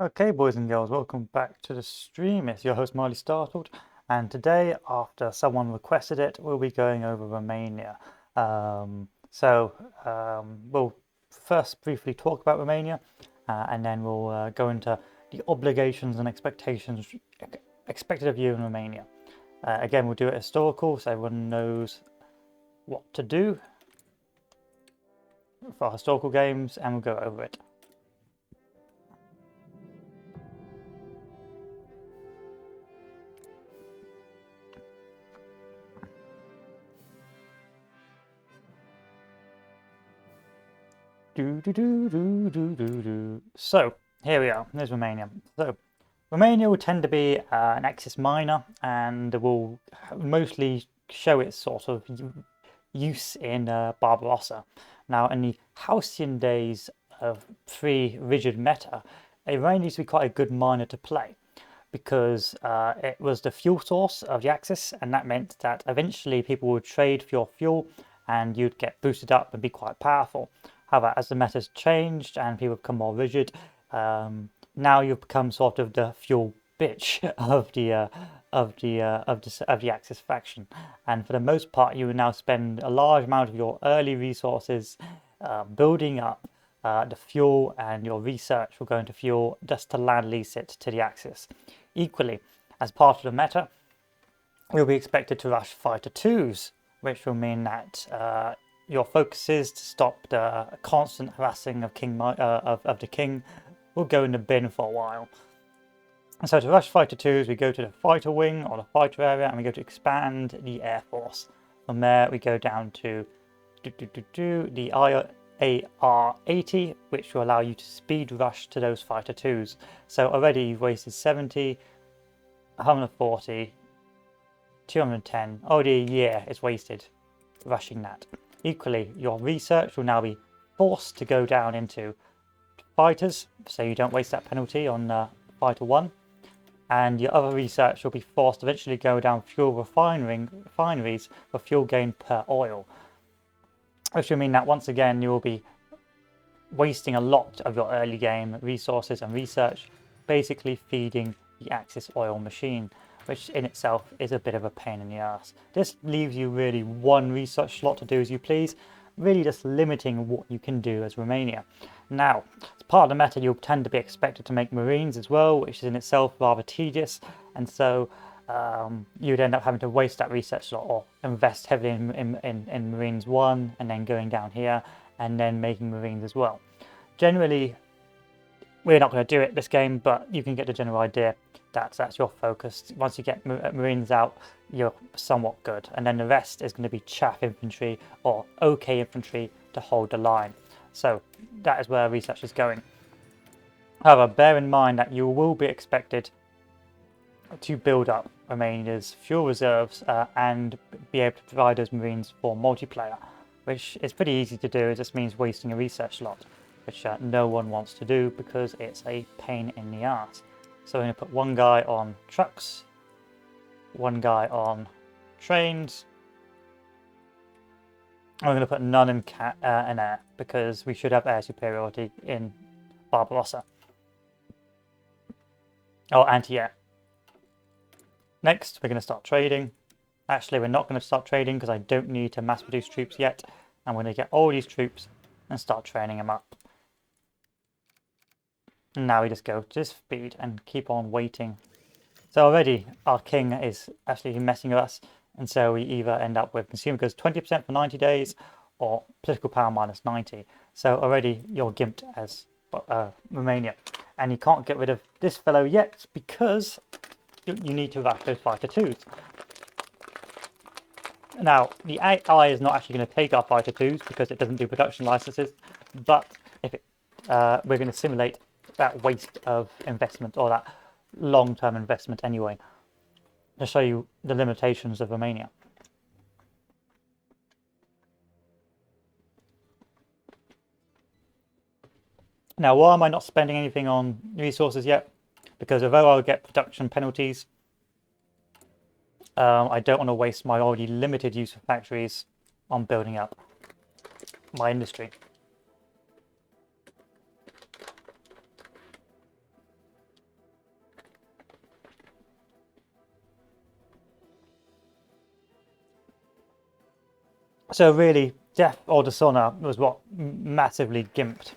Okay, boys and girls, welcome back to the stream. It's your host Marley Startled, and today, after someone requested it, we'll be going over Romania. We'll first briefly talk about Romania, and then we'll go into the obligations and expectations expected of you in Romania. Again, we'll do it historical, so everyone knows what to do for historical games, and we'll go over it. So here we are. There's Romania. So Romania will tend to be an Axis minor and will mostly show its sort of use in Barbarossa. Now, in the halcyon days of pre-rigid meta, Romania used to be quite a good minor to play because it was the fuel source of the Axis, and that meant that eventually people would trade for your fuel and you'd get boosted up and be quite powerful. However, as the meta's changed and people become more rigid, now you've become sort of the fuel bitch of the Axis faction, and for the most part, you will now spend a large amount of your early resources building up the fuel, and your research will go into fuel just to land lease it to the Axis. Equally, as part of the meta, you'll be expected to rush fighter twos, which will mean that your focus is to stop the constant harassing of the king will go in the bin for a while. And so to rush fighter twos, we go to the fighter wing or the fighter area, and we go to expand the air force. From there, we go down to the AR-80, which will allow you to speed rush to those fighter twos. So already you've wasted 70, 140, 210. Already a year is wasted rushing that. Equally, your research will now be forced to go down into fighters, so you don't waste that penalty on fighter 1. And your other research will be forced to eventually go down fuel refineries for fuel gain per oil. Which will mean that once again you will be wasting a lot of your early game resources and research, basically feeding the Axis oil machine, which in itself is a bit of a pain in the ass. This leaves you really one research slot to do as you please, really just limiting what you can do as Romania. Now, as part of the meta, you'll tend to be expected to make Marines as well, which is in itself rather tedious, and so you'd end up having to waste that research slot or invest heavily in Marines 1 and then going down here and then making Marines as well. Generally, we're not going to do it this game, but you can get the general idea that that's your focus. Once you get Marines out, you're somewhat good, and then the rest is going to be chaff infantry or okay infantry to hold the line. So that is where research is going. However, bear in mind that you will be expected to build up Romania's fuel reserves and be able to provide those Marines for multiplayer, which is pretty easy to do. It just means wasting a research slot, which no one wants to do because it's a pain in the ass. So I'm going to put one guy on trucks, one guy on trains. I'm going to put none in air because we should have air superiority in Barbarossa. Oh, anti-air. Next, we're going to start trading. Actually, we're not going to start trading because I don't need to mass produce troops yet. I'm going to get all these troops and start training them up. And now we just go to speed and keep on waiting. So already our king is actually messing with us, and so we either end up with consumer goods 20% for 90 days or political power minus 90. So already you're gimped as Romania. And you can't get rid of this fellow yet because you need to rush those fighter twos. Now, the AI is not actually going to take our fighter twos because it doesn't do production licenses, but if we're going to simulate that waste of investment or that long-term investment anyway, to show you the limitations of Romania. Now, why am I not spending anything on resources yet? Because although I'll get production penalties, I don't want to waste my already limited use of factories on building up my industry. So really, death or dishonor was what massively gimped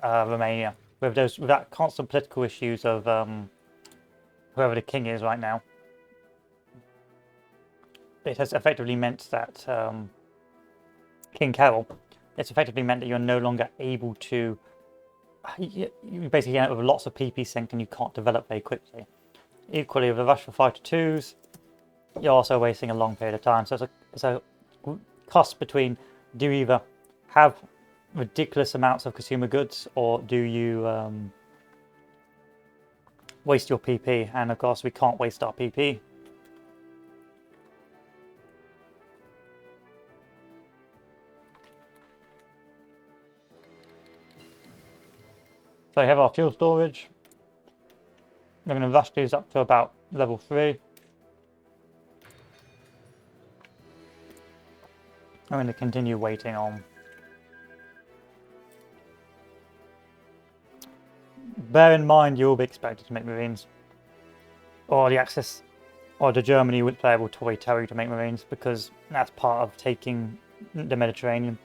Romania with that constant political issues of whoever the king is right now. It has effectively meant that King Carol, it's effectively meant that you're no longer able to. You basically end up with lots of PP sync and you can't develop very quickly. Equally, with the rush for 5-2s, you're also wasting a long period of time. So it's a cost between, do you either have ridiculous amounts of consumer goods or do you waste your PP? And of course, we can't waste our PP. So we have our fuel storage. We're going to rush these up to about level 3. I'm going to continue waiting on. Bear in mind you will be expected to make Marines. Or the Axis, or the Germany would play able to tell you to make Marines because that's part of taking the Mediterranean.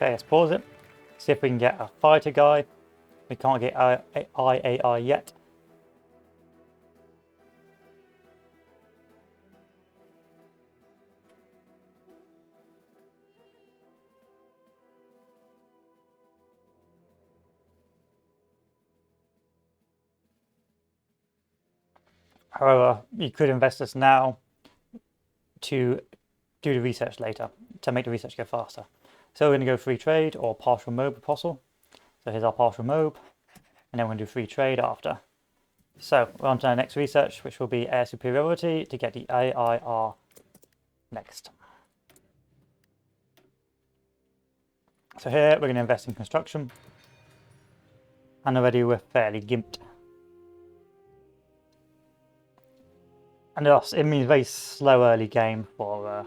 Okay, let's pause it. See if we can get a fighter guy. We can't get IAI yet. However, you could invest this now to do the research later, to make the research go faster. So we're going to go free trade or partial mob if possible. So here's our partial mob, and then we're going to do free trade after. So we're on to our next research, which will be air superiority to get the AIR next. So here we're going to invest in construction, and already we're fairly gimped. And thus, it means very slow early game for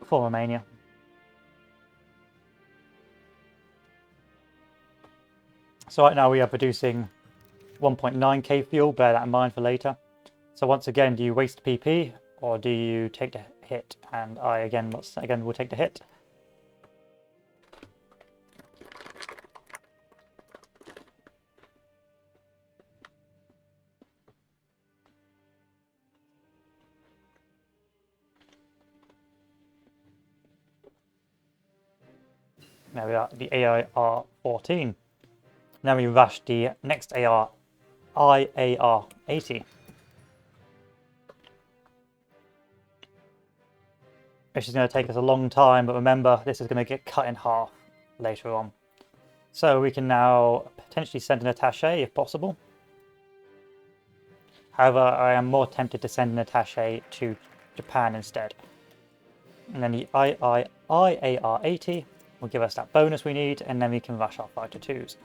Romania. So right now we are producing 1.9k fuel, bear that in mind for later. So once again, do you waste PP or do you take the hit? And I again will take the hit. Now we are the AIR 14. Now we rush the next IAR 80. Which is going to take us a long time, but remember, this is going to get cut in half later on. So we can now potentially send an attaché if possible. However, I am more tempted to send an attaché to Japan instead. And then the IAR 80 will give us that bonus we need, and then we can rush our 5-2s.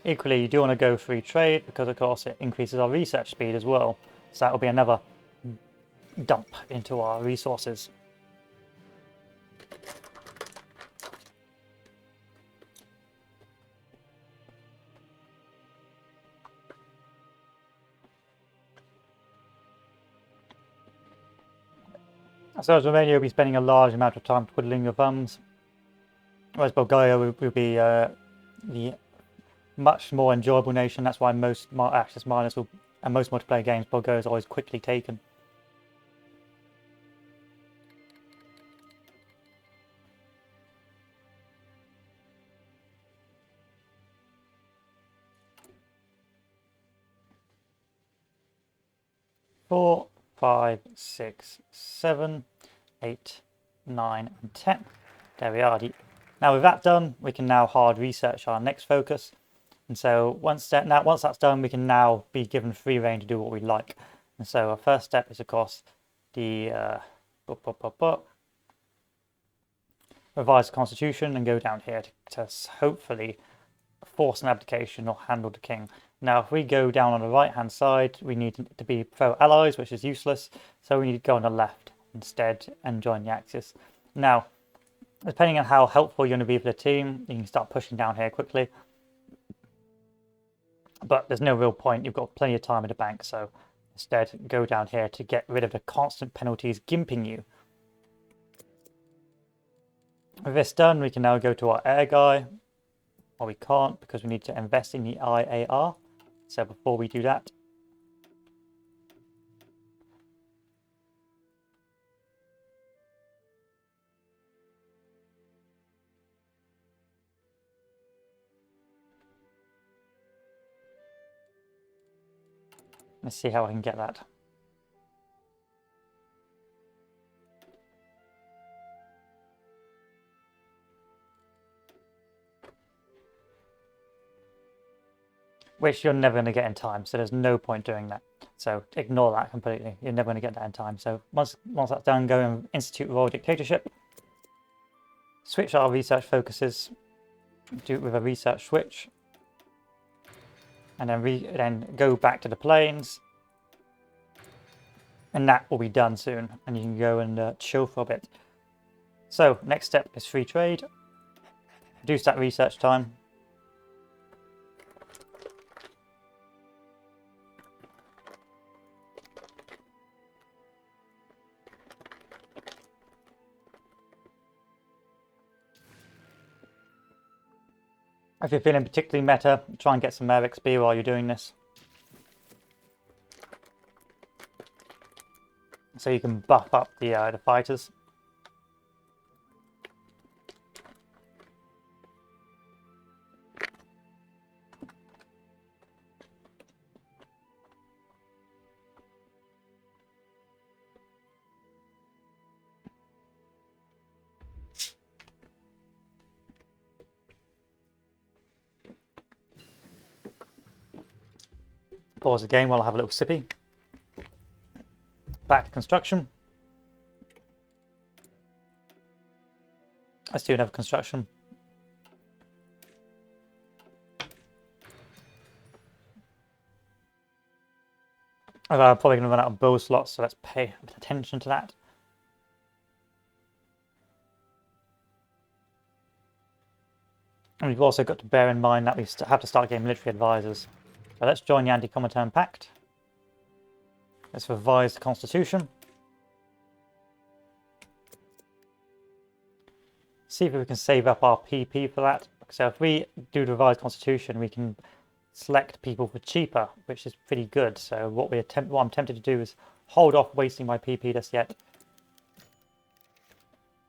Equally, you do want to go free trade because, of course, it increases our research speed as well. So that will be another dump into our resources. So as Romania will be spending a large amount of time twiddling your thumbs, whereas Bulgaria will be the much more enjoyable nation. That's why most Axis miners and most multiplayer games, Bulgaria is always quickly taken. Four, 5, 6, 7, 8, 9, and 10. There we are. Now with that done, we can now hard research our next focus. And so once that's done, we can now be given free reign to do what we like. And so our first step is, of course, the revised constitution and go down here to hopefully force an abdication or handle the king. Now, if we go down on the right-hand side, we need to be pro-allies, which is useless. So we need to go on the left instead and join the Axis. Now, depending on how helpful you're going to be for the team, you can start pushing down here quickly. But there's no real point. You've got plenty of time in the bank. So instead, go down here to get rid of the constant penalties gimping you. With this done, we can now go to our air guy. Well, we can't because we need to invest in the IAR. So before we do that, let's see how I can get that. Which you're never going to get in time, so there's no point doing that. So ignore that completely. You're never going to get that in time. So once that's done, go and institute royal dictatorship. Switch our research focuses. Do it with a research switch. And then go back to the plains. And that will be done soon. And you can go and chill for a bit. So next step is free trade. Reduce that research time. If you're feeling particularly meta, try and get some Air XP while you're doing this. So you can buff up the fighters. Pause the game while I have a little sippy. Back to construction. Let's do another construction. I'm probably going to run out of bull slots, so let's pay attention to that. And we've also got to bear in mind that we have to start getting military advisors. So let's join the Anti-Comintern Pact. Let's revise the Constitution. See if we can save up our PP for that. So if we do the revised Constitution, we can select people for cheaper, which is pretty good. So what I'm tempted to do is hold off wasting my PP just yet.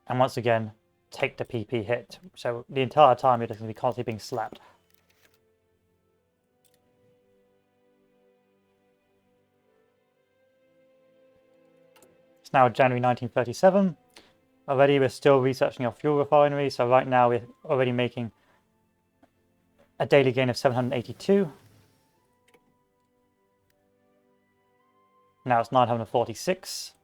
And once again, take the PP hit. So the entire time you're just going to be constantly being slapped. It's now January 1937. Already we're still researching our fuel refinery. So right now we're already making a daily gain of 782. Now it's 946.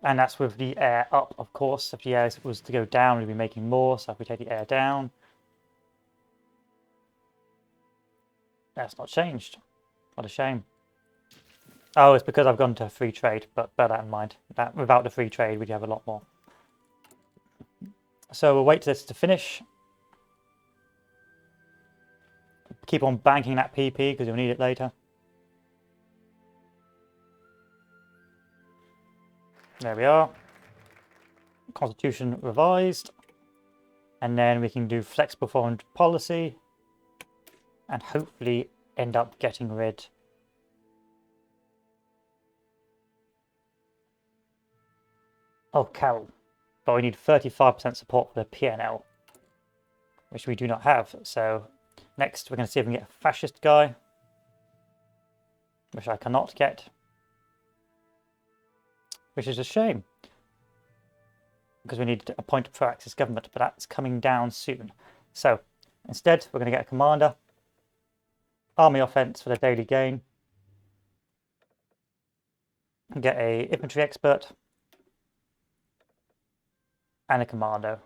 And that's with the air up, of course. If the air was to go down, we'd be making more. So if we take the air down, that's not changed. What a shame. Oh, it's because I've gone to free trade, but bear that in mind. That without the free trade, we'd have a lot more. So we'll wait for this to finish. Keep on banking that PP because you'll need it later. There we are. Constitution revised. And then we can do flexible foreign policy. And hopefully end up getting rid of Carol. But we need 35% support for the PNL, which we do not have. So next we're going to see if we can get a fascist guy, which I cannot get. Which is a shame. because we need to appoint a pro-Axis government, but that's coming down soon. So instead, we're going to get a commander, army offense for the daily gain, get a infantry expert, and a commando.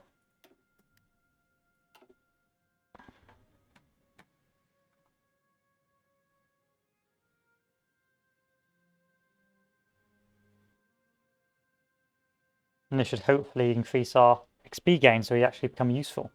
And this should hopefully increase our XP gain so we actually become useful.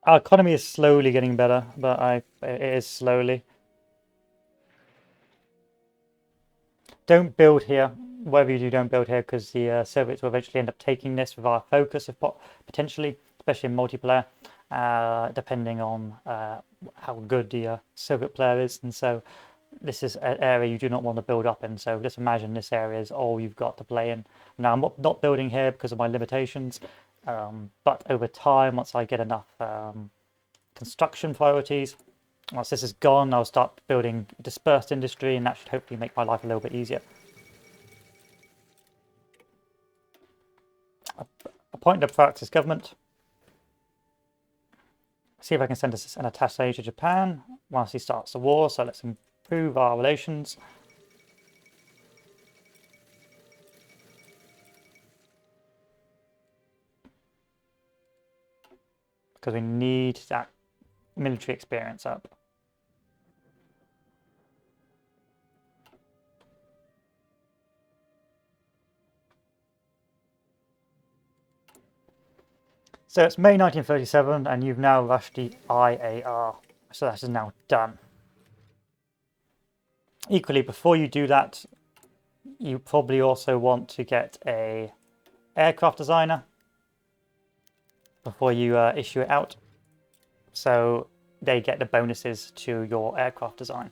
Our economy is slowly getting better, but it is slowly. Don't build here. Whatever you do, don't build here, because the Soviets will eventually end up taking this with our focus, if potentially, especially in multiplayer, depending on how good the Soviet player is. And so this is an area you do not want to build up in. So just imagine this area is all you've got to play in. Now, I'm not building here because of my limitations, but over time, once I get enough construction priorities, once this is gone, I'll start building dispersed industry, and that should hopefully make my life a little bit easier. Appoint a pro-Axis government. See if I can send an attaché to Japan once he starts the war. So let's improve our relations. Because we need that military experience up. So it's May 1937, and you've now rushed the IAR. So that is now done. Equally, before you do that, you probably also want to get a aircraft designer before you issue it out, so they get the bonuses to your aircraft design.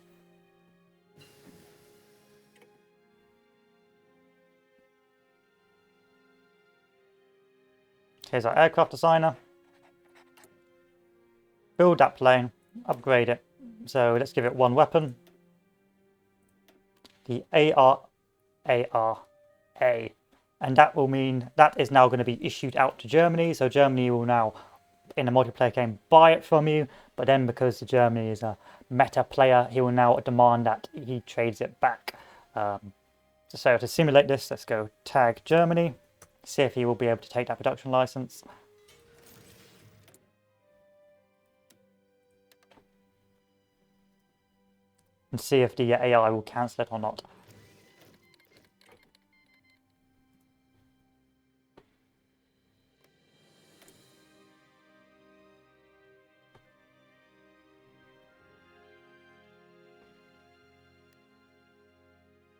Here's our aircraft designer. Build that plane, upgrade it. So let's give it one weapon. The ARA. And that will mean that is now going to be issued out to Germany. So Germany will now, in a multiplayer game, buy it from you. But then because Germany is a meta player, he will now demand that he trades it back. So to simulate this, let's go tag Germany. See if he will be able to take that production license. And see if the AI will cancel it or not.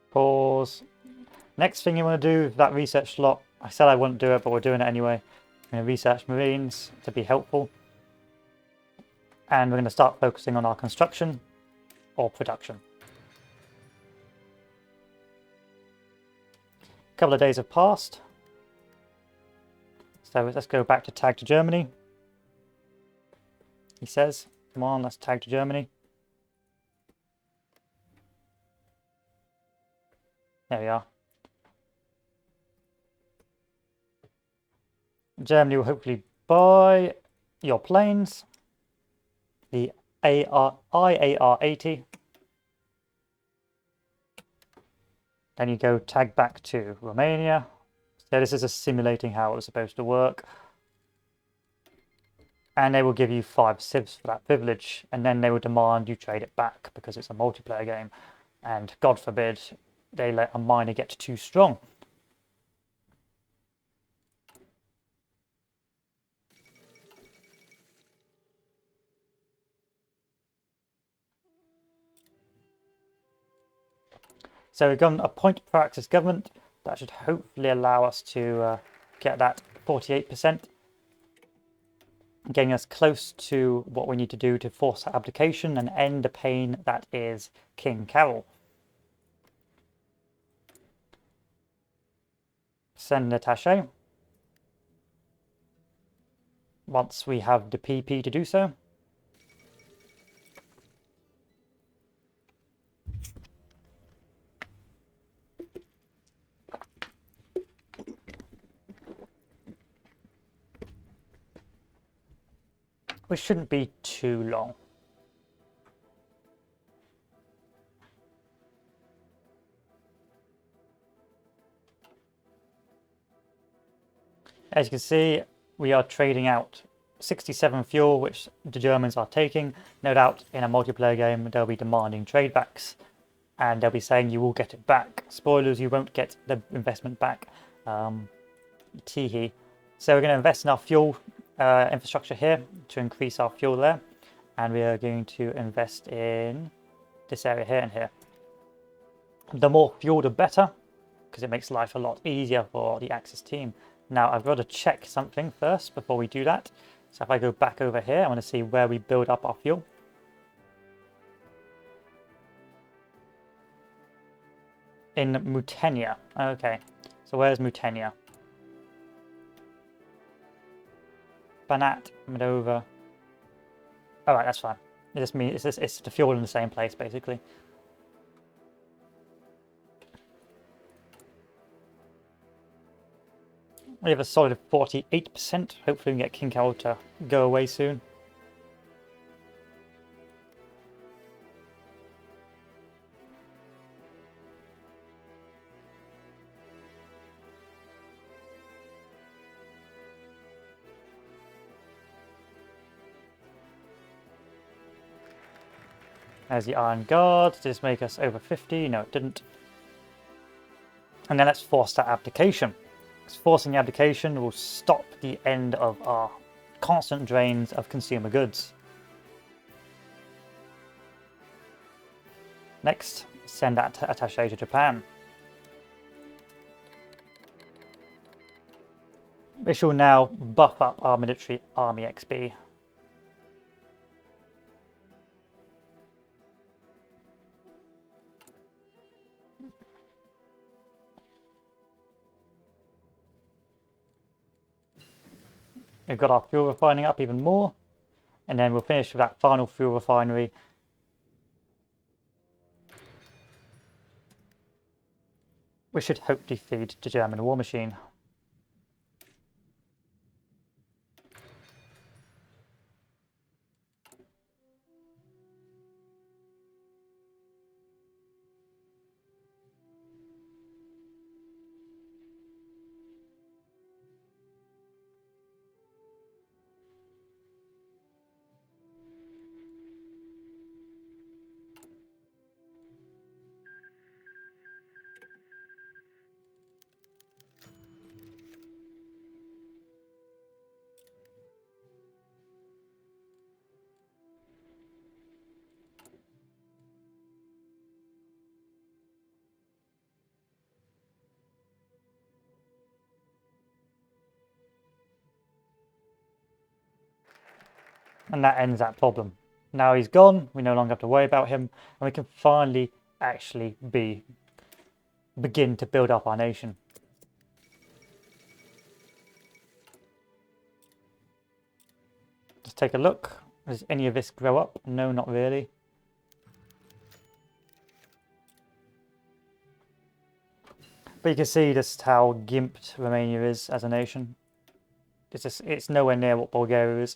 Pause. Next thing you want to do, that research slot. I said I wouldn't do it, but we're doing it anyway. We're going to research Marines to be helpful. And we're going to start focusing on our construction or production. A couple of days have passed. So let's go back to tag to Germany. He says, come on, let's tag to Germany. There we are. Germany will hopefully buy your planes. The IAR-80. Then you go tag back to Romania. So this is just simulating how it was supposed to work. And they will give you 5 civs for that privilege, and then they will demand you trade it back because it's a multiplayer game. And God forbid they let a miner get too strong. So we're going to appoint a pro-Axis government. That should hopefully allow us to get that 48%. Getting us close to what we need to do to force abdication and end the pain that is King Carol. Send an attaché. once we have the PP to do so. Which shouldn't be too long. As you can see, we are trading out 67 fuel, which the Germans are taking. No doubt in a multiplayer game, they'll be demanding trade backs, and they'll be saying you will get it back. Spoilers, you won't get the investment back. Teehee. So we're going to invest in our fuel infrastructure here to increase our fuel there. And we are going to invest in this area here and here. The more fuel, the better, because it makes life a lot easier for the Axis team. Now, I've got to check something first before we do that. So if I go back over here, I want to see where we build up our fuel. In Mutenia. Okay, so where's Mutenia? Banat, Moldova. Alright, that's fine. It just means it's the fuel in the same place, basically. We have a solid 48%. Hopefully we can get King Carol to go away soon. There's the Iron Guard. Did this make us over 50? No, it didn't. And then let's force that abdication. Because forcing the abdication will stop the end of our constant drains of consumer goods. Next, send that attaché to Japan. This will now buff up our military army XP. We've got our fuel refining up even more, and then we'll finish with that final fuel refinery. We should hopefully feed the German war machine. And that ends that problem. Now he's gone, we no longer have to worry about him, and we can finally actually begin to build up our nation. Let's take a look. Does any of this grow up? No, not really. But you can see just how gimped Romania is as a nation. It's nowhere near what Bulgaria is.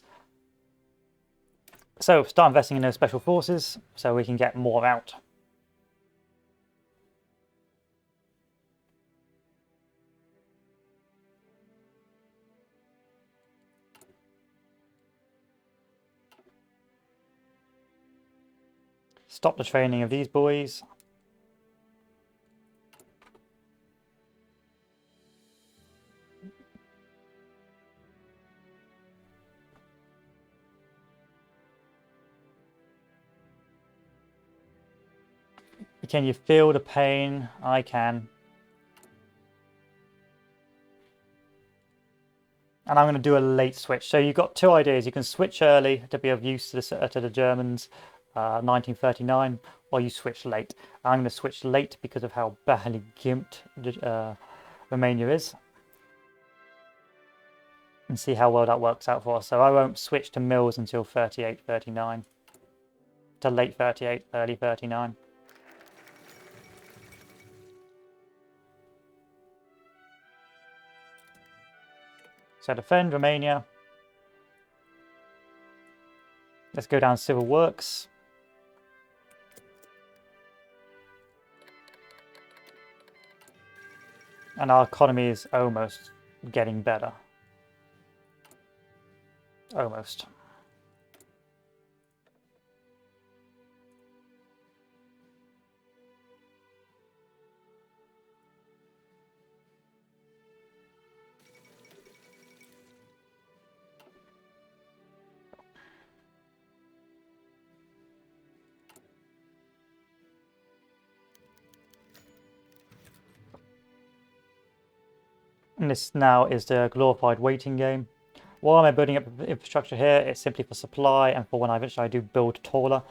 So start investing in those special forces so we can get more out. Stop the training of these boys. Can you feel the pain? I can. And I'm going to do a late switch. So you've got two ideas. You can switch early to be of use to the Germans, 1939, or you switch late. I'm going to switch late because of how badly gimped Romania is. and see how well that works out for us. So I won't switch to mills until 38, 39. To late 38, early 39. So defend Romania. Let's go down civil works. And our economy is almost getting better. Almost. And this now is the glorified waiting game. Why am I building up infrastructure here? It's simply for supply and for when I eventually do build taller.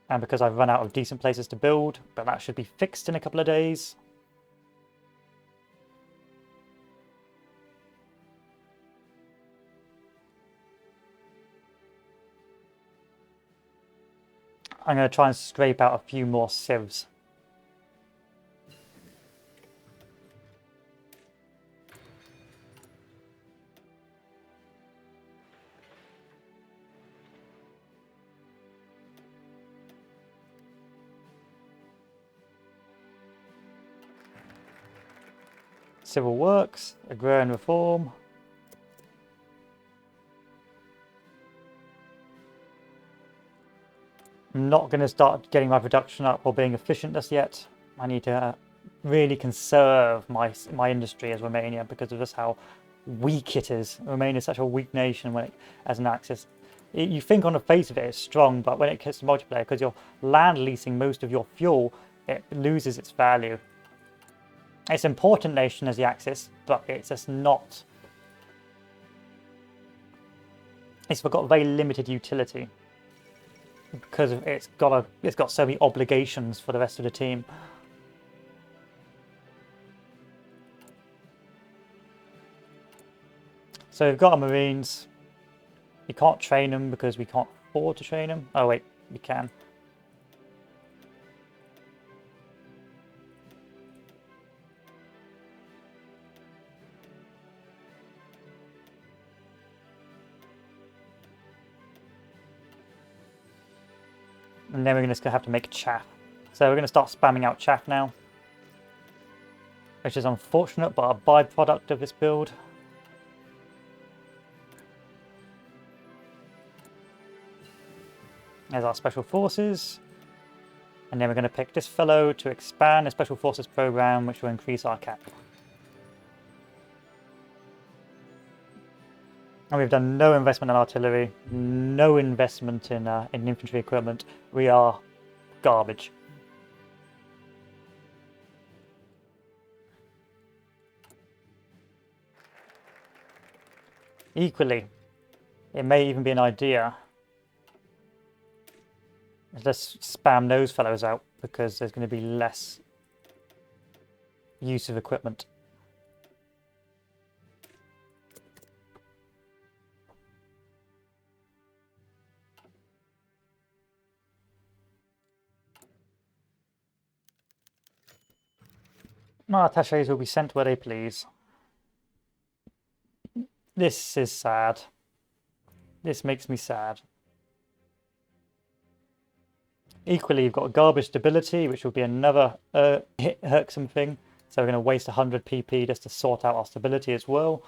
And because I've run out of decent places to build, but that should be fixed in a couple of days. I'm going to try and scrape out a few more civs. Civil works, agrarian reform. I'm not going to start getting my production up or being efficient just yet. I need to really conserve my industry as Romania because of just how weak it is. Romania is such a weak nation when as an axis. You think on the face of it it's strong, but when it gets to multiplayer, because you're land leasing most of your fuel, it loses its value. It's an important nation as the Axis, but it's just not. It's got very limited utility because it's got so many obligations for the rest of the team. So we've got our Marines. We can't train them because we can't afford to train them. Oh wait, we can. And then we're just going to have to make chaff. So we're going to start spamming out chaff now. Which is unfortunate, but a byproduct of this build. There's our special forces. And then we're going to pick this fellow to expand the special forces program, which will increase our cap. And we've done no investment in artillery, no investment in infantry equipment. We are garbage. Equally, it may even be an idea. Let's spam those fellows out because there's going to be less use of equipment. My attaches will be sent where they please. This is sad. This makes me sad. Equally, you've got garbage stability, which will be another irksome thing. So we're going to waste 100 PP just to sort out our stability as well.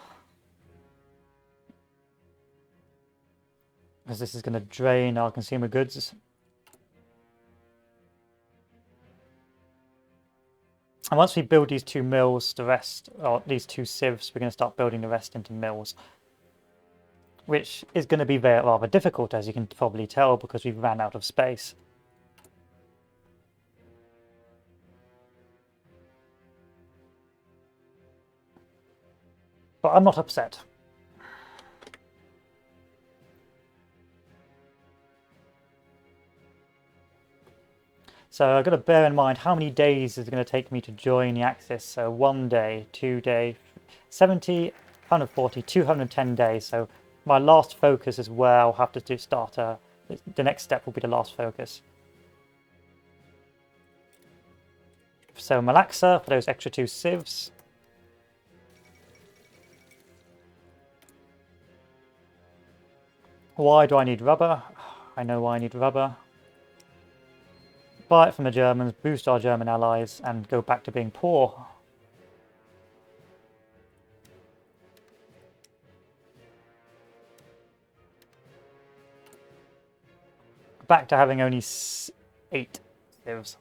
Because this is going to drain our consumer goods. And once we build these two mills, the rest, or these two civs, we're going to start building the rest into mills. Which is going to be rather difficult, as you can probably tell, because we've ran out of space. But I'm not upset. So I've got to bear in mind how many days is it going to take me to join the Axis. So 1 day, 2 day, 70, 140, 210 days. So my last focus is where I'll have to do start. The next step will be the last focus. So Malaxa for those extra 2 civs. Why do I need rubber? I know why I need rubber. Buy it from the Germans, boost our German allies, and go back to being poor. Back to having only 8 civs.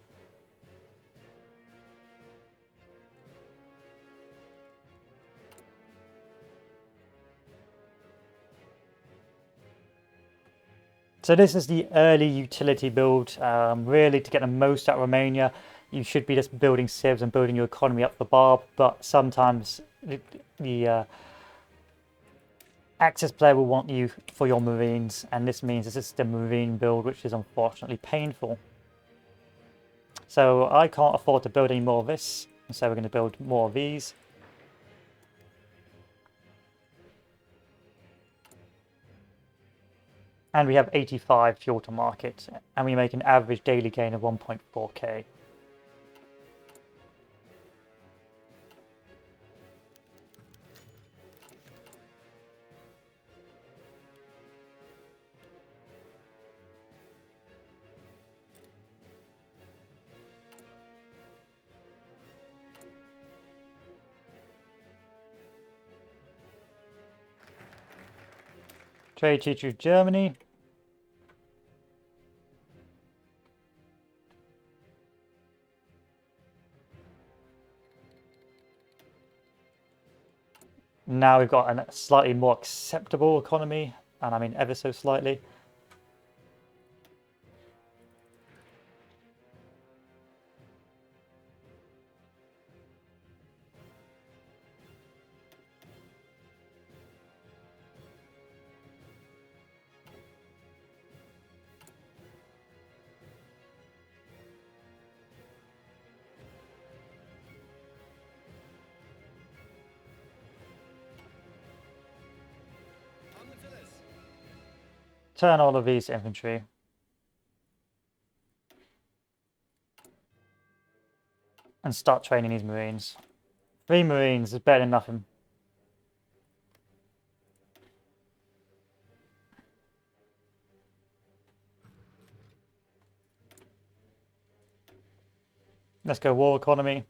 So this is the early utility build. Really, to get the most out of Romania, you should be just building civs and building your economy up for Barb. But sometimes the Axis player will want you for your Marines, and this means this is the Marine build, which is unfortunately painful. So I can't afford to build any more of this, so we're going to build more of these. And we have 85 fuel to market, and we make an average daily gain of 1.4k. Trade treaty with Germany. Now we've got a slightly more acceptable economy, and I mean ever so slightly. Turn all of these to infantry. And start training these Marines. 3 Marines is better than nothing. Let's go war economy.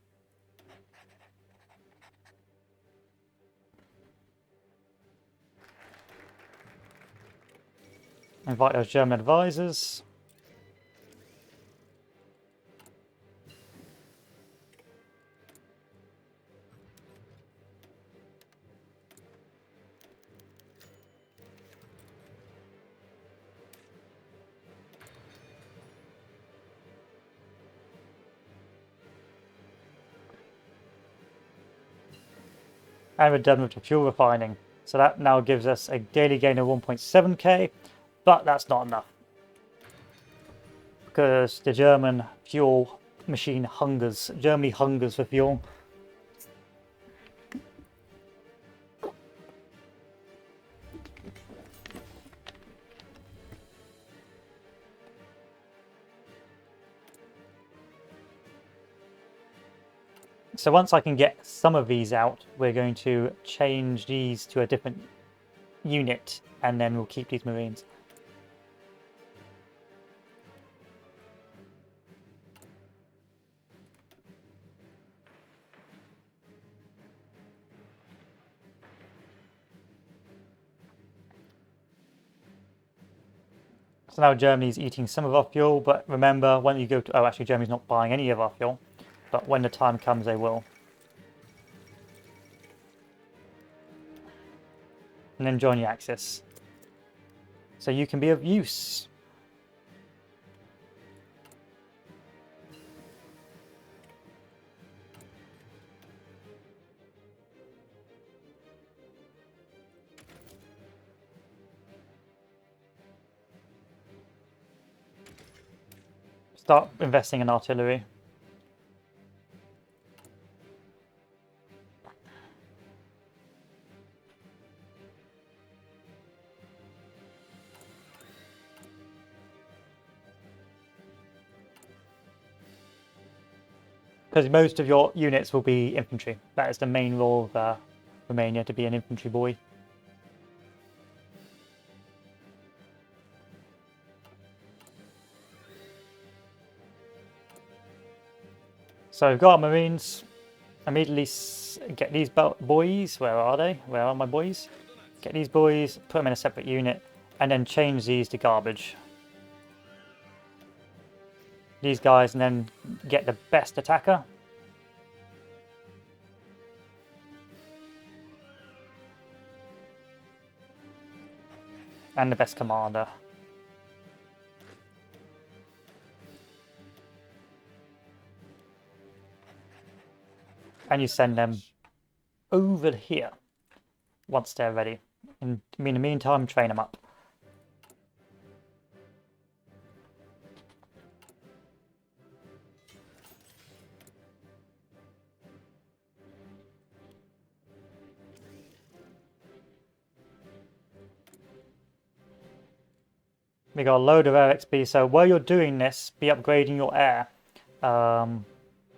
Invite those German advisors. And we're done with the fuel refining. So that now gives us a daily gain of 1.7k, but that's not enough. Because the German fuel machine hungers. Germany hungers for fuel. So once I can get some of these out, we're going to change these to a different unit, and then we'll keep these Marines. So now Germany's eating some of our fuel, but remember when you go to... Oh, actually Germany's not buying any of our fuel, but when the time comes they will. And then join the Axis. So you can be of use. start investing in artillery. Because most of your units will be infantry. That is the main role of Romania, to be an infantry boy. So we've got our Marines. Immediately get these boys. Where are they? Where are my boys? Get these boys, put them in a separate unit, and then change these to garbage. These guys, and then get the best attacker. And the best commander. And you send them over here once they're ready. In the meantime, train them up. We got a load of air XP, so while you're doing this, be upgrading your air.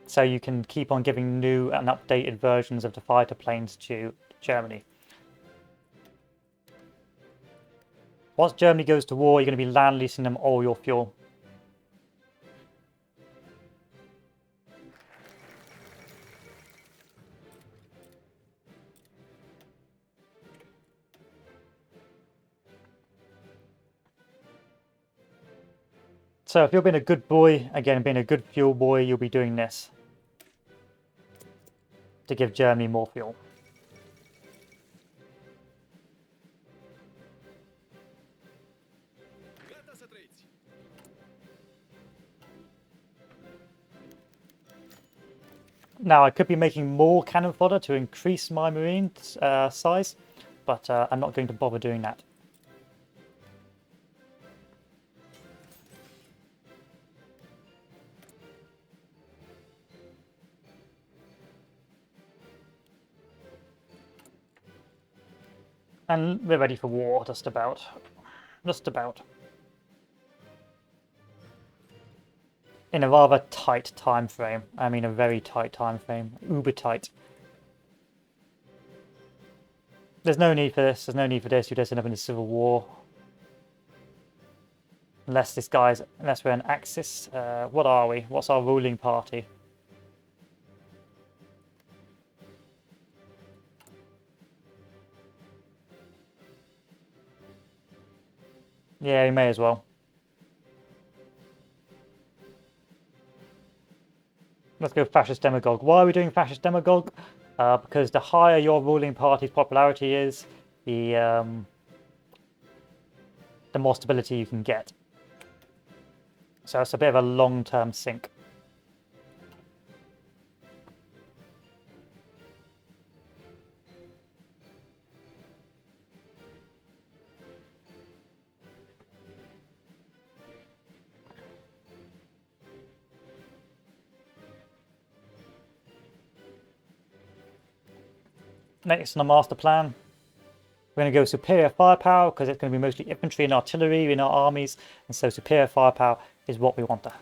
So you can keep on giving new and updated versions of the fighter planes to Germany. Once Germany goes to war, you're going to be land leasing them all your fuel. So if you're being a good boy, again, being a good fuel boy, you'll be doing this to give Germany more fuel. Now, I could be making more cannon fodder to increase my marine size, but I'm not going to bother doing that. And we're ready for war, just about. Just about. In a rather tight time frame. I mean a very tight time frame. Uber tight. There's no need for this. There's no need for this. You just end up in a civil war. Unless we're an Axis. What are we? What's our ruling party? Yeah, we may as well. Let's go fascist demagogue. Why are we doing fascist demagogue? Because the higher your ruling party's popularity is, the more stability you can get. So it's a bit of a long-term sink. Next on the master plan, we're going to go superior firepower because it's going to be mostly infantry and artillery in our armies, and so superior firepower is what we want to have.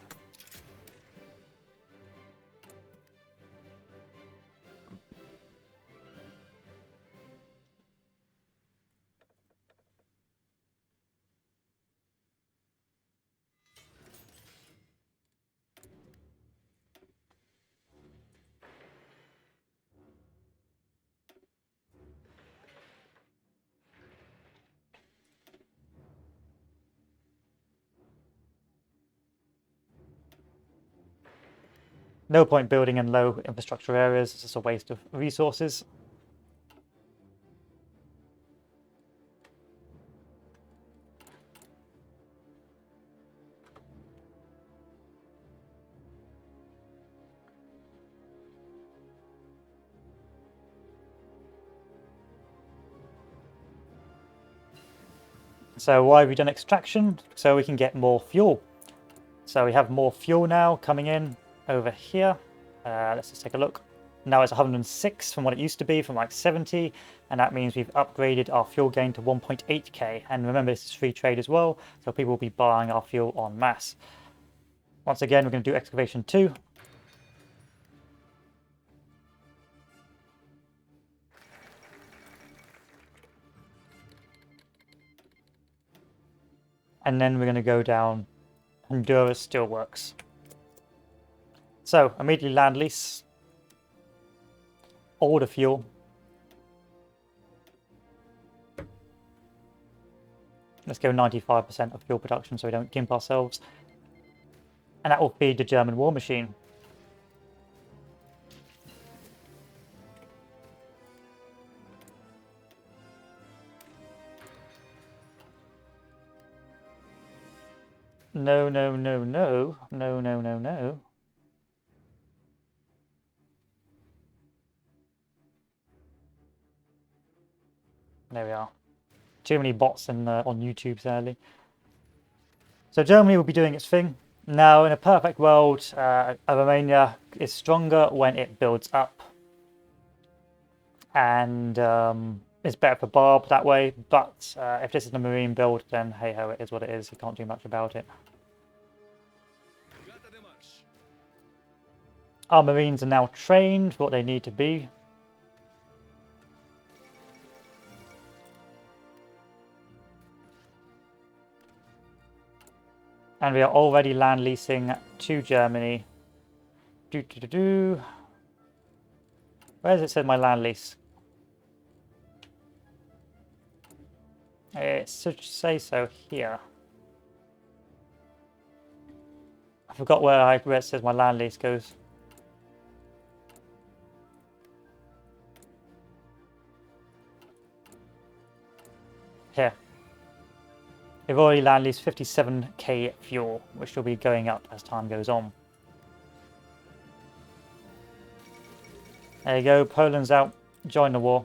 No point building in low infrastructure areas, it's just a waste of resources. So why have we done extraction? So we can get more fuel. So we have more fuel now coming in over here. Let's just take a look. Now it's 106 from what it used to be, from like 70, and that means we've upgraded our fuel gain to 1.8k. And remember, this is free trade as well, so people will be buying our fuel en masse. Once again, we're going to do excavation 2. And then we're going to go down Honduras Steelworks. So, immediately land lease. Order fuel. Let's go 95% of fuel production so we don't gimp ourselves. And that will feed the German war machine. No, no, no, no. No, no, no, no. There we are. Too many bots on YouTube, sadly. So Germany will be doing its thing. Now, in a perfect world, Romania is stronger when it builds up. And it's better for Barb that way. But if this is a marine build, then hey-ho, it is what it is. You can't do much about it. Our marines are now trained for what they need to be. And we are already land leasing to Germany. Where does it say my land lease? It should say so here. I forgot where it says my land lease goes. Here. We've already land leased 57k fuel, which will be going up as time goes on. There you go, Poland's out. Join the war.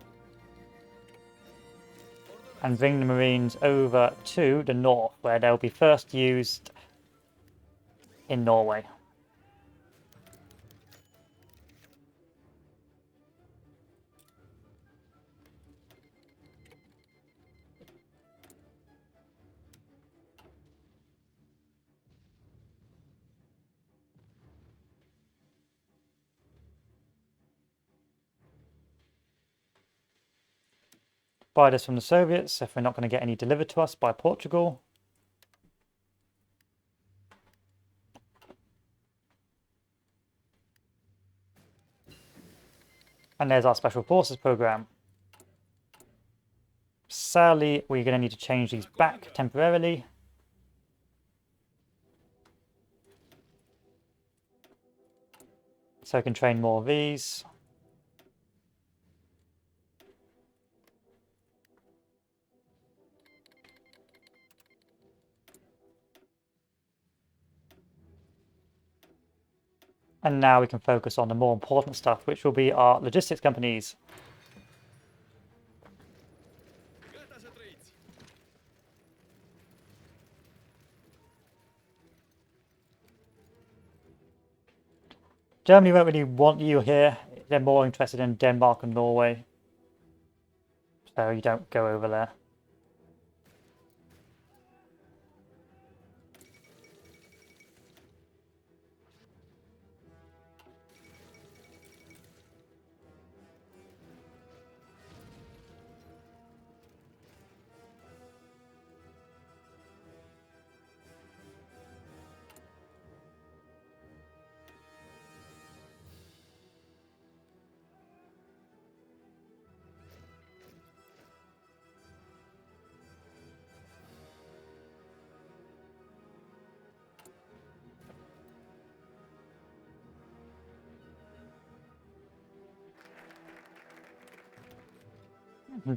And bring the Marines over to the north, where they'll be first used in Norway. Buy this from the Soviets if we're not going to get any delivered to us by Portugal. And there's our Special Forces program. Sadly, we're going to need to change these back temporarily. So I can train more of these. And now we can focus on the more important stuff, which will be our logistics companies. Germany won't really want you here. They're more interested in Denmark and Norway. So you don't go over there.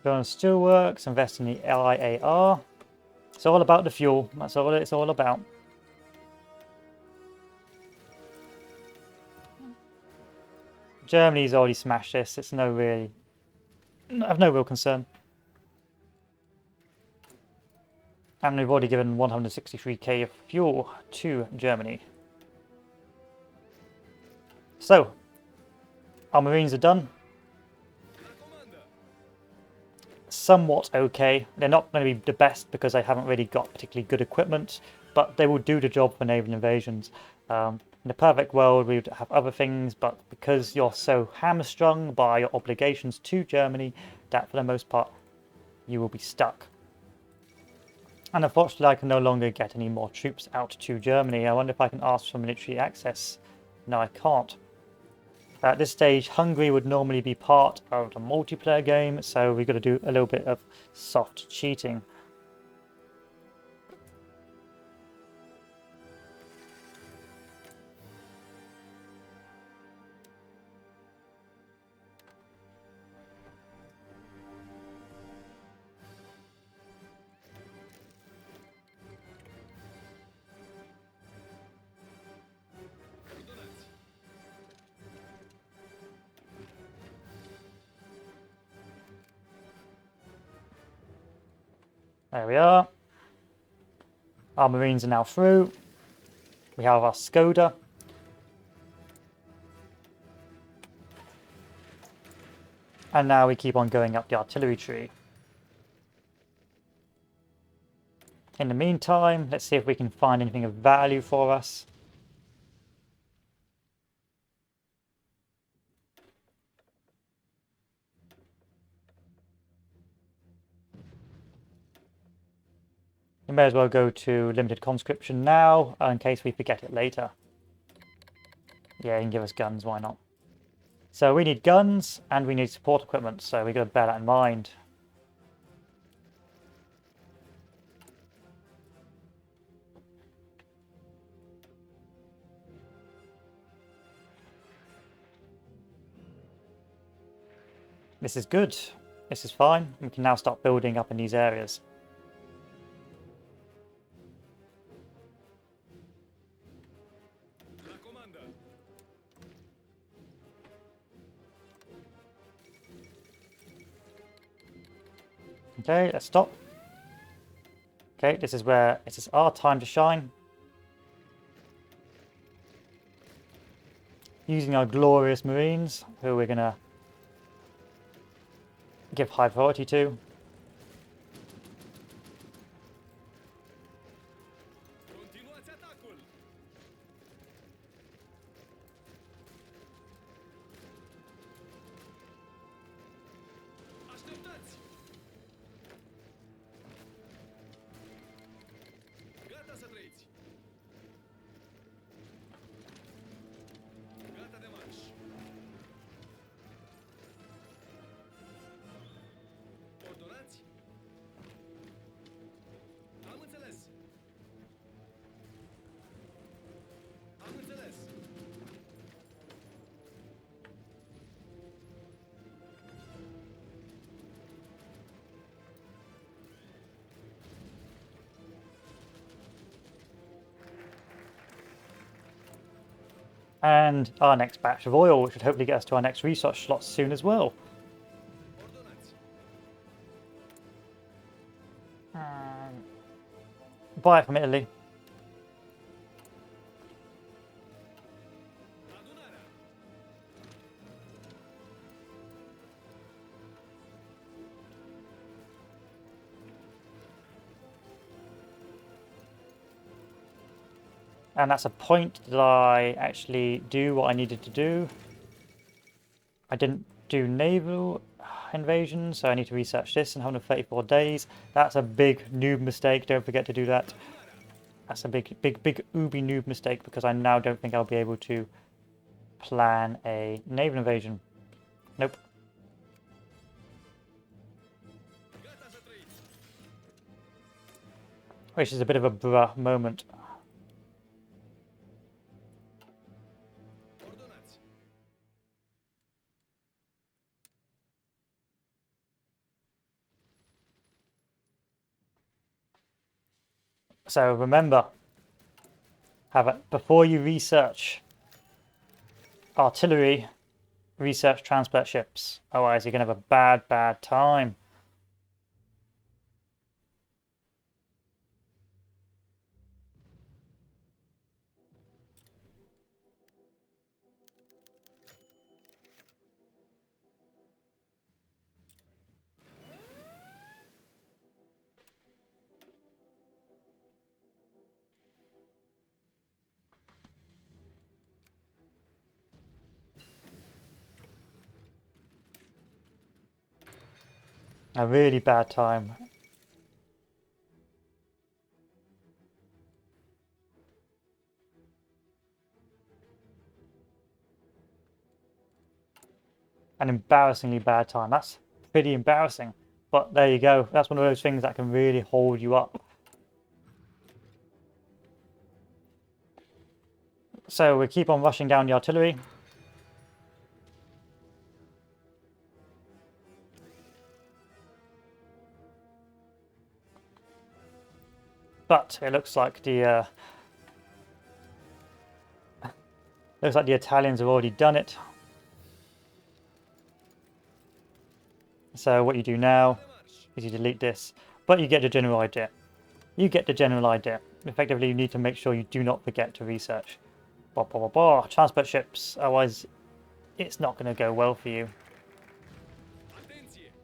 Go on Steelworks, invest in the LIAR. It's all about the fuel. That's all it's all about. Germany's already smashed this. It's I have no real concern. And we've already given 163k of fuel to Germany. So, our Marines are done. Somewhat okay. They're not going to be the best because they haven't really got particularly good equipment, but they will do the job for naval invasions. In the perfect world, we would have other things, but because you're so hamstrung by your obligations to Germany, that for the most part, you will be stuck. And unfortunately, I can no longer get any more troops out to Germany. I wonder if I can ask for military access. No, I can't. At this stage, Hungary would normally be part of the multiplayer game, so we've got to do a little bit of soft cheating. There we are. Our Marines are now through. We have our Skoda. And now we keep on going up the artillery tree. In the meantime, let's see if we can find anything of value for us. We may as well go to limited conscription now, in case we forget it later. Yeah, you can give us guns, why not? So we need guns, and we need support equipment, so we've got to bear that in mind. This is good. This is fine. We can now start building up in these areas. Okay, let's stop. Okay, this is our time to shine. Using our glorious Marines, who we're gonna give high priority to. And our next batch of oil, which should hopefully get us to our next research slot soon as well. Buy it from Italy. And that's a point that I actually do what I needed to do. I didn't do naval invasion, so I need to research this in 134 days. That's a big noob mistake. Don't forget to do that. That's a big ubi noob mistake because I now don't think I'll be able to plan a naval invasion. Nope. Which is a bit of a bruh moment. So remember, before you research artillery, research transport ships. Otherwise, you're going to have a bad time. A really bad time. An embarrassingly bad time. That's pretty embarrassing. But there you go. That's one of those things that can really hold you up. So we keep on rushing down the artillery. But it looks like the Italians have already done it. So what you do now is you delete this, but you get the general idea. You get the general idea. Effectively, you need to make sure you do not forget to research. Blah, blah, blah, blah. Transport ships, otherwise it's not going to go well for you.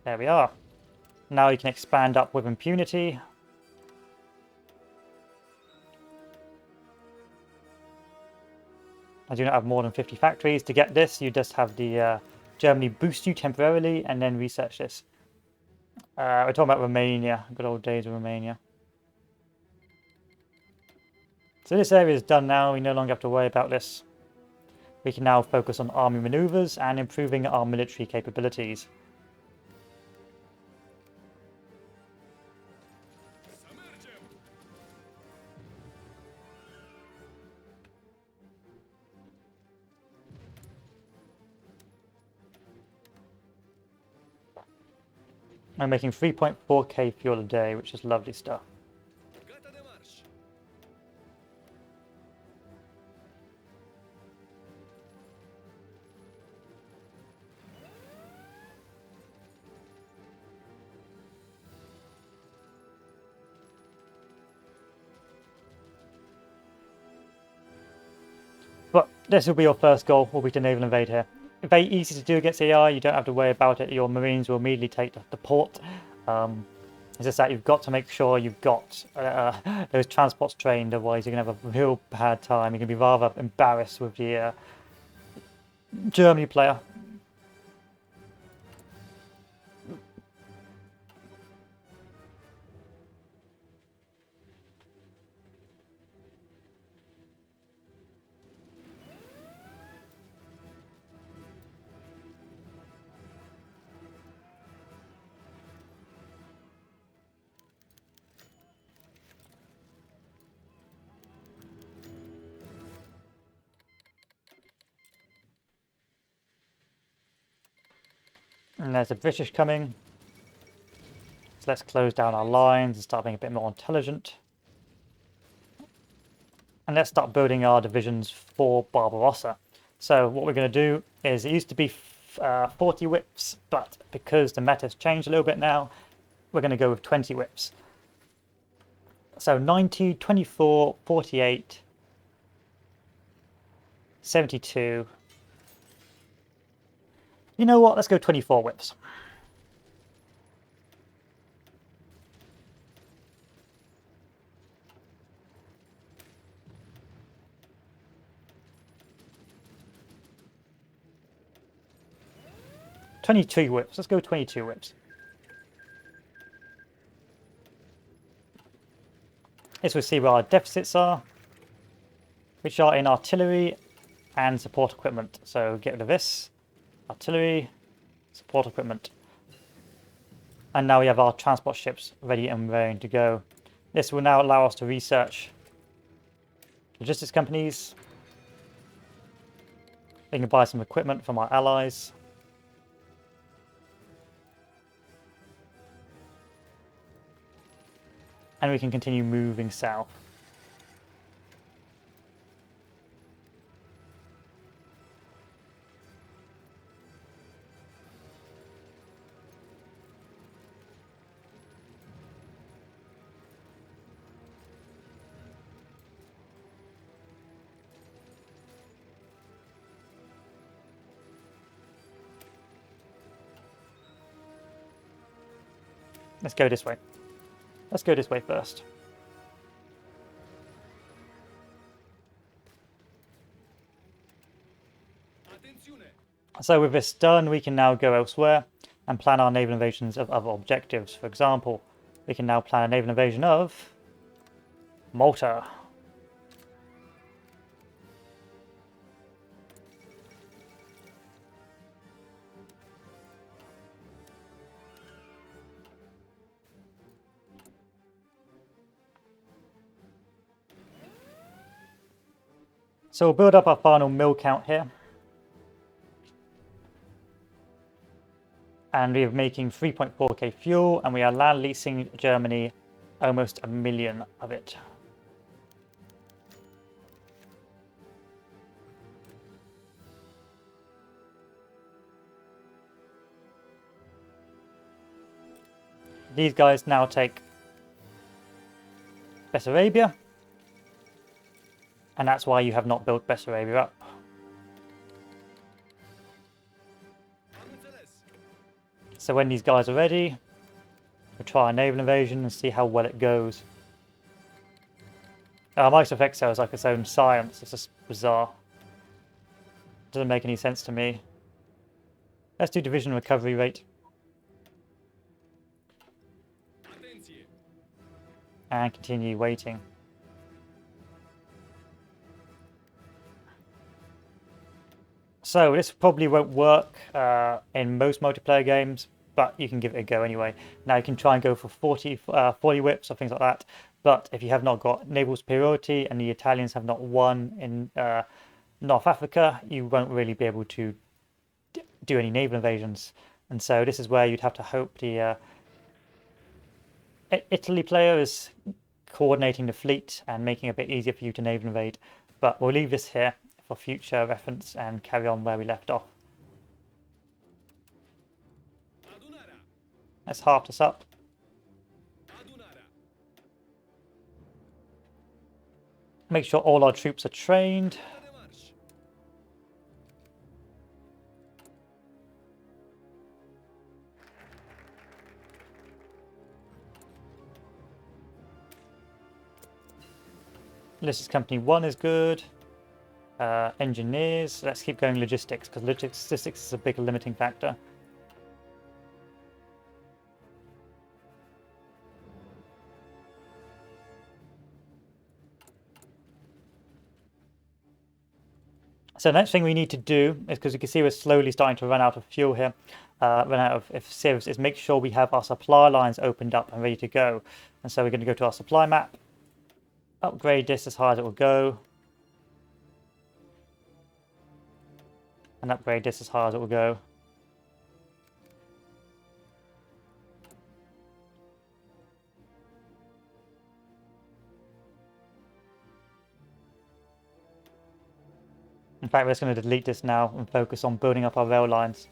There we are. Now you can expand up with impunity. I do not have more than 50 factories. To get this, you just have the Germany boost you temporarily and then research this. We're talking about Romania, good old days of Romania. So this area is done now, we no longer have to worry about this. We can now focus on army maneuvers and improving our military capabilities. I'm making 3.4k fuel a day, which is lovely stuff. But this will be your first goal, will be to naval invade here. Very easy to do against AI, you don't have to worry about it, your marines will immediately take the port. It's just that you've got to make sure you've got those transports trained, otherwise you're going to have a real bad time. You're going to be rather embarrassed with the Germany player. And there's the British coming. So let's close down our lines and start being a bit more intelligent. And let's start building our divisions for Barbarossa. So what we're going to do is, it used to be 40 whips, but because the meta's changed a little bit now, we're going to go with 20 whips. So 90, 24, 48, 72. You know what? Let's go 24 whips. $22 whips. Let's go 22 whips. This will see where our deficits are, which are in artillery and support equipment. So get rid of this. Artillery, support equipment. And now we have our transport ships ready and raring to go. This will now allow us to research logistics companies. We can buy some equipment from our allies. And we can continue moving south. Let's go this way. Let's go this way first. So with this done, we can now go elsewhere. and plan our naval invasions of other objectives. For example, we can now plan a naval invasion of Malta. So we'll build up our final mill count here. And we're making 3.4k fuel, and we are land leasing Germany almost 1 million of it. These guys now take Bessarabia, and that's why you have not built Bessarabia up. So when these guys are ready, we'll try a naval invasion and see how well it goes. Microsoft Excel is like its own science. It's just bizarre. Doesn't make any sense to me. Let's do division recovery rate. And continue waiting. So this probably won't work in most multiplayer games, but you can give it a go anyway. Now you can try and go for 40 whips or things like that, but if you have not got naval superiority and the Italians have not won in North Africa, you won't really be able to do any naval invasions. And so this is where you'd have to hope the Italy player is coordinating the fleet and making it a bit easier for you to naval invade. But we'll leave this here for future reference and carry on where we left off. Let's half this up. Make sure all our troops are trained. Logistics Company 1 is good. Engineers, let's keep going logistics, because logistics is a big limiting factor. So the next thing we need to do is, because you can see we're slowly starting to run out of fuel here, run out of civs, is make sure we have our supply lines opened up and ready to go. And so we're going to go to our supply map, upgrade this as high as it will go, and upgrade this as high as it will go. In fact, we're just going to delete this now and focus on building up our rail lines.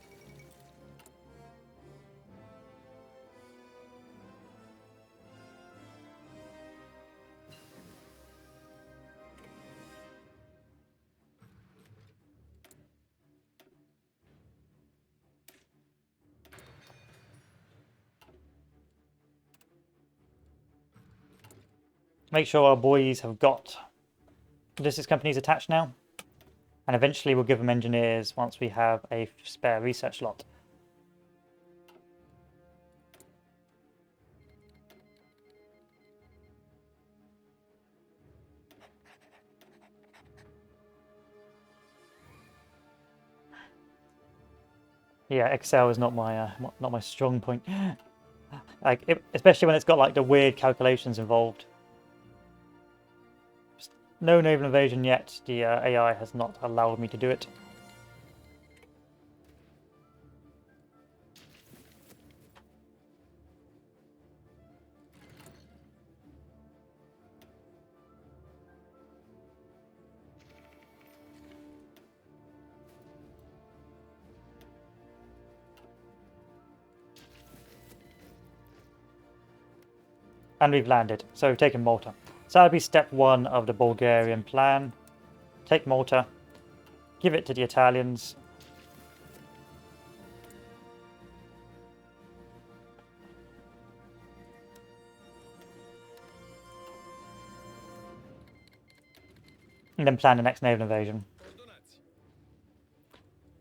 Make sure our boys have got logistics companies attached now. And eventually we'll give them engineers once we have a spare research lot. Yeah, Excel is not my strong point. Especially when it's got like the weird calculations involved. No naval invasion yet. The AI has not allowed me to do it. And we've landed. So we've taken Malta. So that'll be step 1 of the Bulgarian plan. Take Malta, give it to the Italians. And then plan the next naval invasion.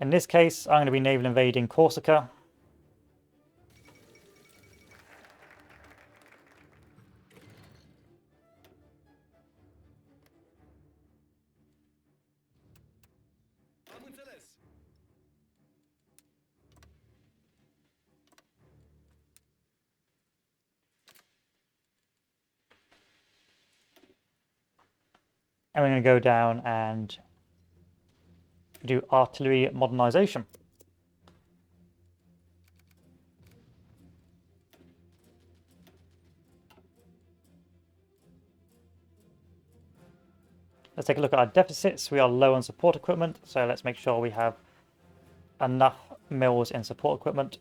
In this case, I'm going to be naval invading Corsica. And we're going to go down and do artillery modernization. Let's take a look at our deficits. We are low on support equipment, so let's make sure we have enough mills in support equipment.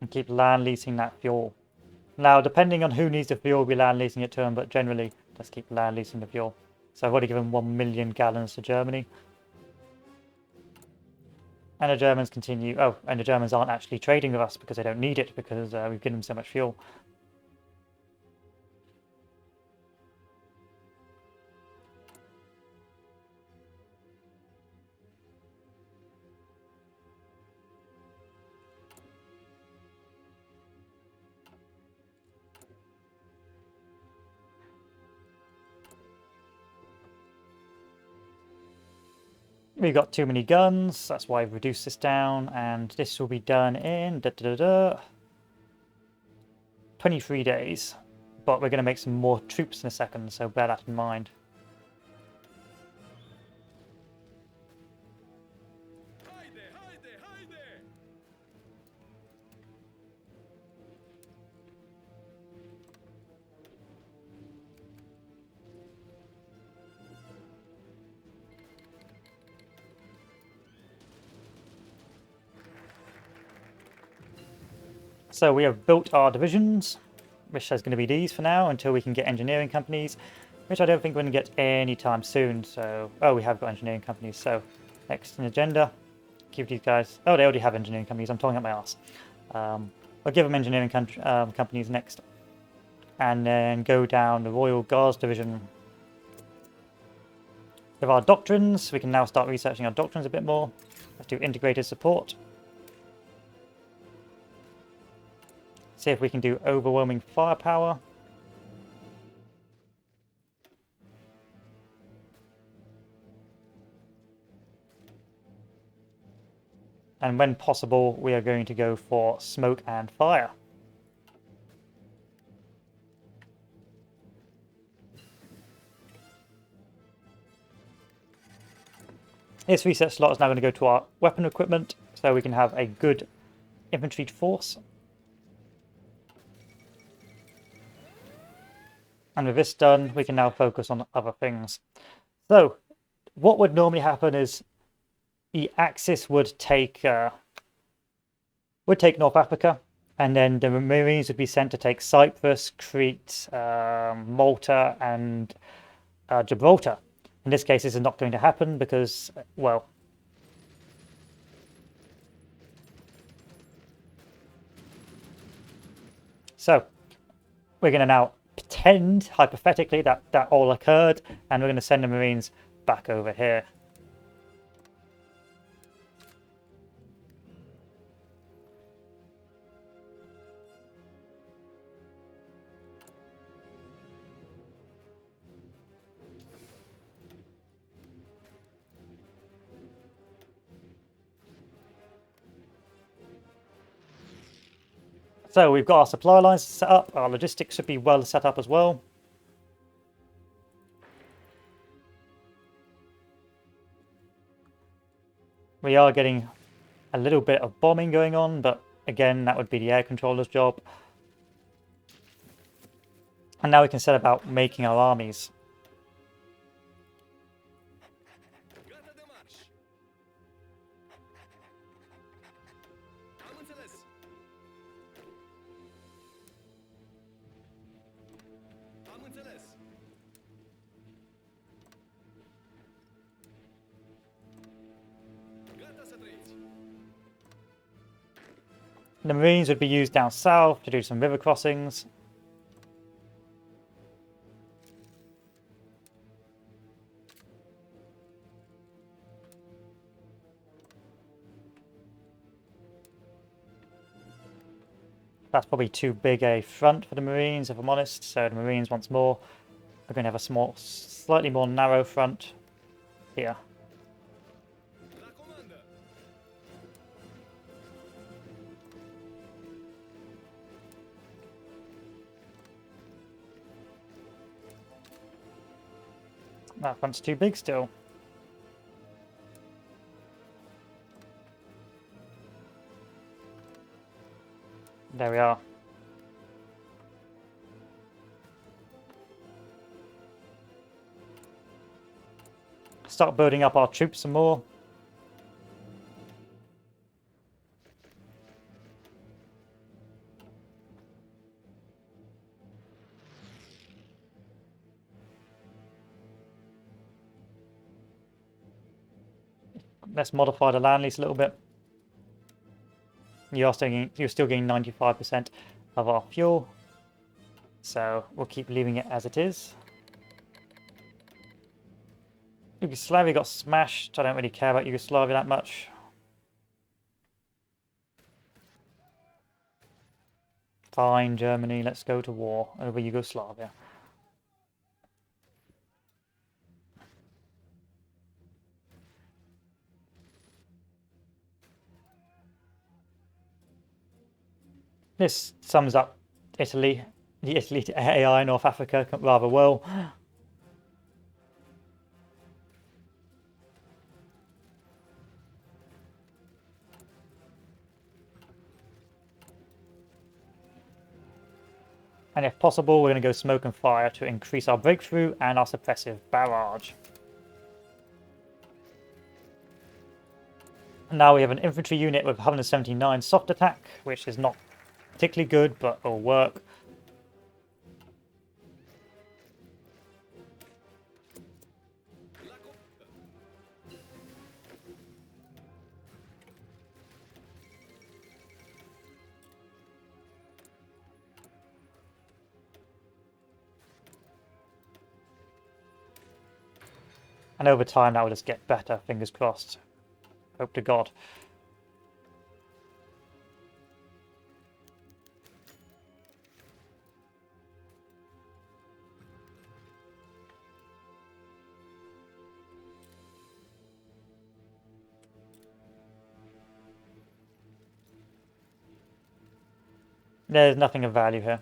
And keep land leasing that fuel. Now, depending on who needs the fuel, we'll be land leasing it to them, but generally, let's keep land leasing the fuel. So I've already given 1 million gallons to Germany. And the Germans continue... Oh, and the Germans aren't actually trading with us because they don't need it, because we've given them so much fuel. We've got too many guns, that's why I've reduced this down, and this will be done in 23 days. But we're going to make some more troops in a second, so bear that in mind. So we have built our divisions, which is going to be these for now until we can get engineering companies, which I don't think we're going to get anytime soon. So, oh, we have got engineering companies. So next in the agenda, give these guys, oh, they already have engineering companies. I'm talking up my ass. I'll give them engineering companies next. And then go down the Royal Guards division. With our doctrines, we can now start researching our doctrines a bit more. Let's do integrated support. See if we can do overwhelming firepower. And when possible, we are going to go for smoke and fire. This research slot is now going to go to our weapon equipment, so we can have a good infantry force. And with this done, we can now focus on other things. So, what would normally happen is the Axis would take North Africa, and then the Marines would be sent to take Cyprus, Crete, Malta, and Gibraltar. In this case, this is not going to happen because, well, so we're going to now pretend, hypothetically, that all occurred, and we're going to send the Marines back over here. So we've got our supply lines set up, our logistics should be well set up as well. We are getting a little bit of bombing going on, but again, that would be the air controller's job. And now we can set about making our armies. The Marines would be used down south to do some river crossings. That's probably too big a front for the Marines, if I'm honest, so the Marines once more We're going to have a small, slightly more narrow front here. That front's too big still. There we are. Start building up our troops some more. Let's modify the land lease a little bit. You're still getting 95% of our fuel, so we'll keep leaving it as it is. Yugoslavia got smashed. I don't really care about Yugoslavia that much. Fine, Germany, let's go to war over Yugoslavia. This sums up Italy, the Italy to AI North Africa rather well. And if possible, we're going to go smoke and fire to increase our breakthrough and our suppressive barrage. Now we have an infantry unit with 179 soft attack, which is not particularly good, but will work. And over time that will just get better, fingers crossed. Hope to God. There's nothing of value here.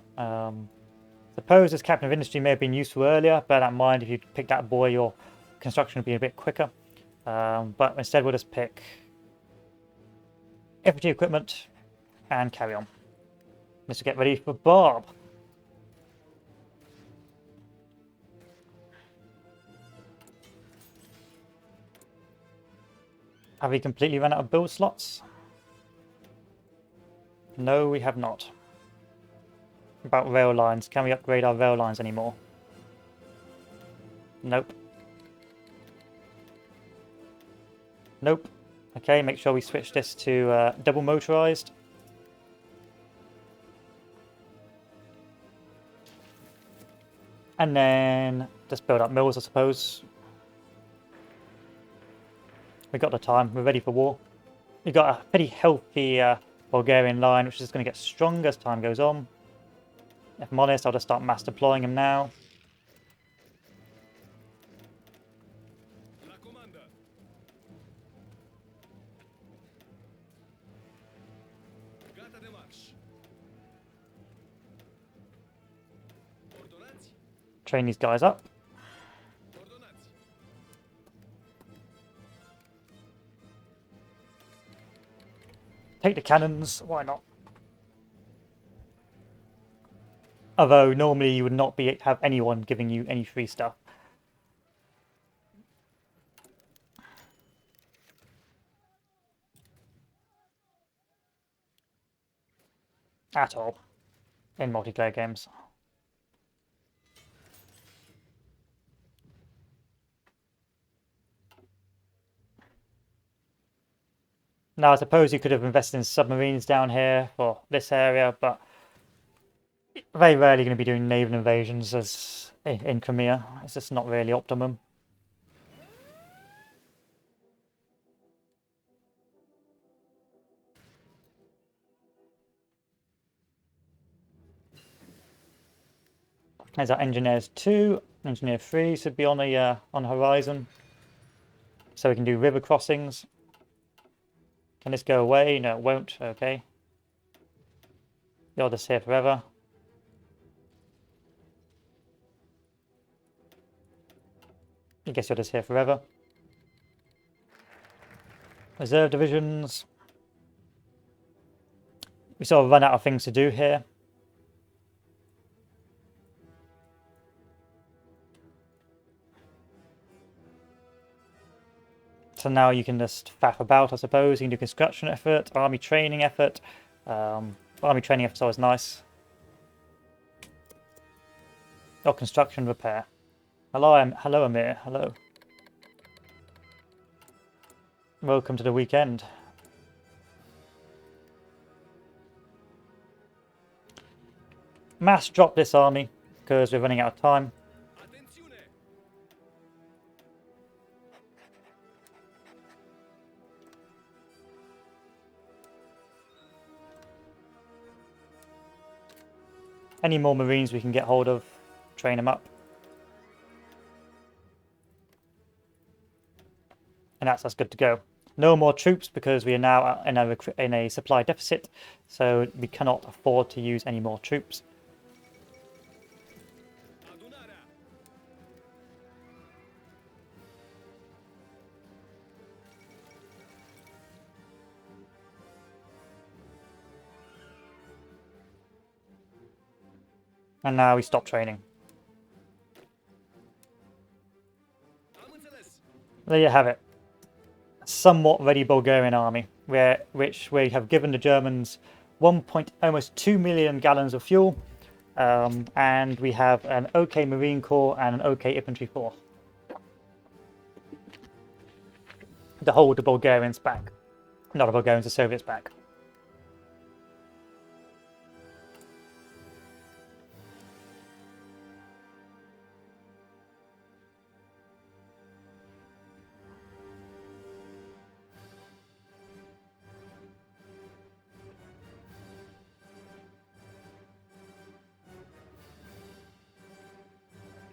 Suppose this captain of industry may have been useful earlier. Bear that in mind, if you pick that boy, your construction would be a bit quicker. But instead we'll just pick infantry equipment and carry on. Let's get ready for Barb. Have we completely run out of build slots? No, we have not. About rail lines. Can we upgrade our rail lines anymore? Nope. Nope. Okay, make sure we switch this to double motorized. And then just build up mills, I suppose. We got the time. We're ready for war. We've got a pretty healthy Bulgarian line, which is going to get stronger as time goes on. If I'm honest, I'll just start mass deploying them now. Train these guys up. Take the cannons, why not? Although normally you would not have anyone giving you any free stuff. At all. In multiplayer games. Now I suppose you could have invested in submarines down here for this area, but very rarely going to be doing naval invasions as in Crimea. It's just not really optimum. There's our engineers 2, engineer 3 should be on the horizon, so we can do river crossings. Can this go away? No, it won't. Okay. You're just here forever. I guess you're just here forever. Reserve divisions. We sort of run out of things to do here. So now you can just faff about, I suppose. You can do construction effort, army training effort. Army training effort's always nice. Or construction repair. Hello, Amir. Hello. Welcome to the weekend. Mass drop this army because we're running out of time. Any more Marines we can get hold of, train them up. And that's us good to go. No more troops because we are now in a supply deficit, so we cannot afford to use any more troops. And now we stop training. There you have it. Somewhat ready Bulgarian army, which we have given the Germans almost 2 million gallons of fuel, and we have an OK Marine Corps and an OK Infantry Corps to hold the Bulgarians back. Not the Bulgarians, the Soviets back.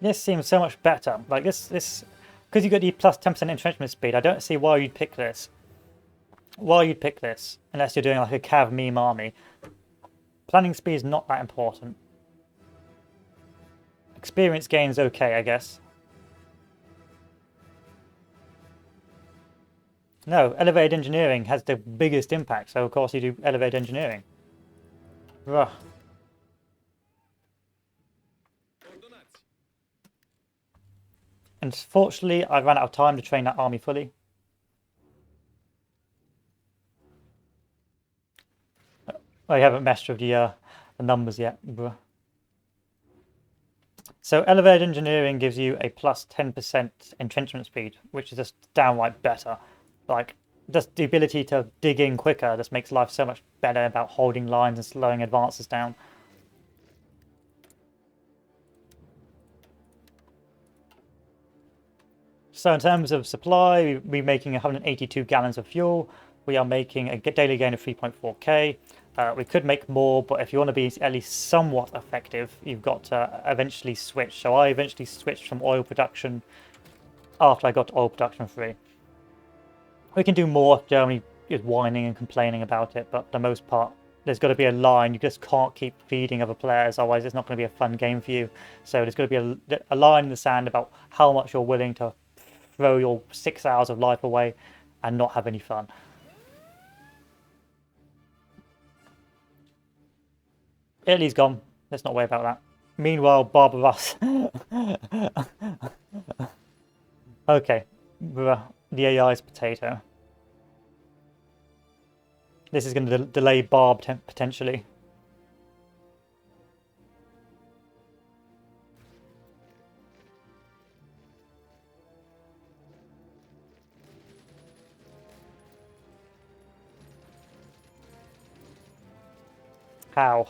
This seems so much better. Like this, because you got the plus 10% entrenchment speed. I don't see why you'd pick this. Why you'd pick this unless you're doing like a cav meme army. Planning speed is not that important. Experience gain's okay, I guess. No, elevated engineering has the biggest impact, so of course you do elevated engineering. Ugh. Unfortunately, I ran out of time to train that army fully. I haven't messed with the numbers yet. So elevated engineering gives you a plus 10% entrenchment speed, which is just downright better. Like, just the ability to dig in quicker just makes life so much better about holding lines and slowing advances down. So in terms of supply, we're making 182 gallons of fuel. We are making a daily gain of 3.4k. We could make more, but if you want to be at least somewhat effective, you've got to eventually switch. So I eventually switched from oil production after I got to oil production free. We can do more if Germany is whining and complaining about it, but for the most part, there's got to be a line. You just can't keep feeding other players, otherwise it's not going to be a fun game for you. So there's got to be a line in the sand about how much you're willing to throw your 6 hours of life away and not have any fun. Italy's gone. Let's not worry about that. Meanwhile, Barbarossa. Okay. The AI's potato. This is going to delay Barb potentially. How?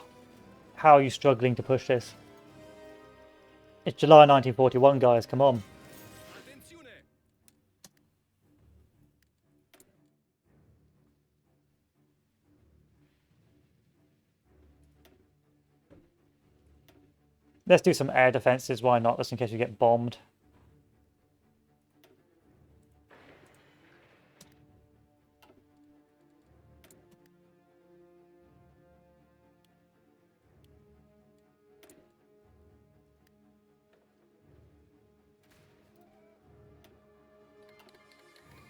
How are you struggling to push this? It's July 1941, guys. Come on. Let's do some air defenses, why not, just in case we get bombed.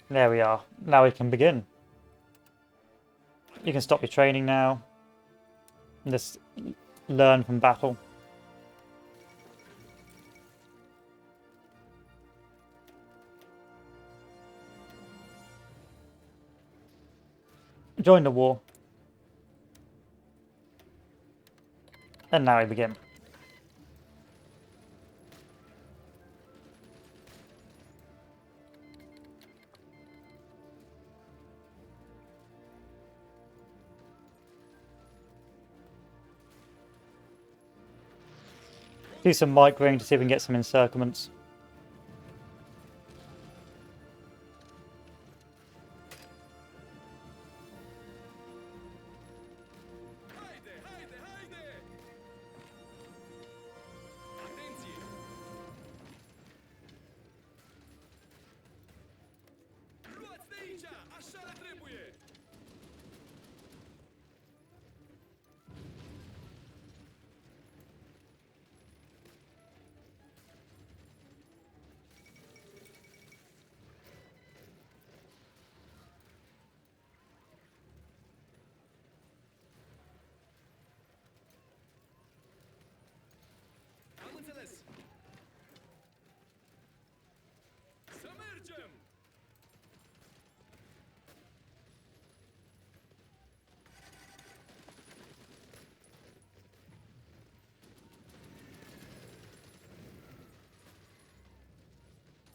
There we are. Now we can begin. You can stop your training now. Just learn from battle. Join the war. And now we begin. Do some microing to see if we can get some encirclements.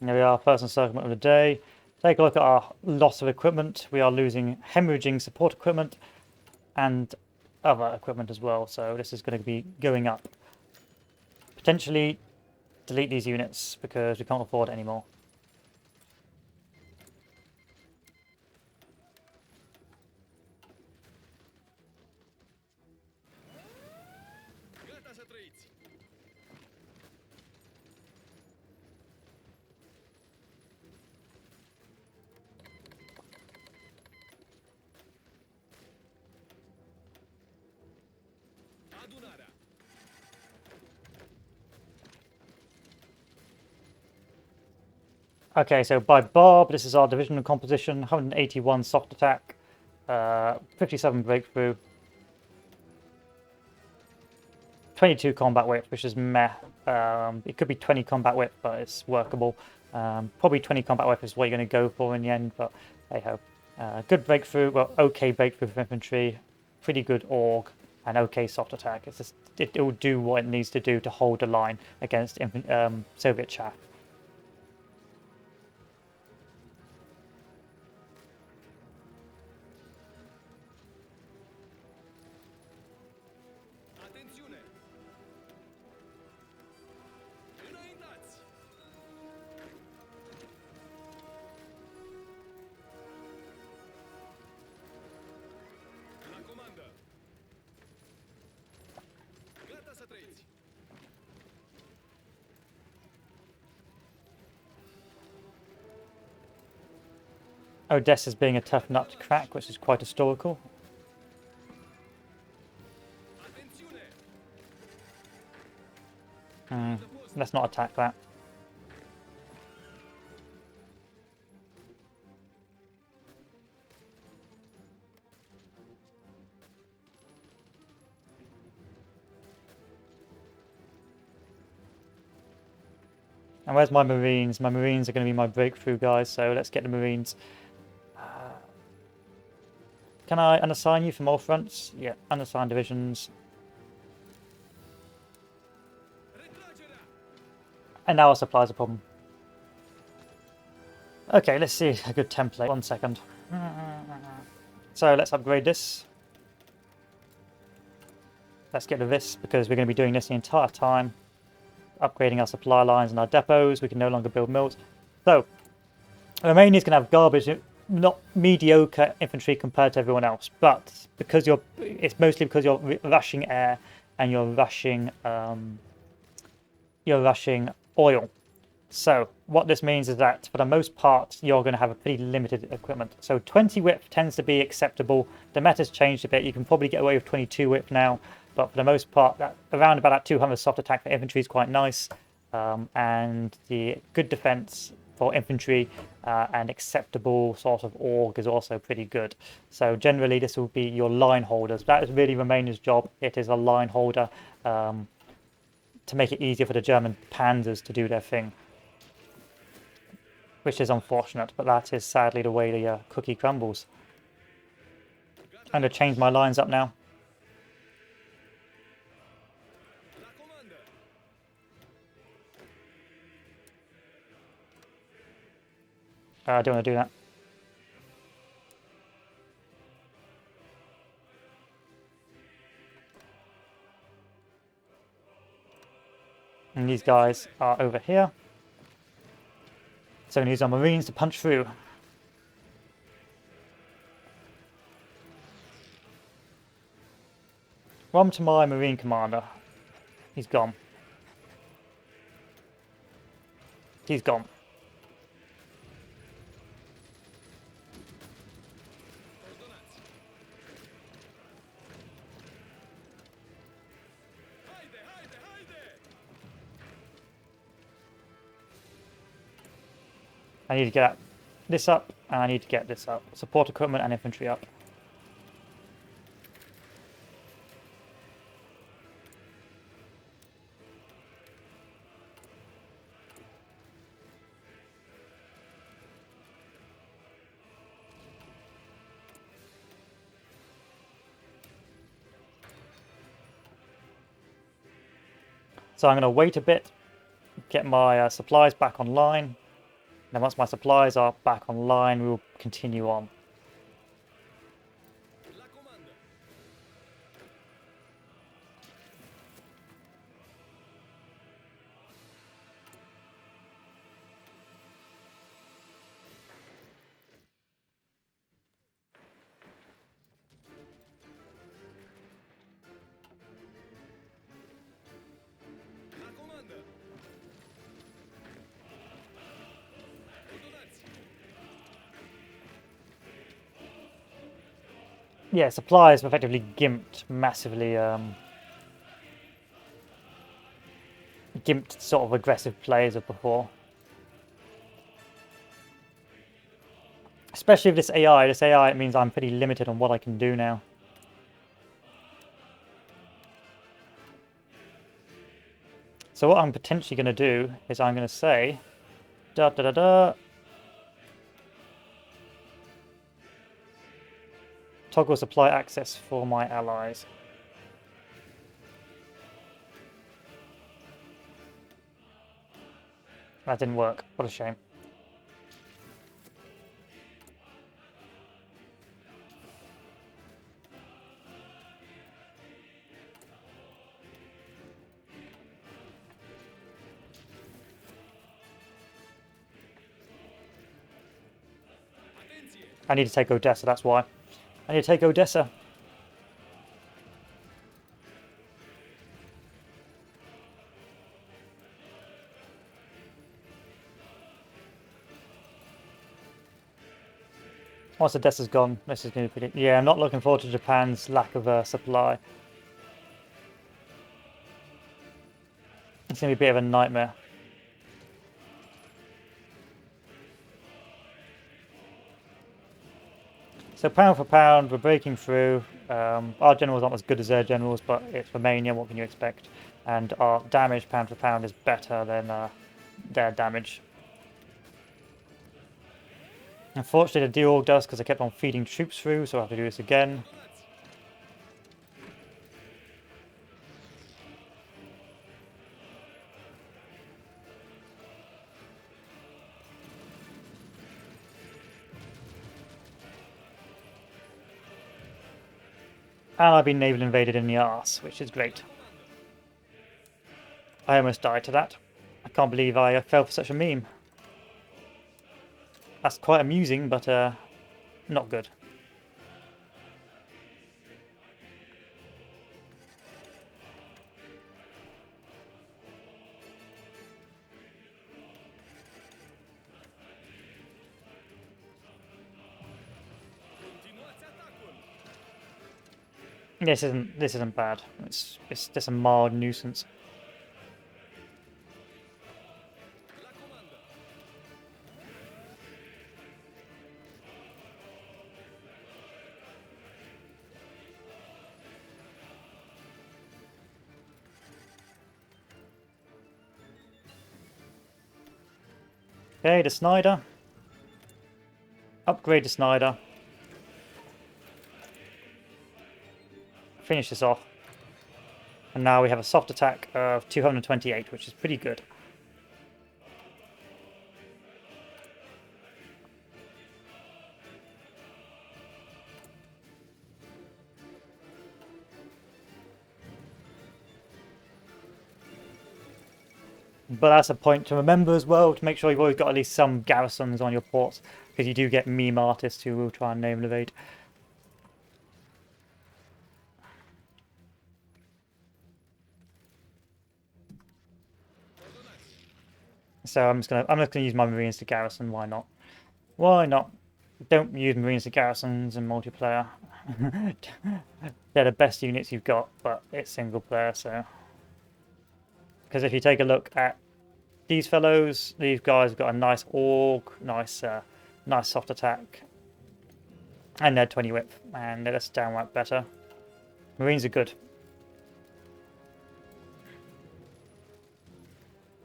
There we are, first encirclement of the day. Take a look at our loss of equipment. We are losing hemorrhaging support equipment and other equipment as well. So this is going to be going up. Potentially delete these units because we can't afford it anymore. Okay, so by Barb, this is our divisional composition: 181 soft attack, 57 breakthrough, 22 combat width, which is meh. It could be 20 combat width, but it's workable. Probably 20 combat width is what you're going to go for in the end, but hey ho. Good breakthrough, well, okay breakthrough for infantry, pretty good org, and okay soft attack. It's just, it will do what it needs to do to hold the line against Soviet chaff. Odessa's being a tough nut to crack, which is quite historical. Let's not attack that. And where's my Marines? My Marines are going to be my breakthrough guys, so let's get the Marines. Can I unassign you from all fronts? Yeah, unassign divisions. And now our supplies a problem. Okay, let's see a good template. 1 second. So let's upgrade this. Let's get rid of this because we're going to be doing this the entire time. Upgrading our supply lines and our depots. We can no longer build mills. So Romania is going to have garbage, not mediocre infantry compared to everyone else, but because it's mostly because you're rushing air and you're rushing you're rushing oil. So what this means is that for the most part, you're going to have a pretty limited equipment. So 20 whip tends to be acceptable. The meta's changed a bit. You can probably get away with 22 whip now, but for the most part, that around about that 200 soft attack for infantry is quite nice, and the good defense for infantry and acceptable sort of org is also pretty good. So generally, this will be your line holders. That is really Romania's job. It is a line holder to make it easier for the German panzers to do their thing, which is unfortunate, but that is sadly the way the cookie crumbles. I'm going to change my lines up now. I don't want to do that. And these guys are over here. So I'm going to use our Marines to punch through. Run to my Marine commander. He's gone. He's gone. I need to get this up, and I need to get this up. Support equipment and infantry up. So I'm going to wait a bit, get my supplies back online. Then once my supplies are back online, we will continue on. Yeah, supplies have effectively gimped massively. Gimped sort of aggressive players of before. Especially with this AI. This AI, it means I'm pretty limited on what I can do now. So what I'm potentially going to do is I'm going to say, da da da da, toggle supply access for my allies. That didn't work. What a shame. I need to take Odessa, that's why. I need to take Odessa. Once Odessa's gone, this is going to be pretty... Yeah, I'm not looking forward to Japan's lack of supply. It's going to be a bit of a nightmare. So pound for pound, we're breaking through. Our generals aren't as good as their generals, but it's Romania, what can you expect? And our damage pound for pound is better than their damage. Unfortunately, the deorg does because I kept on feeding troops through, so I have to do this again. And I've been naval invaded in the arse, which is great. I almost died to that. I can't believe I fell for such a meme. That's quite amusing, but not good. This isn't bad. It's just a mild nuisance. Okay, the Snyder. Upgrade the Snyder. Finish this off. And now we have a soft attack of 228, which is pretty good. But that's a point to remember as well, to make sure you've always got at least some garrisons on your ports, because you do get meme artists who will try and name and evade. So I'm just gonna use my Marines to garrison, why not? Why not? Don't use Marines to garrisons in multiplayer. They're the best units you've got, but it's single player, so. Because if you take a look at these fellows, these guys have got a nice org, nice soft attack, and they're 20 whip, and they're just downright better. Marines are good.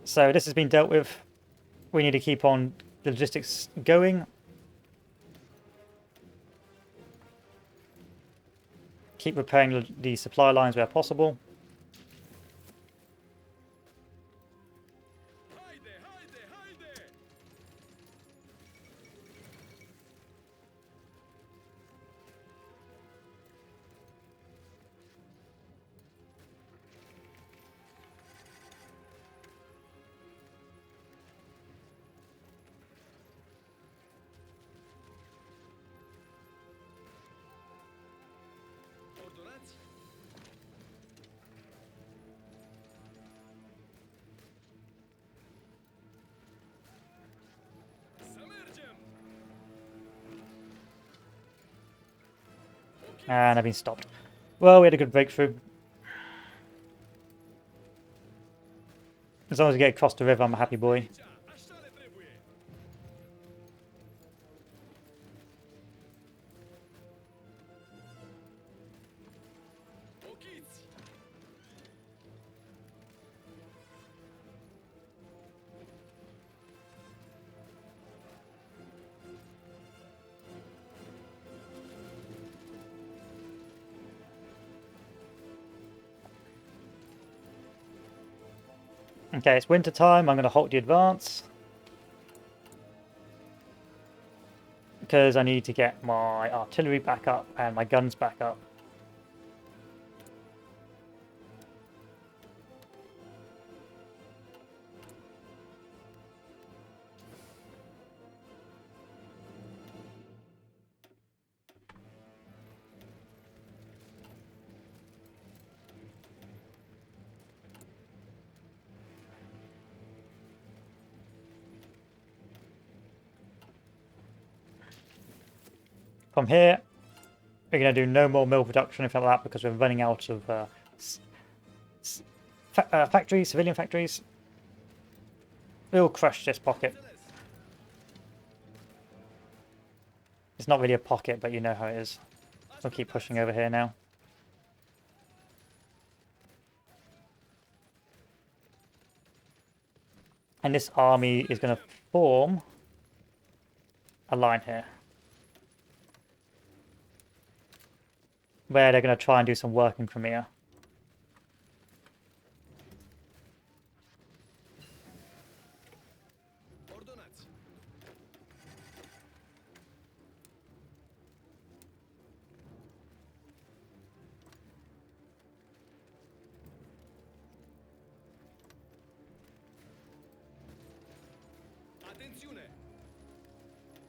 So this has been dealt with. We need to keep on the logistics going. Keep repairing the supply lines where possible. And I've been stopped. Well, we had a good breakthrough. As long as we get across the river, I'm a happy boy. Okay, it's winter time. I'm going to halt the advance. Because I need to get my artillery back up and my guns back up. From here, we're going to do no more mill production, if like that, because we're running out of factories, civilian factories. We'll crush this pocket. It's not really a pocket, but you know how it is. We'll keep pushing over here now. And this army is going to form a line here, where they're going to try and do some work in Crimea.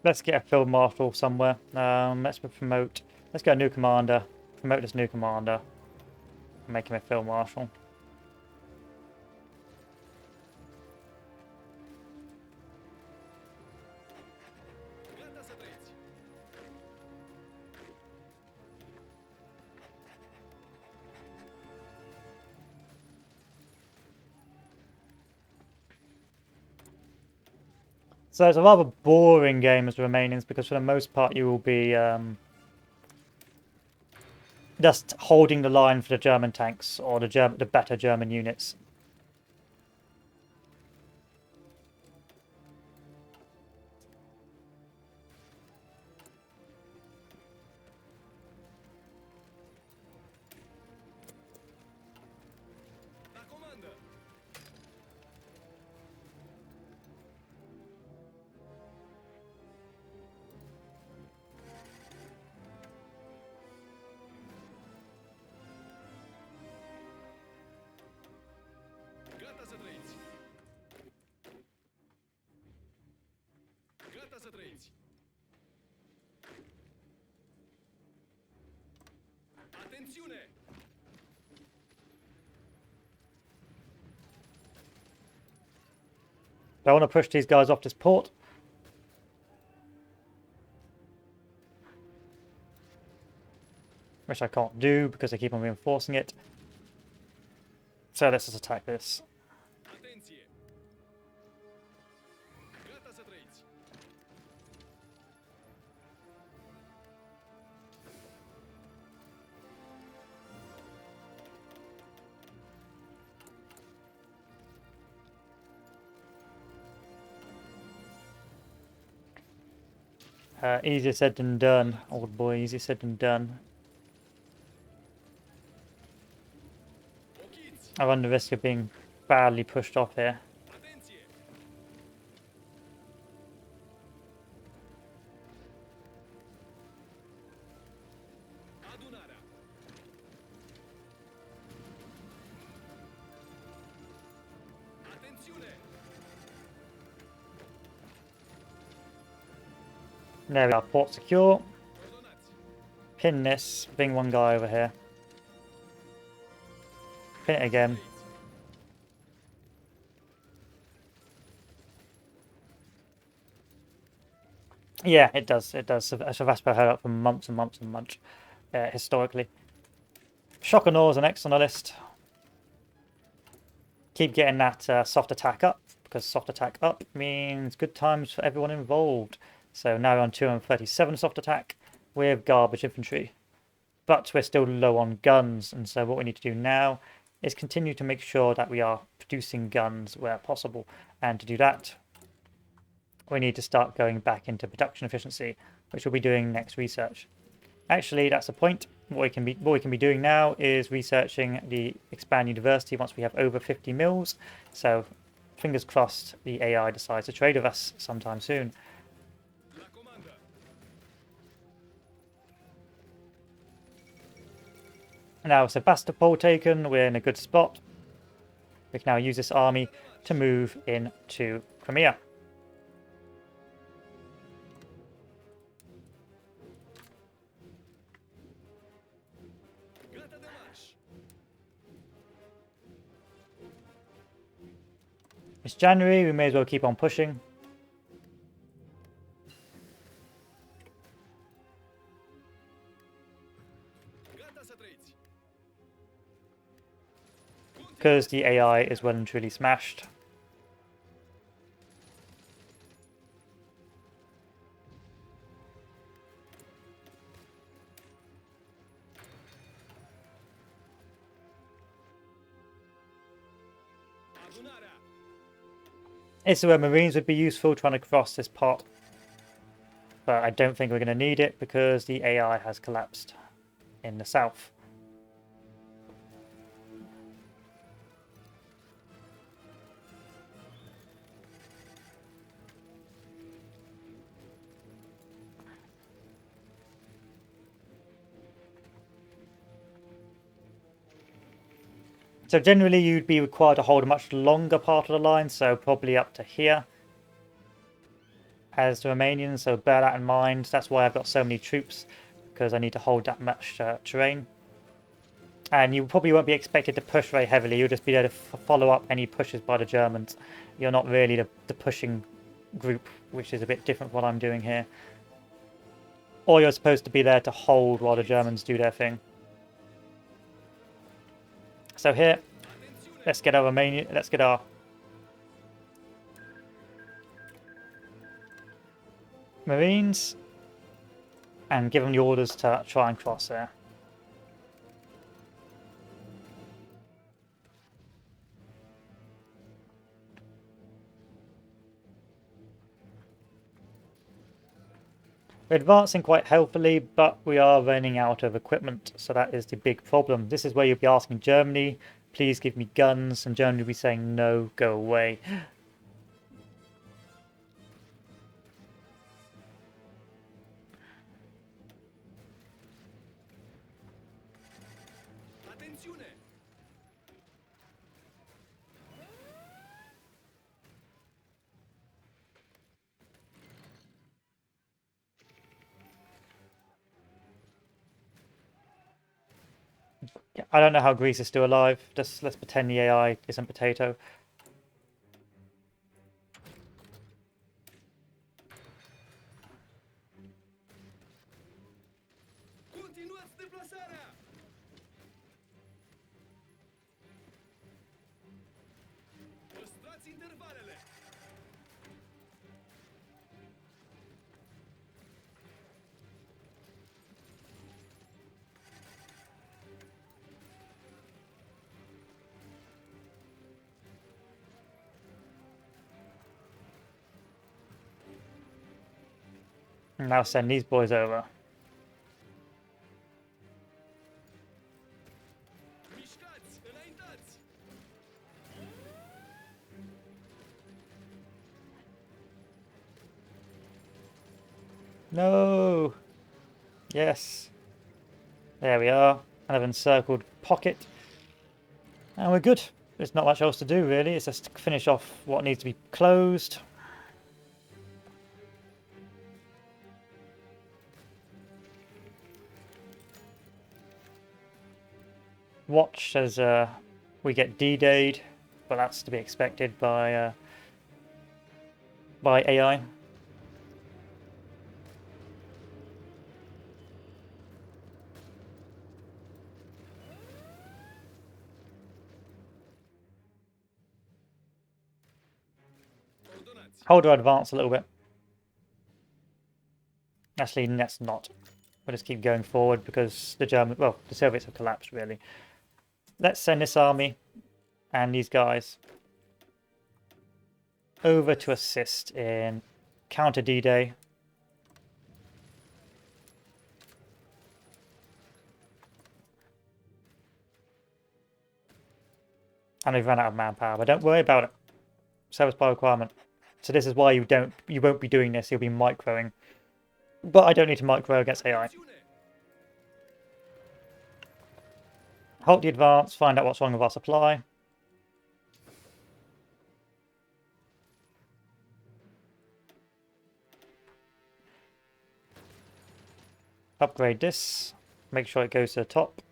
Let's get a field marshal somewhere. Let's promote. Let's get a new commander. Promote this new commander. Make him a field marshal. So it's a rather boring game as Romanians because for the most part you will be just holding the line for the German tanks or the better German units. Gata să trăiți! Gata să trăiți! Atențiune! I want to push these guys off this port. Which I can't do because they keep on reinforcing it. So let's just attack this. Atenție! Gata să trăiți! Easier said than done, old boy. Easier said than done. Ochiți! I run the risk of being badly pushed off here. Atenție! Adunarea! Atențiune! There we are, port secure. Coordonați! Pin this, bring one guy over here. Pin it again. Yeah, it does. It does. Sevastopol held up for months and months and months, historically. Shock and Awe is next on the list. Keep getting that soft attack up, because soft attack up means good times for everyone involved. So now we're on 237 soft attack with garbage infantry. But we're still low on guns, and so what we need to do now is continue to make sure that we are producing guns where possible. And to do that, we need to start going back into production efficiency, which we'll be doing next research. Actually, that's the point. What we can be doing now is researching the Expand University once we have over 50 mils. So fingers crossed the AI decides to trade with us sometime soon. La comandă! Now Sebastopol taken, we're in a good spot. We can now use this army to move into Crimea. Gata de marș! It's January, we may as well keep on pushing. Gata să trăiți! Because the AI is well and truly smashed. Adunarea! This is where Marines would be useful trying to cross this pot. But I don't think we're going to need it because the AI has collapsed in the south. So generally you'd be required to hold a much longer part of the line, so probably up to here as the Romanians, so bear that in mind. That's why I've got so many troops, because I need to hold that much terrain. And you probably won't be expected to push very heavily, you'll just be there to follow up any pushes by the Germans. You're not really the pushing group, which is a bit different from what I'm doing here. Or you're supposed to be there to hold while the Germans do their thing. So here, let's get our Marines and give them the orders to try and cross there. We're advancing quite healthily, but we are running out of equipment, so that is the big problem. This is where you'll be asking Germany, please give me guns, and Germany will be saying, no, go away. Attenzione! I don't know how Greece is still alive. Just let's pretend the AI isn't potato. Continuați deplasarea! Păstrați intervalele! And now send these boys over. Mișcați! Înaintați! No! Yes. There we are. Kind of encircled pocket. And we're good. There's not much else to do really. It's just to finish off what needs to be closed. Watch as we get D-Day'd, but that's to be expected by AI. Ordonați! Hold our advance a little bit. Actually, let's not. We'll just keep going forward because the Soviets have collapsed really. Let's send this army and these guys over to assist in counter D-Day. And we've run out of manpower, but don't worry about it. Service by requirement. So this is why you won't be doing this, you'll be microing. But I don't need to micro against AI. Attenzione! Halt the advance, find out what's wrong with our supply. Upgrade this. Make sure it goes to the top.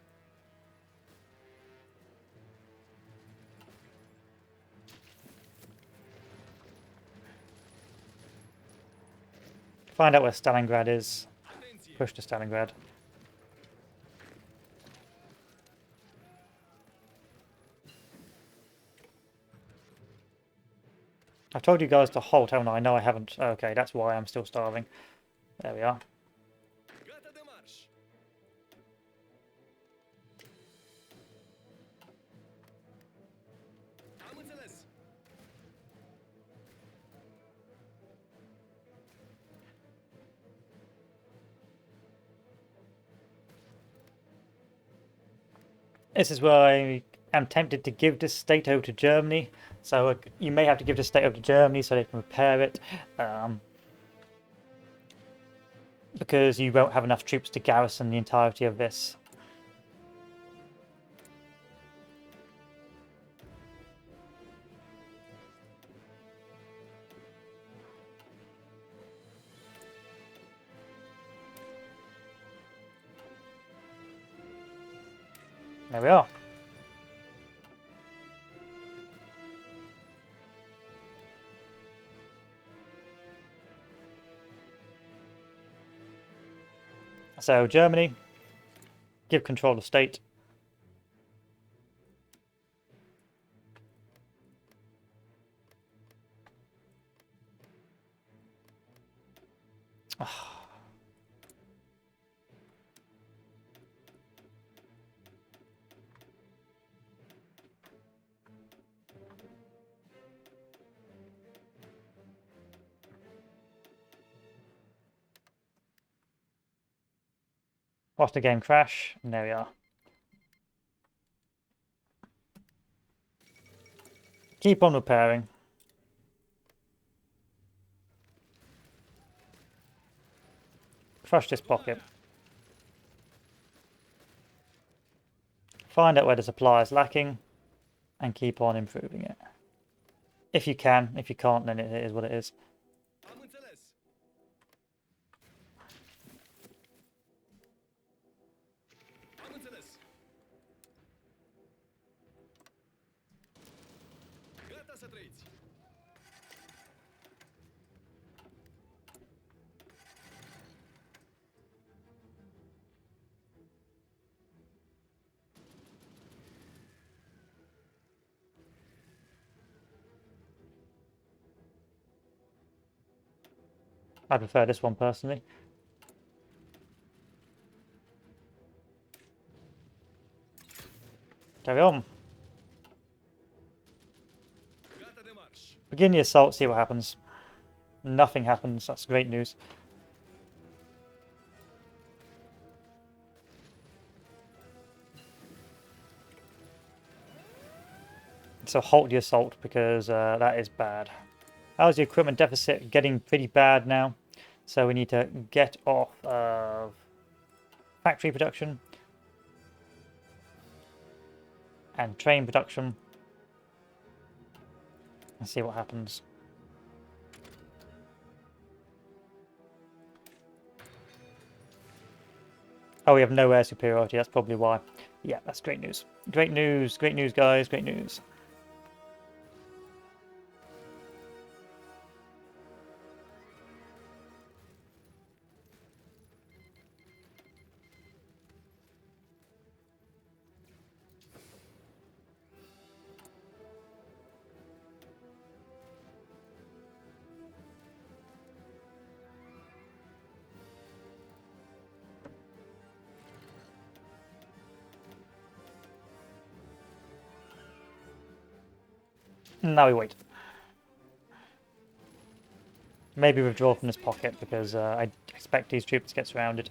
Find out where Stalingrad is. Atenție! Push to Stalingrad. I've told you guys to halt, haven't I? No, I haven't. Okay, that's why I'm still starving. There we are. Gata de marș! Am înțeles! This is where I am tempted to give this state over to Germany. So you may have to give this state over to Germany so they can repair it. Because you won't have enough troops to garrison the entirety of this. There we are. So Germany, give control of state. Watch the game crash, and there we are. Keep on repairing. Crush this pocket. Find out where the supply is lacking and keep on improving it. If you can. If you can't, then it is what it is. Am înțeles. Am înțeles. Gata să trăiți. I prefer this one personally. Carry on. Gata de marș. Begin the assault, see what happens. Nothing happens, that's great news. So halt the assault because that is bad. How's the equipment deficit? Getting pretty bad now. So we need to get off of factory production and train production and see what happens. Oh, we have no air superiority, that's probably why. Yeah, that's great news. Great news, guys, great news. Now we wait. Maybe withdraw from this pocket because I expect these troops to get surrounded.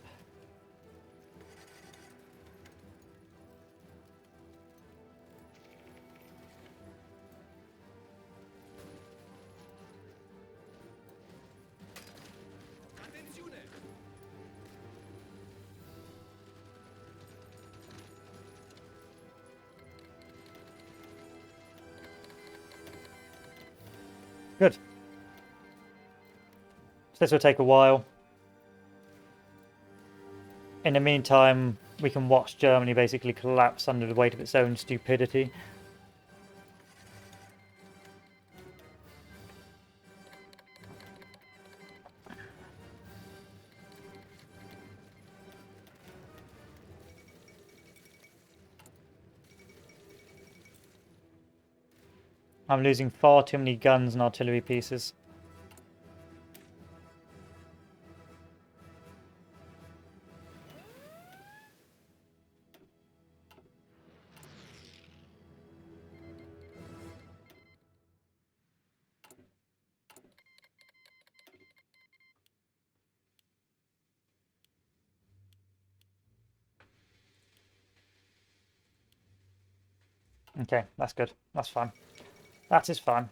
Atențiune! Good. So this will take a while. In the meantime, we can watch Germany basically collapse under the weight of its own stupidity. I'm losing far too many guns and artillery pieces. Okay, that's good. That's fine. That is fine.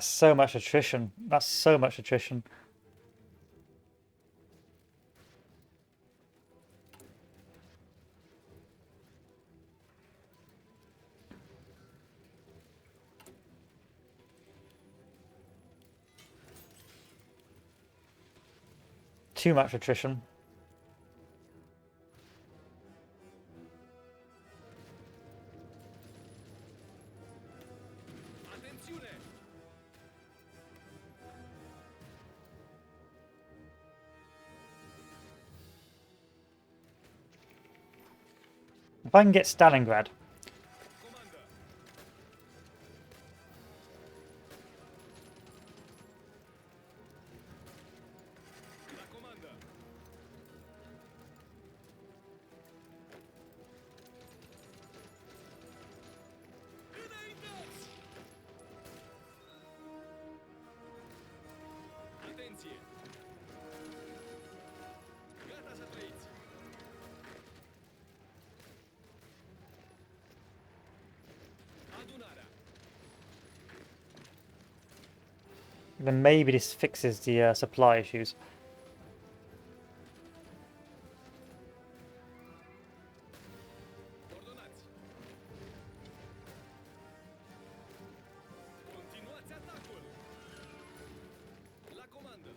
So much attrition. That's so much attrition. too much attrition. Attenzione! If I can get Stalingrad, Commander! La comanda! Înaintați! Atenție! Gata să trăiți! Adunarea! then maybe this fixes the supply issues. Ordonați! Continuați atacul! La comandă!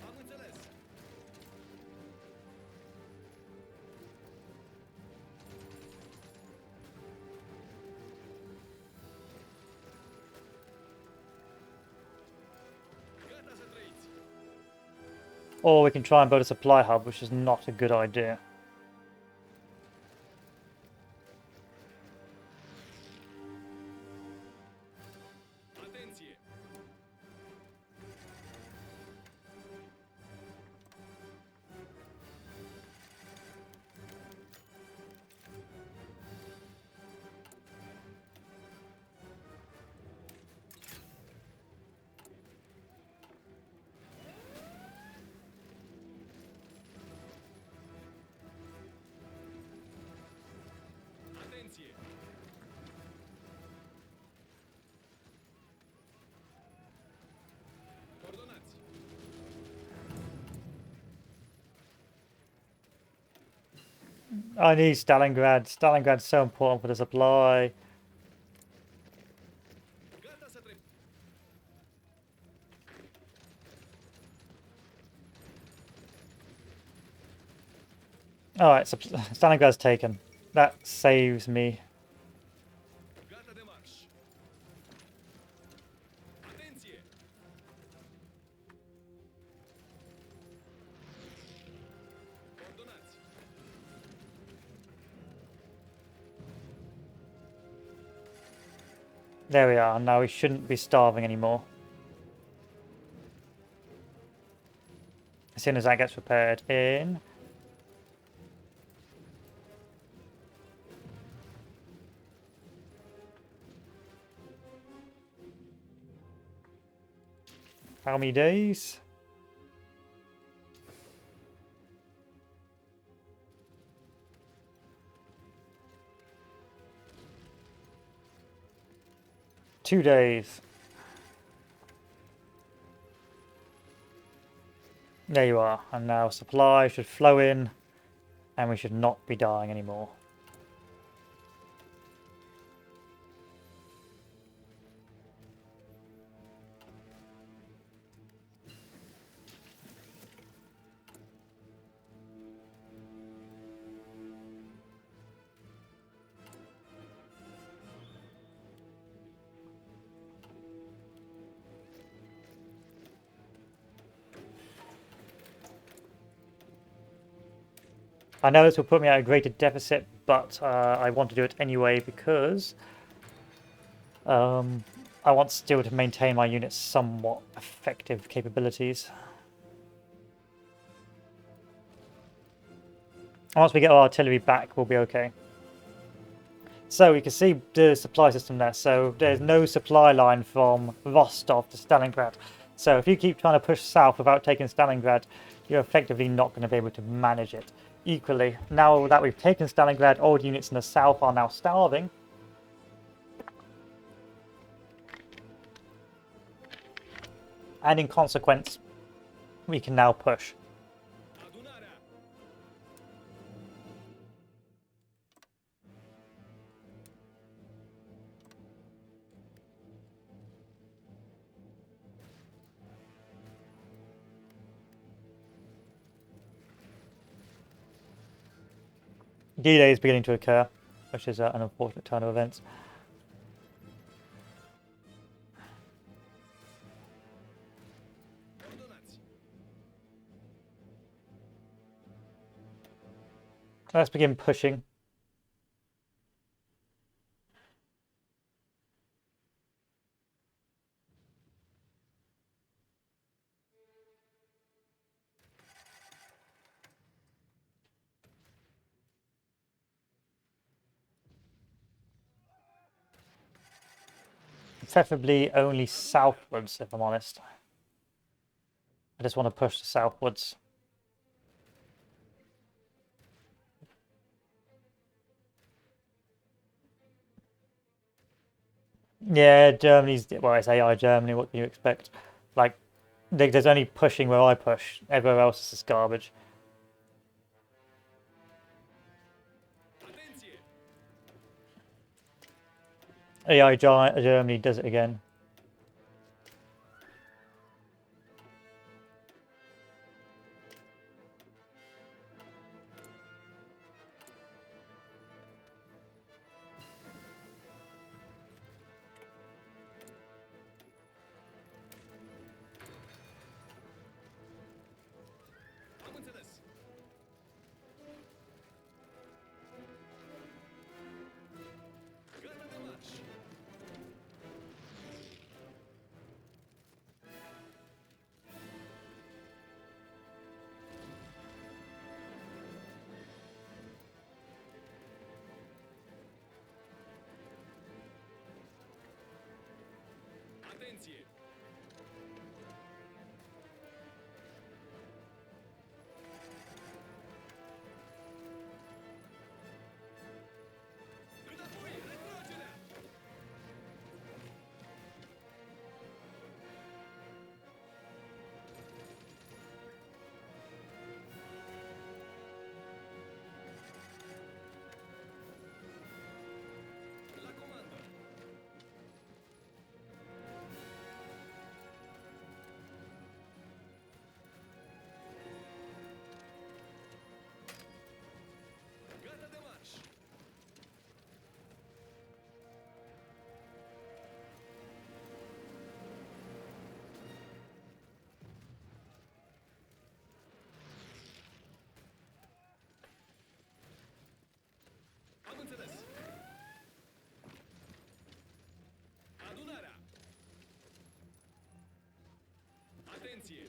Am înțeles! Gata să trăiți! Or we can try and build a supply hub, which is not a good idea. Atenție! Atenție! Ordonați! I need Stalingrad. Stalingrad's so important for the supply. Gata să trăiți! Alright, so Stalingrad's taken. That saves me. Gata de marș! Atenție! Ordonați! There we are. Now we shouldn't be starving anymore. As soon as that gets repaired in. How many days? Two days. There you are. And now supply should flow in and we should not be dying anymore. I know this will put me at a greater deficit, but I want to do it anyway because I want still to maintain my unit's somewhat effective capabilities. Once we get our artillery back, we'll be okay. So you can see the supply system there. So there's no supply line from Rostov to Stalingrad. So if you keep trying to push south without taking Stalingrad, you're effectively not going to be able to manage it. Equally, now that we've taken Stalingrad, old units in the south are now starving. And in consequence, we can now push. Adunarea! D-Day is beginning to occur, which is an unfortunate turn of events. Ordonați. Let's begin pushing. Preferably only southwards, if I'm honest. I just want to push the southwards. Yeah, Germany's, well, it's AI Germany, what can you expect? Like, there's only pushing where I push, everywhere else is just garbage. Atenție! AI Germany does it again. Am înțeles. Gata de marș. Atenție! Înapoi, retragerea! La comandă! Gata de marș! Am înțeles. Adunarea! Atenție!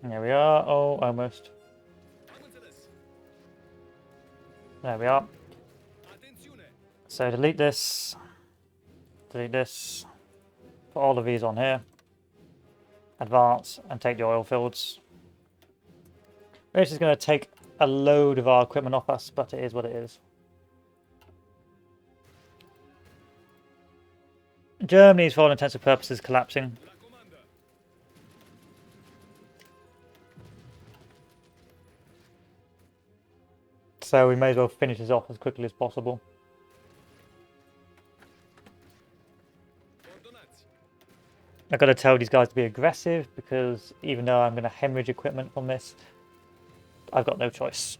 There we are. Oh, almost. Am înțeles. There we are. Atențiune! So delete this. Delete this. Put all of these on here. Advance and take the oil fields. This is going to take a load of our equipment off us, but it is what it is. Germany is, for all intents and purposes, collapsing. La comandă! So we may as well finish this off as quickly as possible. Ordonați! I've got to tell these guys to be aggressive because even though I'm going to hemorrhage equipment from this, I've got no choice.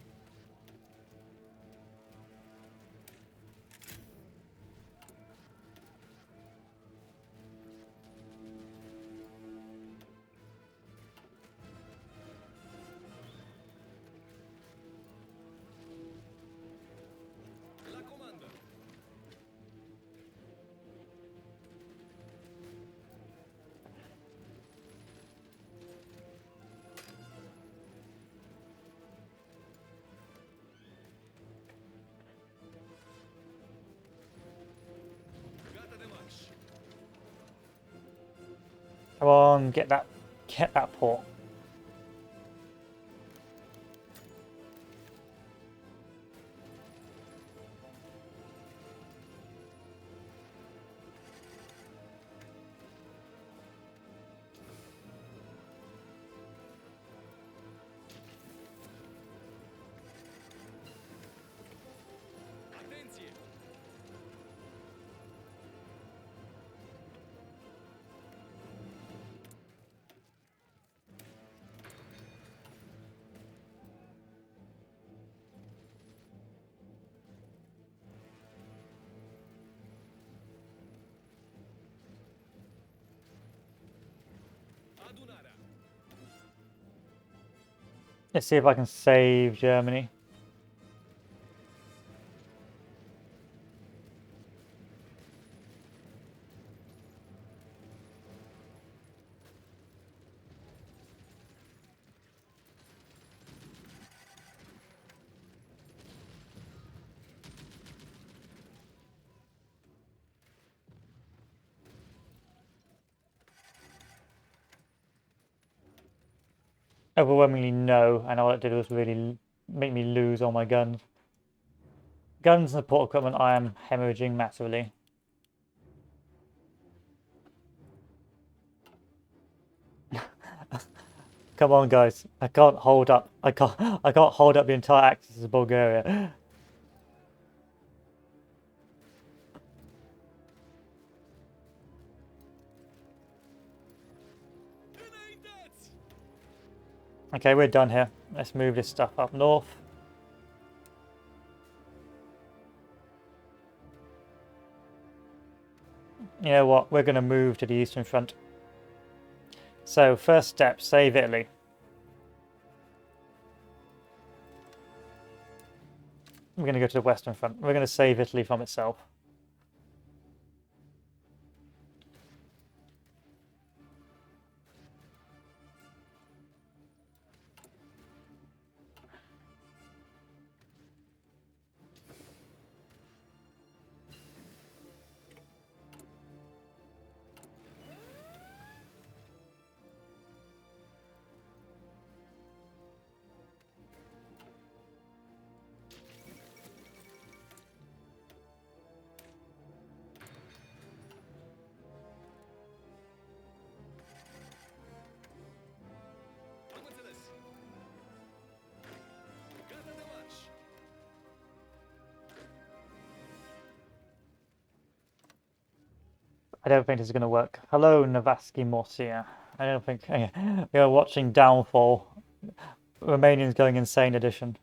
La comandă! Gata de marș! Come on, get that port. Let's see if I can save Germany. Overwhelmingly no, and all it did was really make me lose all my guns. Guns and support equipment I am hemorrhaging massively. Come on guys, I can't hold up. I can't hold up the entire axis of Bulgaria. Înaintați! Okay, we're done here. Let's move this stuff up north. You know what? We're going to move to the Eastern Front. So, first step, save Italy. We're going to go to the Western Front. We're going to save Italy from itself. Am înțeles. Gata de marș. I don't think this is going to work. Hello, Novatsky Morsia. I don't think we are watching Downfall. Romanians going insane edition.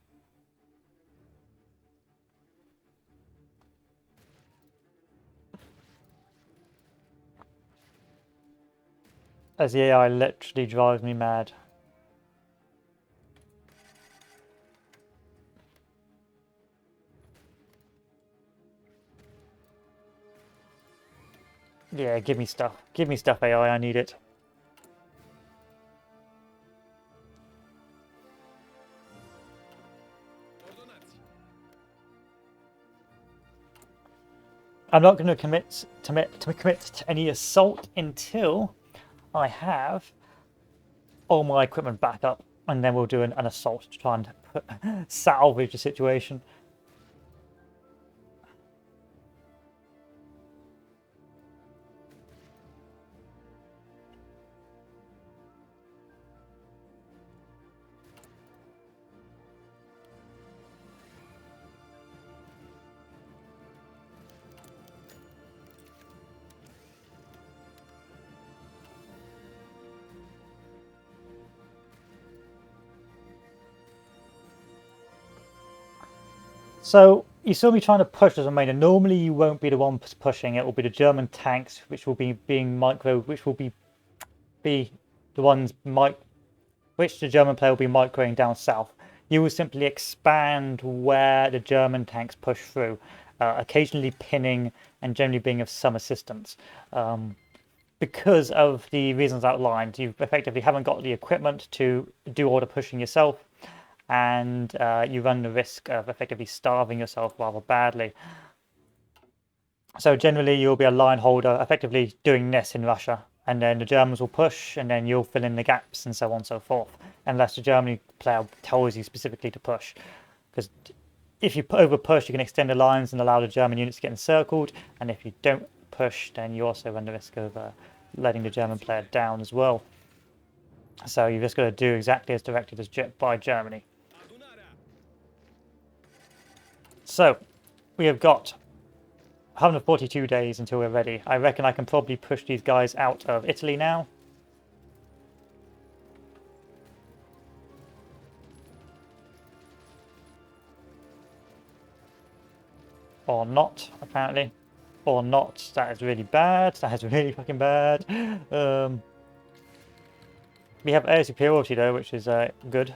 As the AI literally drives me mad. Yeah, give me stuff. Give me stuff, AI. I need it. Ordonați. I'm not going to commit to any assault until I have all my equipment back up, and then we'll do an assault to try and salvage the situation. So you saw me trying to push as a main, and normally you won't be the one pushing. It will be the German tanks, which will be being which will be the ones which the German player will be microing down south. You will simply expand where the German tanks push through, occasionally pinning and generally being of some assistance. Because of the reasons outlined, you effectively haven't got the equipment to do all the pushing yourself, and you run the risk of effectively starving yourself rather badly. So generally you'll be a line holder effectively doing this in Russia, and then the Germans will push, and then you'll fill in the gaps and so on and so forth, unless the Germany player tells you specifically to push. Because if you over push, you can extend the lines and allow the German units to get encircled, and if you don't push, then you also run the risk of letting the German player down as well. So you've just got to do exactly as directed by Germany. Adunarea. So we have got 142 days until we're ready. I reckon I can probably push these guys out of Italy now. Or not, apparently. Or not. That is really bad. That is really fucking bad. We have air superiority though, which is good.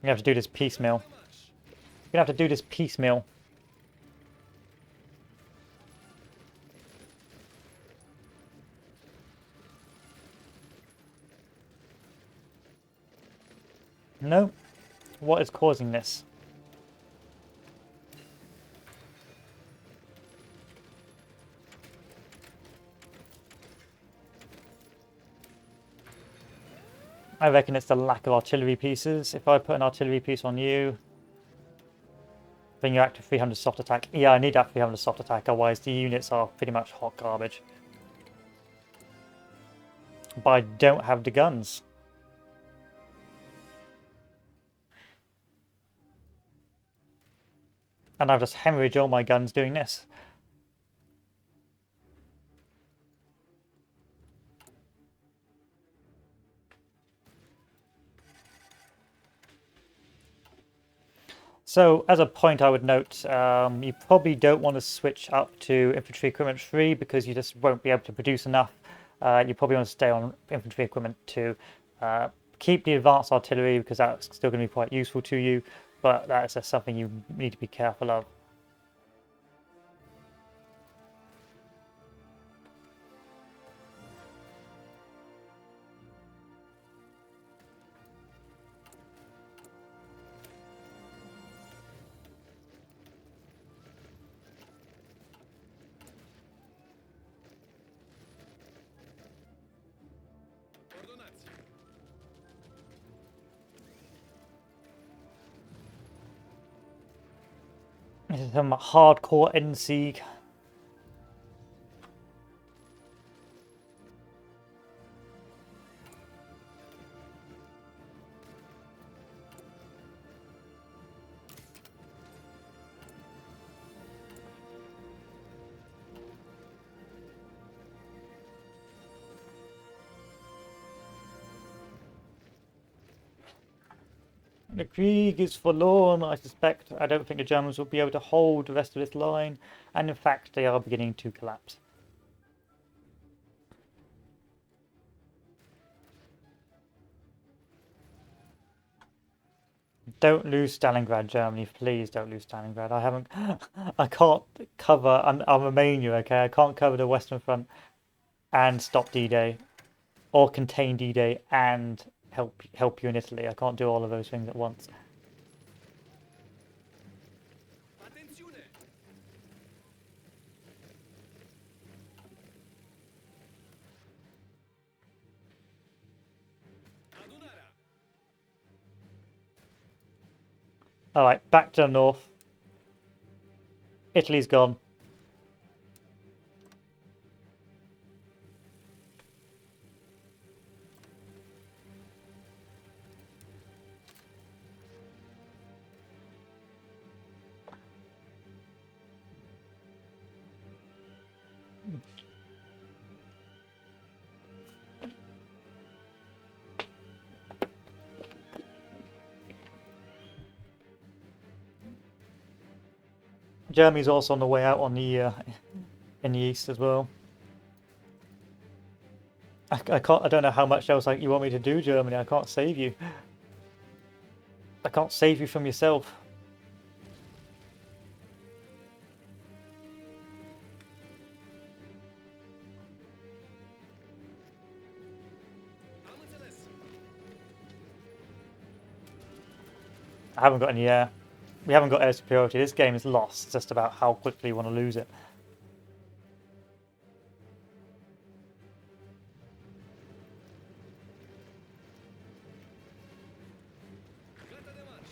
You have to do this piecemeal. Marsch! You're gonna have to do this piecemeal. No? What is causing this? I reckon it's the lack of artillery pieces. If I put an artillery piece on you, then you're active 300 soft attack. Yeah, I need that 300 soft attack, otherwise the units are pretty much hot garbage. But I don't have the guns. And I've just hemorrhaged all my guns doing this. So, as a point I would note, you probably don't want to switch up to Infantry Equipment 3 because you just won't be able to produce enough. You probably want to stay on Infantry Equipment 2. Keep the Advanced Artillery because that's still going to be quite useful to you, but that's just something you need to be careful of. Ordonnați! This is some hardcore NC. The Krieg is forlorn, I suspect. I don't think the Germans will be able to hold the rest of this line, and in fact they are beginning to collapse. Don't lose Stalingrad, Germany. Please don't lose Stalingrad. I can't cover, I'm Romania, okay? I can't cover the Western Front and stop D-Day, or contain D-Day and help you in Italy. I can't do all of those things at once. Attenzione! Adunarea! Alright, back to the north. Italy's gone. Germany's also on the way out on the in the east as well. I can't. I don't know how much else you want me to do, Germany. I can't save you. I can't save you from yourself. Am înțeles! I haven't got any air. We haven't got air superiority. This game is lost. It's just about how quickly you want to lose it. Gata de marș!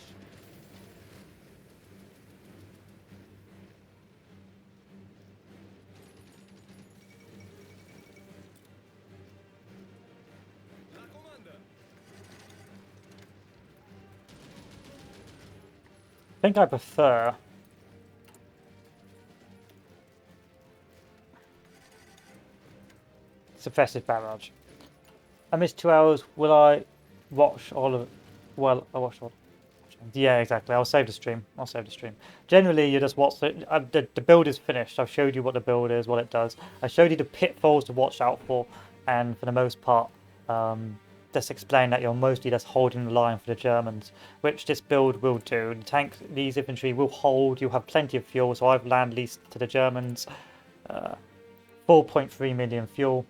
La comandă! I think I prefer suppressive barrage. I missed 2 hours. Will I watch all of it? Well, I watched all. Yeah, exactly. I'll save the stream. I'll save the stream. Generally, you just watch it. The build is finished. I've showed you what the build is, what it does. I showed you the pitfalls to watch out for, and for the most part, just explain that you're mostly just holding the line for the Germans, which this build will do. The tanks, these infantry will hold. You'll have plenty of fuel, so I've land leased to the Germans 4.3 million fuel,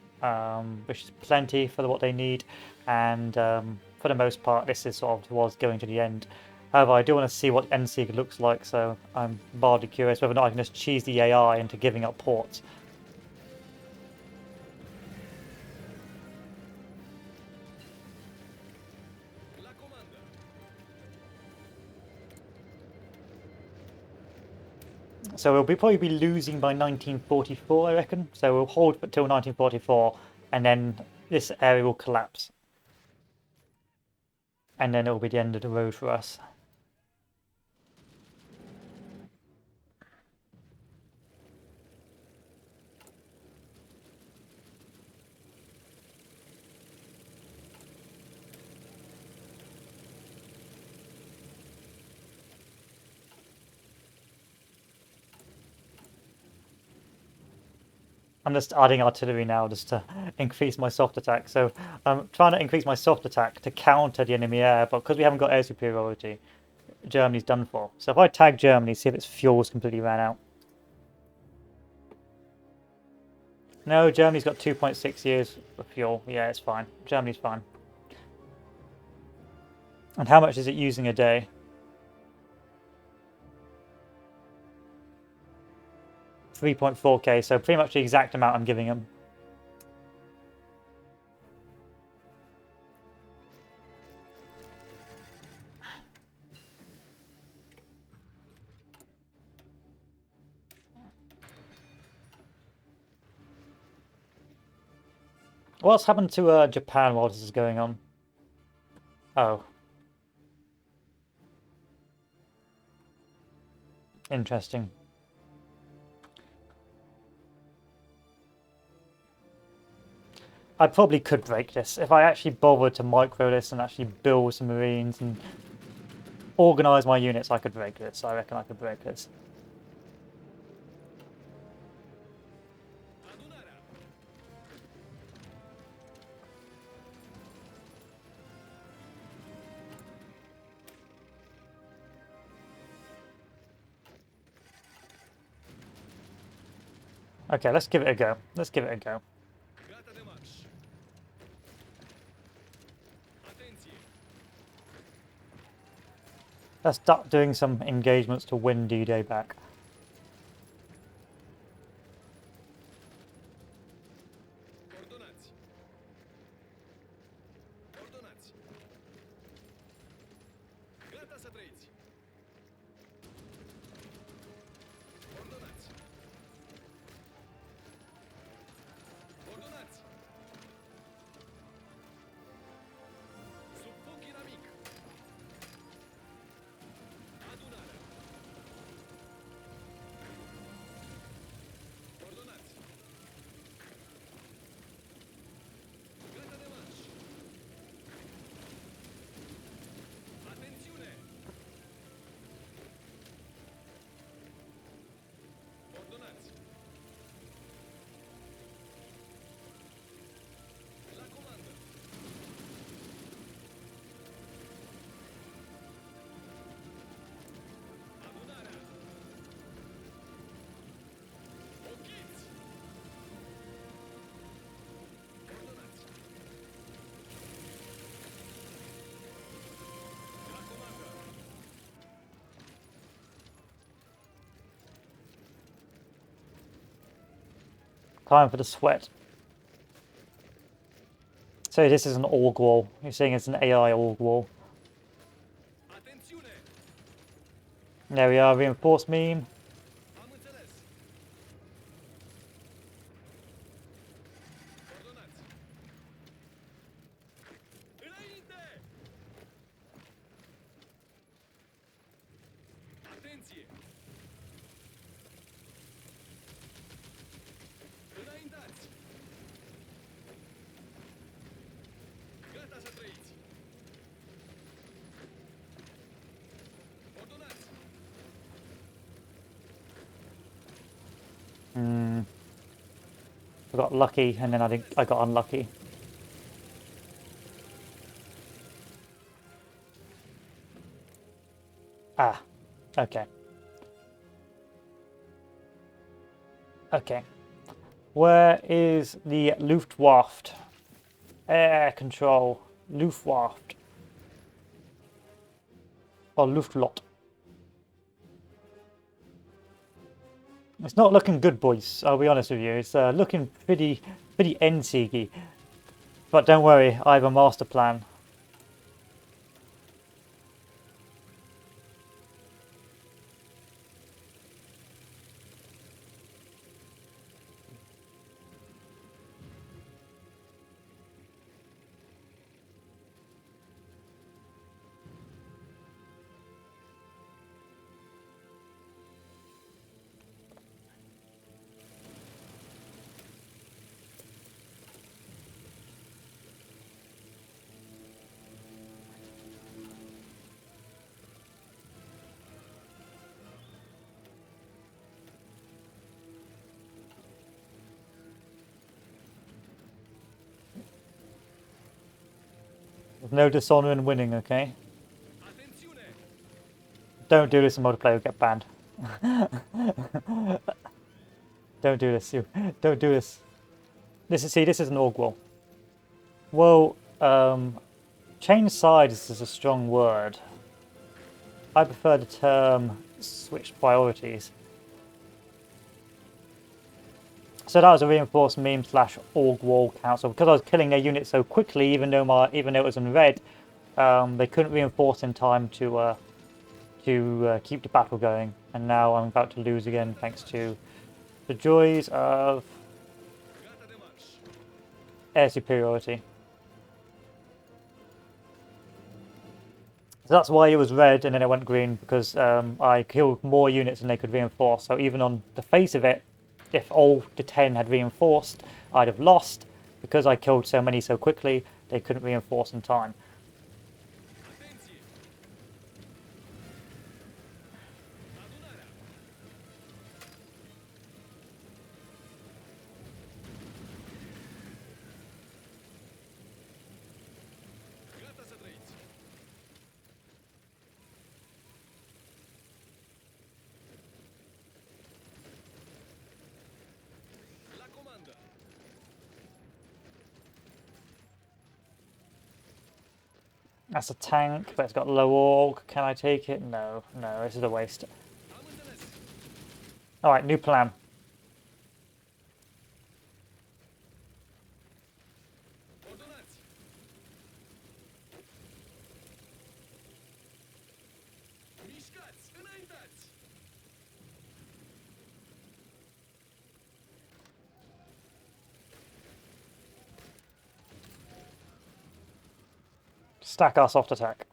which is plenty for what they need, and for the most part, this is sort of towards going to the end. However, I do want to see what Endsieg looks like, so I'm mildly curious whether or not I can just cheese the AI into giving up ports. La comanda. So we'll probably be losing by 1944, I reckon. So we'll hold until 1944, and then this area will collapse. And then it will be the end of the road for us. I'm just adding artillery now just to increase my soft attack. So I'm trying to increase my soft attack to counter the enemy air, but because we haven't got air superiority, Germany's done for. So if I tag Germany, see if its fuel's completely ran out. No, Germany's got 2.6 years of fuel. Yeah, it's fine. Germany's fine. And how much is it using a day? 3.4k, so pretty much the exact amount I'm giving them. What's happened to Japan while this is going on? Oh. Interesting. I probably could break this. If I actually bothered to micro this and actually build some marines and organise my units, I could break this. I reckon I could break this. Adunarea. Okay, let's give it a go. Let's give it a go. Gata de marș. Atenție. Let's start doing some engagements to win D-Day back. Ordonați. Ordonați. Gata să trăiți. Ordonați. Ordonați. Sub foc inamic. Adunarea. Ordonați. Gata de marș. Atențiune! Ordonați. La comandă. Adunarea. Ochiți! Ordonați. La comandă. Time for the sweat. So this is an org wall. You're saying it's an AI org wall. Atențiune! There we are, reinforced meme. Am înțeles. Ordonați. Înainte! Atenție! Înaintați! Gata să trăiți! Ordonați! I got lucky and then I got unlucky. Ah, okay. Okay. Where is the Luftwaffe? Air control. Luftwaffe. Or Luftlot. It's not looking good, boys. I'll be honest with you. It's looking pretty NCG. But don't worry, I have a master plan. There's no dishonor in winning, okay? Attenzione! Don't do this in multiplayer, you'll get banned. Don't do this, you. Don't do this. This is an org wall. Well, change sides is a strong word. I prefer the term switch priorities. So that was a reinforced meme slash org wall council. Because I was killing their units so quickly, even though it was in red, they couldn't reinforce in time to keep the battle going. And now I'm about to lose again thanks to the joys of Gata de marș! air superiority. So that's why it was red and then it went green, because I killed more units than they could reinforce. So even on the face of it, if all the 10 had reinforced, I'd have lost. Because I killed so many so quickly, they couldn't reinforce in time. Atenție! Adunarea! Gata să trăiți! La comandă! That's a tank, but it's got low org. Can I take it? No, this is a waste. Am înțeles! Alright, new plan. Ordonați! Mișcați! Înaintați! Stack our soft attack.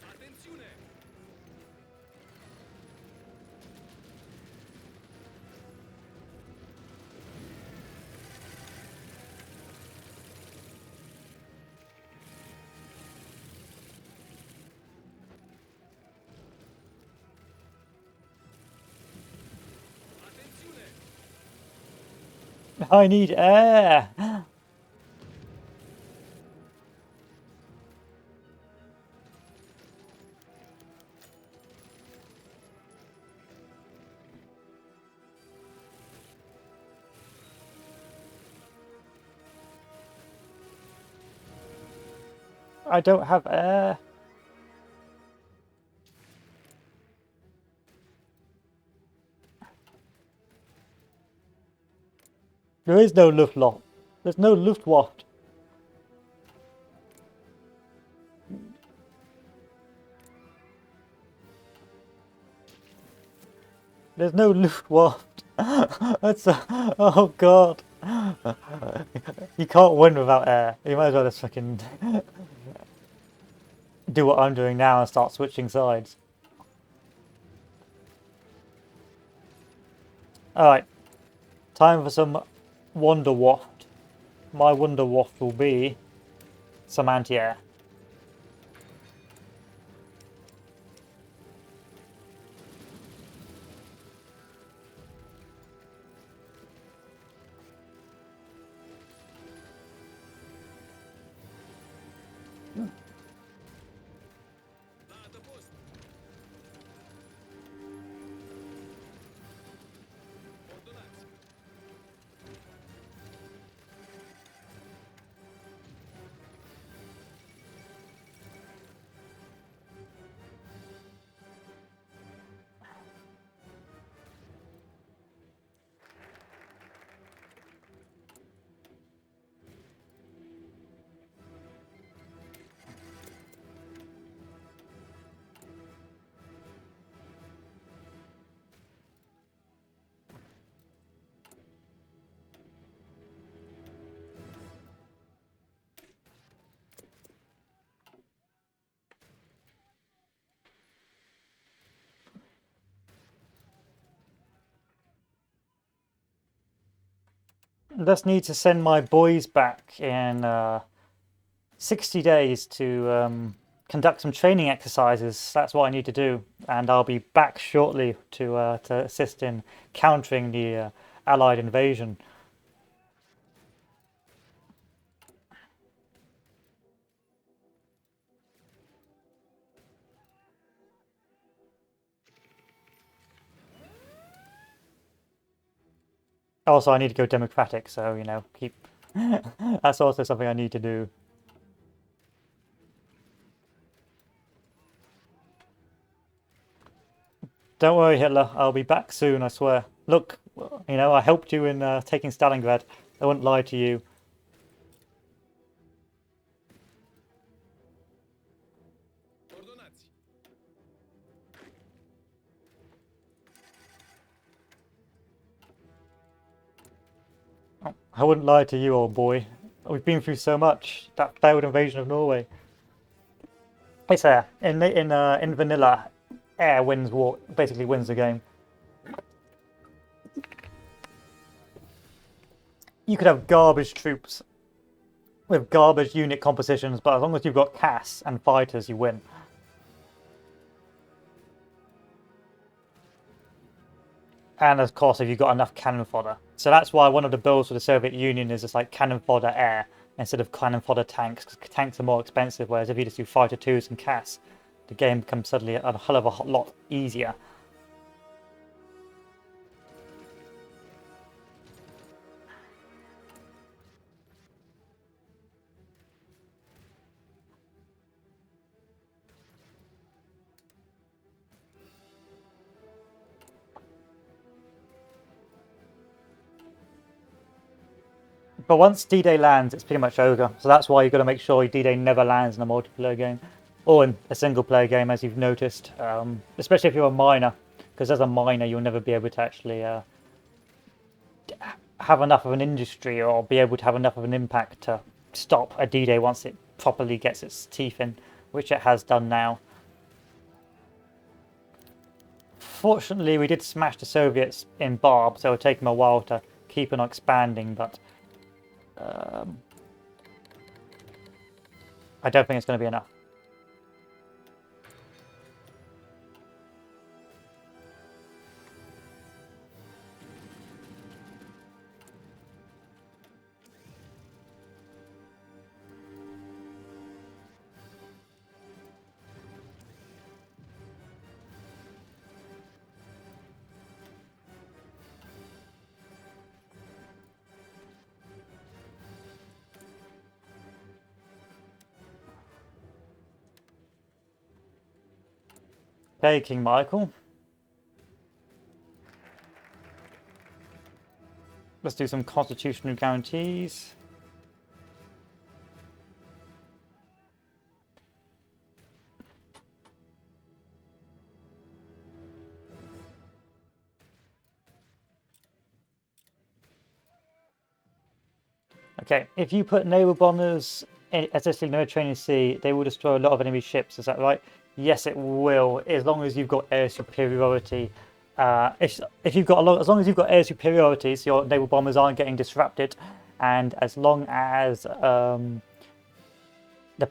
Atențiune! Atențiune! I need air! I don't have air. There is no Luftwaffe. There's no Luftwaffe. There's no Luftwaffe. That's a... Oh god. You can't win without air. You might as well just fucking... do what I'm doing now and start switching sides. Alright, time for some Wonder Waft. My Wonder Waft will be some anti-air. La adăpost. Ordonați. Just need to send my boys back in 60 days to conduct some training exercises. That's what I need to do, and I'll be back shortly to assist in countering the Allied invasion. Also, I need to go democratic, so you know, keep. That's also something I need to do. Don't worry, Hitler. I'll be back soon, I swear. Look, you know, I helped you in taking Stalingrad. I wouldn't lie to you. Ordonați. I wouldn't lie to you, old boy. We've been through so much. That failed invasion of Norway. It's air. In vanilla, air wins war. Basically wins the game. You could have garbage troops with garbage unit compositions, but as long as you've got CAS and fighters, you win. And of course, if you've got enough cannon fodder. So that's why one of the builds for the Soviet Union is just like cannon fodder air instead of cannon fodder tanks, because tanks are more expensive, whereas if you just do fighter twos and CAS, the game becomes suddenly a hell of a lot easier. But once D-Day lands, it's pretty much over. So that's why you've got to make sure D-Day never lands in a multiplayer game. Or in a single-player game, as you've noticed. Especially if you're a miner. Because as a miner, you'll never be able to actually have enough of an industry or be able to have enough of an impact to stop a D-Day once it properly gets its teeth in. Which it has done now. Fortunately, we did smash the Soviets in Barb, so it'll take them a while to keep on expanding, but I don't think it's going to be enough. Okay, King Michael. Let's do some constitutional guarantees. Okay, if you put naval bombers especially Mediterranean Sea, they will destroy a lot of enemy ships. Is that right? Yes, it will, as long as you've got air superiority. If you've got as long as you've got air superiority, so your naval bombers aren't getting disrupted, and as long as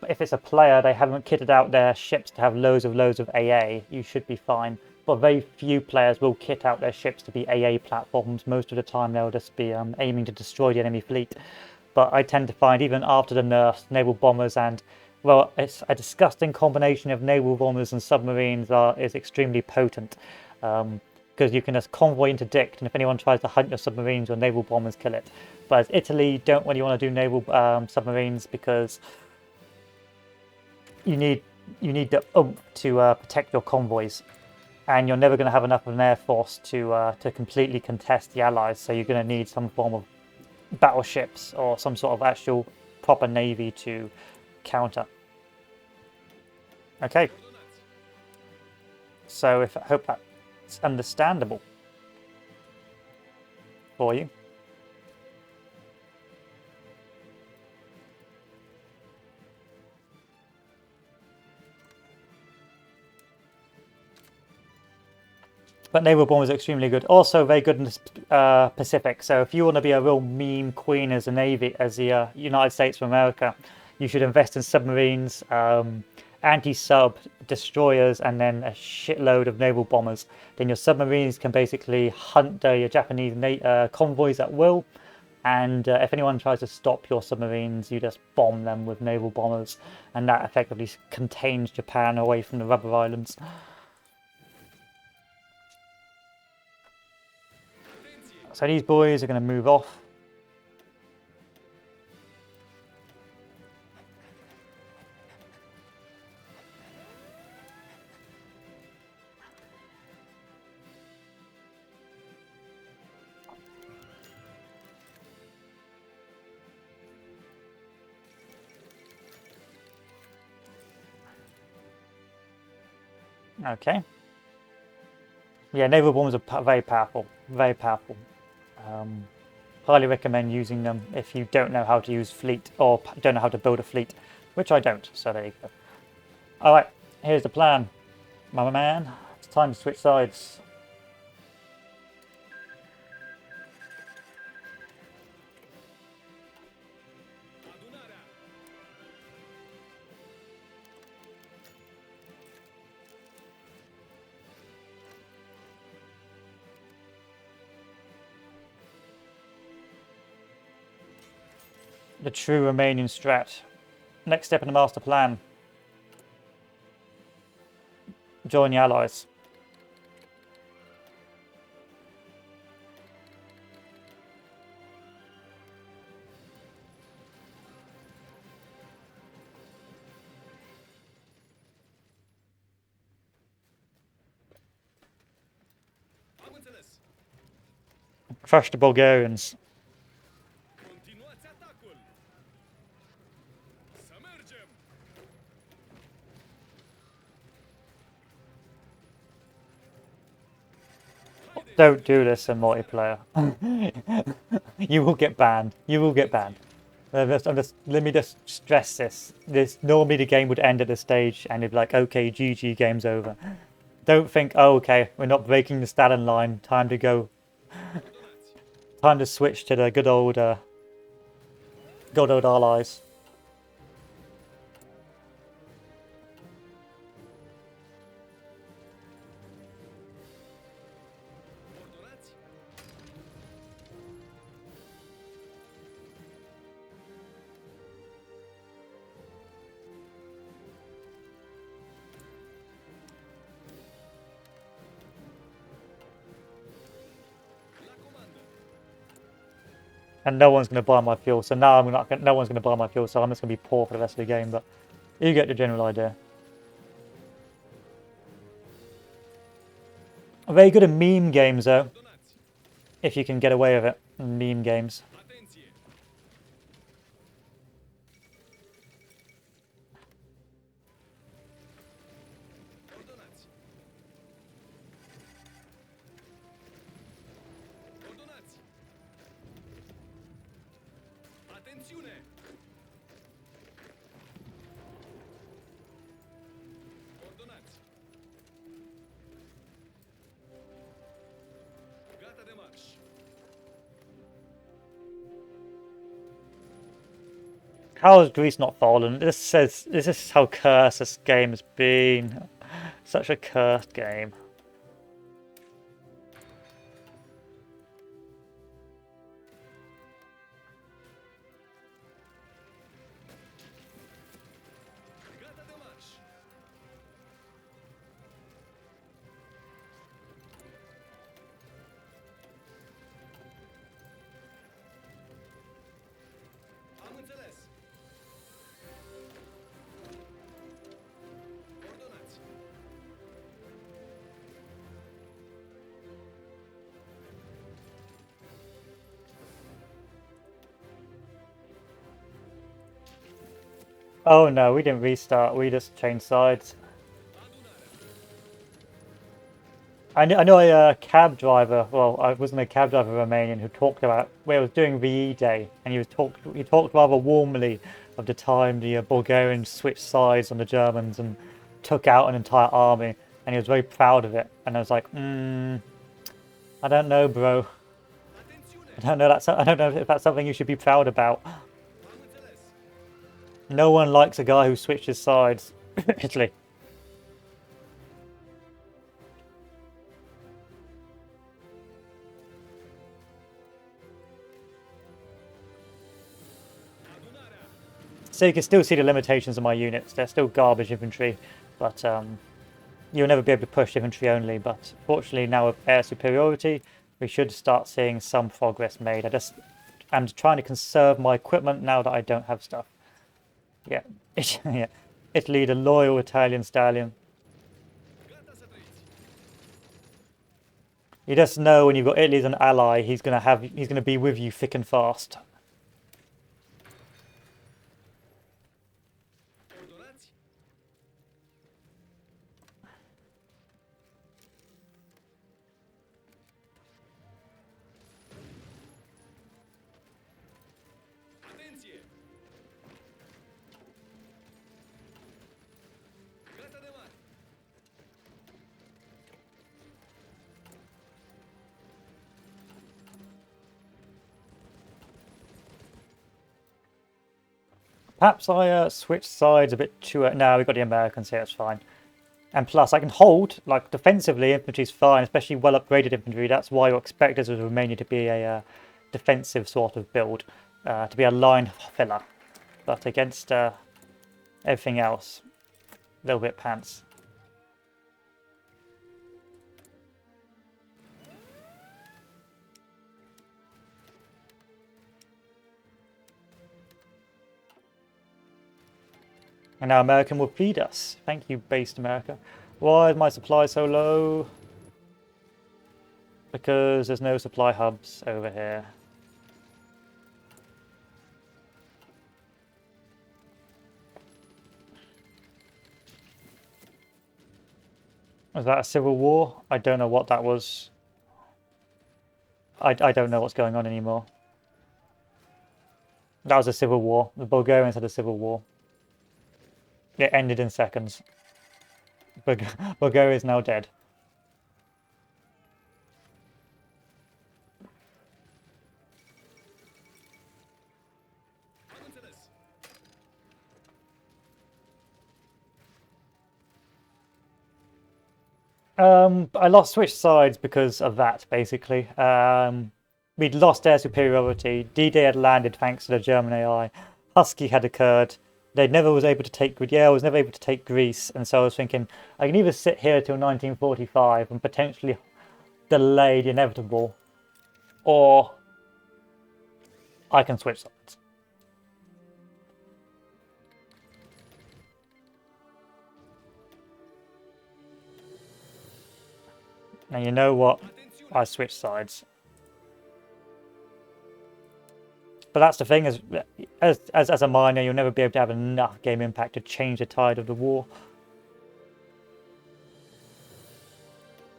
if it's a player, they haven't kitted out their ships to have loads of AA, you should be fine. But very few players will kit out their ships to be AA platforms. Most of the time, they'll just be aiming to destroy the enemy fleet. But I tend to find even after the nerfs, naval bombers and, well, it's a disgusting combination of naval bombers and submarines is extremely potent. Because you can just convoy interdict, and if anyone tries to hunt your submarines, your naval bombers kill it. But as Italy don't really want to do naval submarines because you need the oomph to protect your convoys, and you're never going to have enough of an air force to completely contest the Allies. So you're going to need some form of battleships or some sort of actual proper navy to counter. Okay, so I hope that's understandable for you. But naval bombers are extremely good. Also very good in the Pacific. So if you want to be a real meme queen as a navy, as the United States of America, you should invest in submarines, anti-sub destroyers, and then a shitload of naval bombers. Then your submarines can basically hunt your Japanese convoys at will. And if anyone tries to stop your submarines, you just bomb them with naval bombers, and that effectively contains Japan away from the rubber islands. So these boys are going to move off. Okay. Yeah, naval bombs are very powerful. Very powerful. Highly recommend using them if you don't know how to use fleet or don't know how to build a fleet, which I don't, so there you go. Alright, here's the plan, my man. It's time to switch sides. Adunarea. The true Romanian strat. Next step in the master plan. Join the allies. Am înțeles. Crush the Bulgarians. Continuați atacul. Să mergem. Don't do this in multiplayer. You will get banned. You will get banned. Let me just stress this. Normally the game would end at this stage and it'd be like, okay, GG, game's over. Don't think, oh, okay, we're not breaking the Stalin line. Time to go. Time to switch to the good old allies. Ordonați. La comandă. And no one's going to buy my fuel, so now I'm not. No one's going to buy my fuel, so I'm just going to be poor for the rest of the game. But you get the general idea. Very good in meme games, though, Ordonați. if you can get away with it in meme games. Atenție. Ordonați. Ordonați. Atențiune. How has Greece not fallen? This is how cursed this game has been. Such a cursed game. Gata de marsz. Am înțeles. Ordonați. Oh no, we didn't restart. We just changed sides. Adunarea. I know a cab driver. Well, I wasn't a cab driver Romanian who talked about where he was doing VE Day, and he talked rather warmly of the time the Bulgarians switched sides on the Germans and took out an entire army, and he was very proud of it. And I was like, I don't know, bro. Atențiune. I don't know if that's something you should be proud about. Am înțeles. No one likes a guy who switches sides. Italy. Adunarea. So you can still see the limitations of my units. They're still garbage infantry, but you'll never be able to push infantry only. But fortunately now with air superiority, we should start seeing some progress made. I'm trying to conserve my equipment now that I don't have stuff. Yeah, yeah. Italy, the loyal Italian stallion. Gata să trăiți. You just know when you've got Italy as an ally, he's gonna be with you thick and fast. Ordonați. Atenție. Gata de mare. Perhaps I switched sides a bit too. No, we've got the Americans here. It's fine. And plus, I can hold, like, defensively, infantry's fine, especially well-upgraded infantry. That's why you expect us as Romania to be a defensive sort of build, to be a line filler. But against everything else, a little bit pants. And now American will feed us. Thank you, based America. Why is my supply so low? Because there's no supply hubs over here. Was that a civil war? I don't know what that was. I don't know what's going on anymore. That was a civil war. The Bulgarians had a civil war. It ended in seconds. Bulgaria is now dead. Am înțeles. I lost switch sides because of that, basically. We'd lost air superiority. D-Day had landed thanks to the German AI. Husky had occurred. They never was able to take Gudea, was never able to take Greece, and so I was thinking I can either sit here till 1945 and potentially delay the inevitable, or I can switch sides. And you know what? Atențiune. I switched sides. But that's the thing, is as a miner, you'll never be able to have enough game impact to change the tide of the war.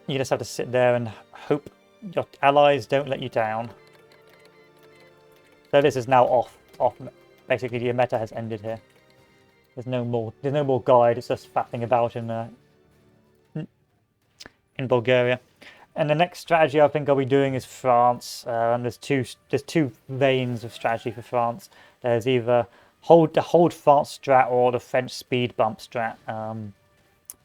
You just have to sit there and hope your allies don't let you down. So this is now off. Basically, the meta has ended here. There's no more guide. It's just faffing about in Bulgaria. And the next strategy I think I'll be doing is France. There's two veins of strategy for France. There's either hold the hold fart strat or the French speed bump strat.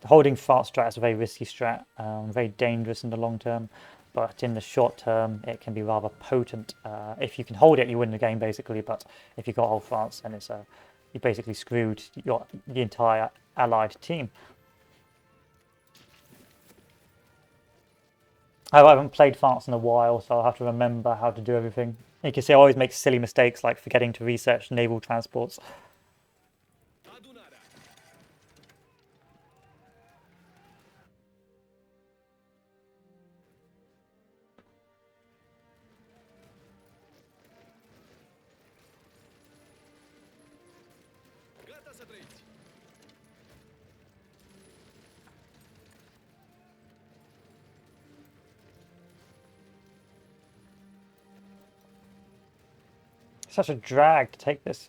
Holding fart strat is a very risky strat, very dangerous in the long term, but in the short term it can be rather potent. If you can hold it, you win the game basically. But if you got hold farts, then it's you basically screwed the entire allied team. I haven't played farts in a while, so I'll have to remember how to do everything. You can see I always make silly mistakes like forgetting to research naval transports. Adunarea. Gata să trăiți. Such a drag to take this.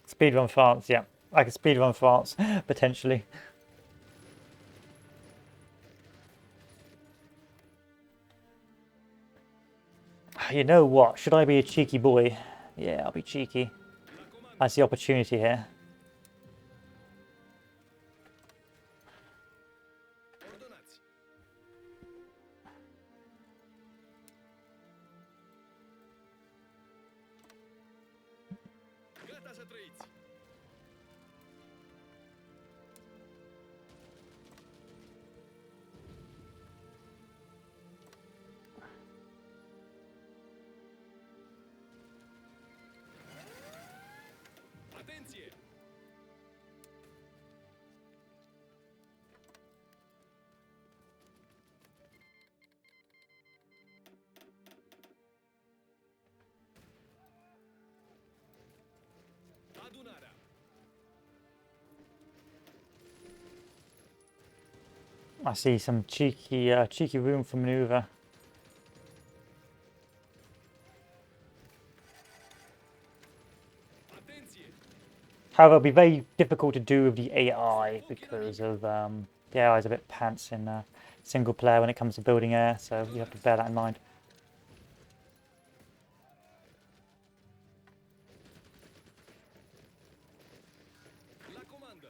Speedrun France, yeah. I could speedrun France, potentially. You know what? Should I be a cheeky boy? Yeah, I'll be cheeky. La comandă. I see opportunity here. Ordonați. Gata să trăiți. Atenție! Adunarea. I see some cheeky room for maneuver. Atenție! However, it'll be very difficult to do with the AI because of the AI is a bit pants in single player when it comes to building air, so you have to bear that in mind. La comandă.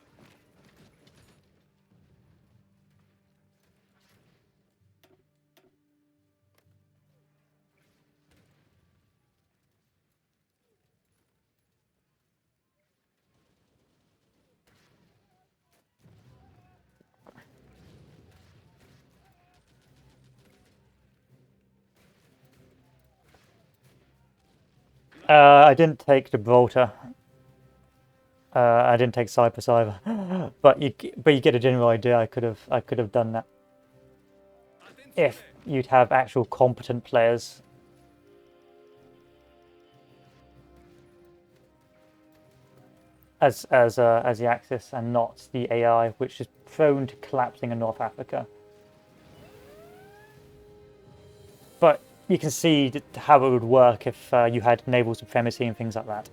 I didn't take Gibraltar. I didn't take Cyprus either, but you get a general idea. I could have done that Atenție! if you'd have actual competent players. As the Axis and not the AI, which is prone to collapsing in North Africa. But you can see how it would work if you had naval supremacy and things like that.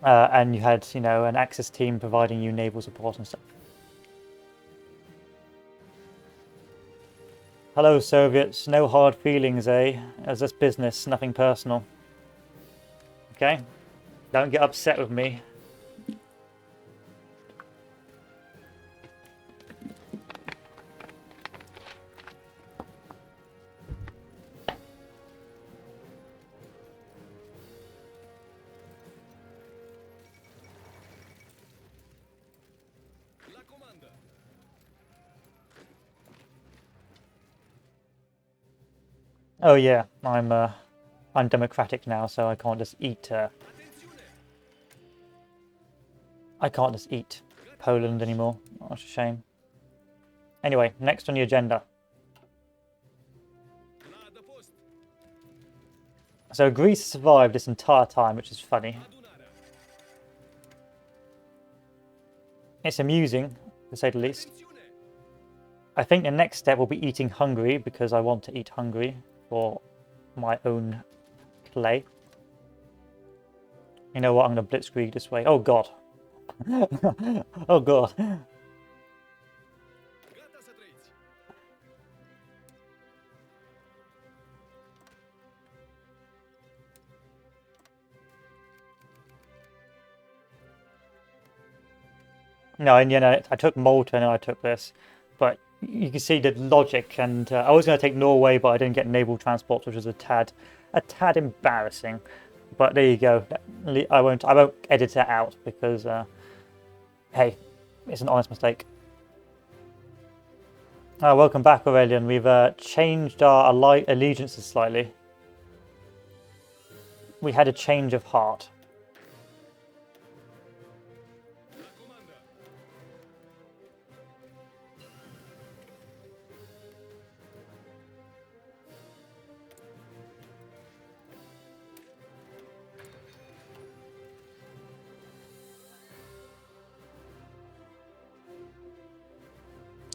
And you had, you know, an Axis team providing you naval support and stuff. Hello, Soviets. No hard feelings, eh? As this business, nothing personal. Okay? Don't get upset with me. La comandă. Oh yeah, I'm democratic now, so I can't just eat. Atențiune! I can't just eat Poland anymore. That's a shame. Anyway, next on the agenda. La adăpost. So Greece survived this entire time, which is funny. Adunarea. It's amusing, to say the least. Atențiune! I think the next step will be eating Hungary because I want to eat Hungary for my own play. You know what? I'm going to blitzkrieg this way. Oh god. Oh god. Gata să trăiți. No, and I took Malta and I took this, but you can see the logic. And I was going to take Norway, but I didn't get naval transport, which was a tad embarrassing. But there you go. I won't edit it out because, hey, it's an honest mistake. Welcome back, Aurelian. We've changed our allegiances slightly. We had a change of heart. La comanda.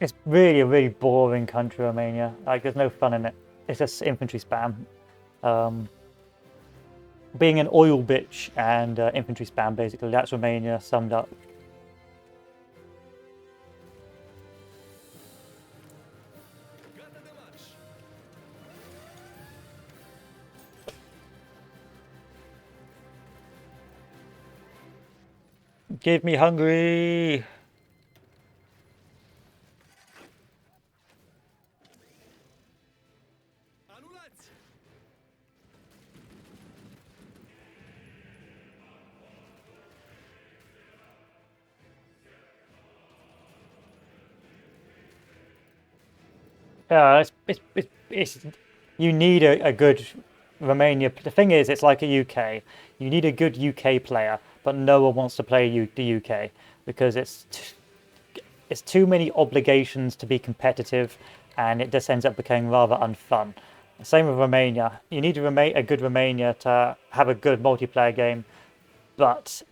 It's really a really boring country, Romania. Like, there's no fun in it. It's just infantry spam. Being an oil bitch and infantry spam, basically. That's Romania summed up. Gata de marș. Give me Hungary! Anulați. Yeah, it's you need a good Romania. The thing is, it's like a UK. You need a good UK player, but no one wants to play the UK because it's too many obligations to be competitive, and it just ends up becoming rather unfun. Same with Romania. You need a good Romania to have a good multiplayer game, but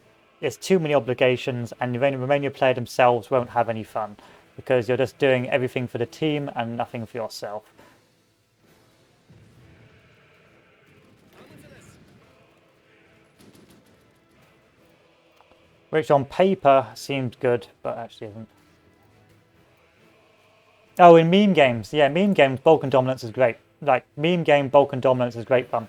there's too many obligations, and the Romania player themselves won't have any fun because you're just doing everything for the team and nothing for yourself. Am înțeles. Which on paper seemed good, but actually isn't. Oh, in meme games, yeah, meme games, Balkan dominance is great. Like, meme game Balkan dominance is great fun,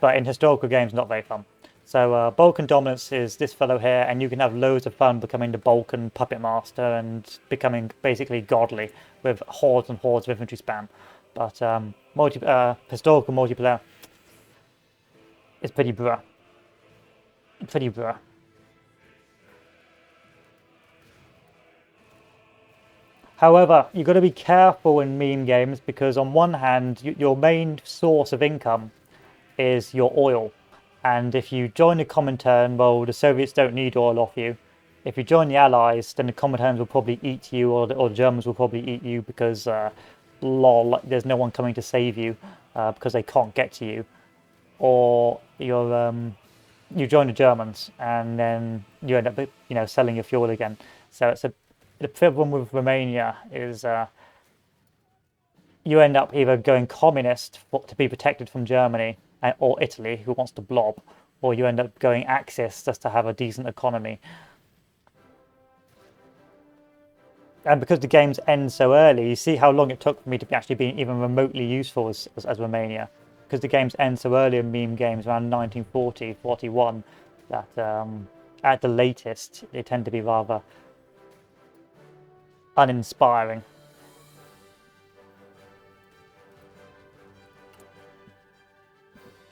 but in historical games, not very fun. So Balkan dominance is this fellow here, and you can have loads of fun becoming the Balkan puppet master and becoming basically godly with hordes and hordes of infantry spam. But historical multiplayer is pretty bruh. Pretty bruh. However, you've got to be careful in meme games because on one hand, your main source of income is your oil. And if you join the Comintern, well, the Soviets don't need oil off you. If you join the Allies, then the Cominterns will probably eat you, or the Germans will probably eat you because, lol, there's no one coming to save you because they can't get to you. Or you join the Germans, and then you end up, selling your fuel again. So the problem with Romania is you end up either going communist to be protected from Germany or Italy, who wants to blob, or you end up going Axis just to have a decent economy. And because the games end so early, you see how long it took for me to actually be even remotely useful as Romania. Because the games end so early in meme games, around 1940, 41, that at the latest, they tend to be rather uninspiring.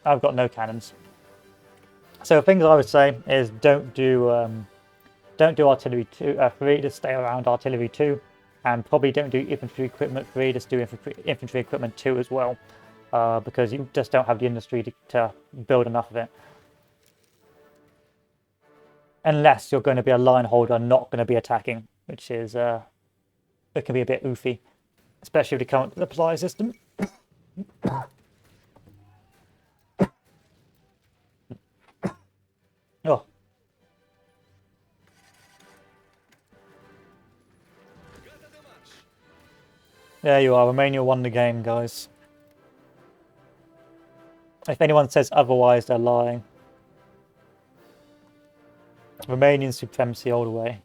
I've got no cannons. So things I would say is don't do artillery 3, just stay around artillery 2, and probably don't do infantry equipment 3, just do infantry equipment 2 as well, because you just don't have the industry to build enough of it. Unless you're going to be a line holder and not going to be attacking, which is it can be a bit oofy, especially with the current supply system. Oh. Gata de marș. There you are, Romania won the game, guys. If anyone says otherwise, they're lying. Romanian supremacy all the way.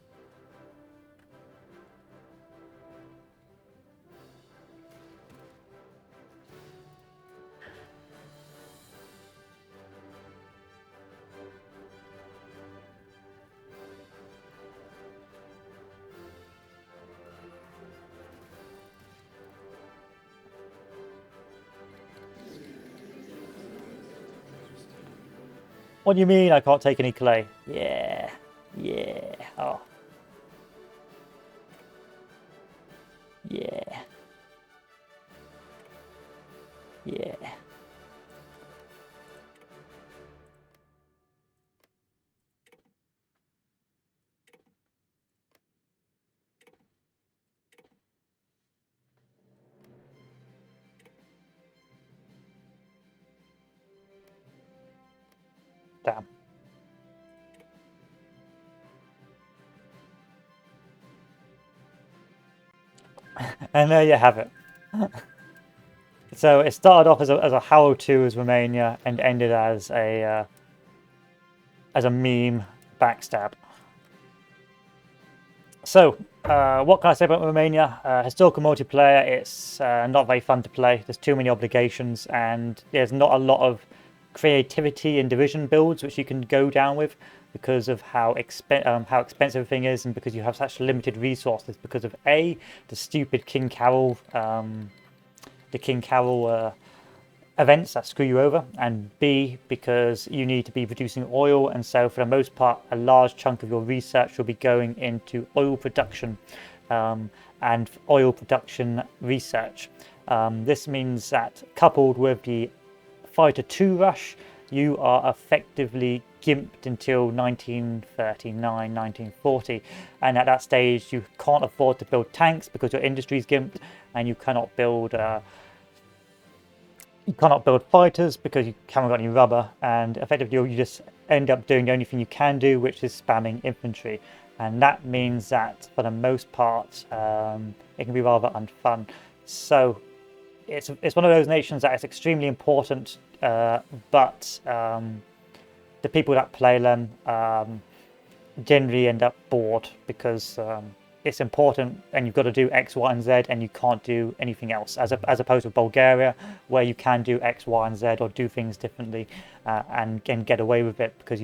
What do you mean I can't take any clay? Yeah. Yeah. Oh. Yeah. Yeah. Damn. And there you have it. So it started off as a How To as Romania and ended as a meme backstab. So, what can I say about Romania? Historical multiplayer, it's not very fun to play. There's too many obligations, and there's not a lot of creativity in division builds which you can go down with because of how expensive everything is, and because you have such limited resources. Because of the stupid King Carol, events that screw you over, and B, because you need to be producing oil, and so for the most part a large chunk of your research will be going into oil production and oil production research. This means that, coupled with the Fighter 2 rush, you are effectively gimped until 1939, 1940, and at that stage you can't afford to build tanks because your industry is gimped, and you cannot build fighters because you haven't got any rubber, and effectively you just end up doing the only thing you can do, which is spamming infantry, and that means that for the most part it can be rather unfun. So it's one of those nations that is extremely important, but the people that play them generally end up bored because it's important and you've got to do X, Y, and Z, and you can't do anything else. As opposed to Bulgaria, where you can do X, Y, and Z or do things differently and get away with it because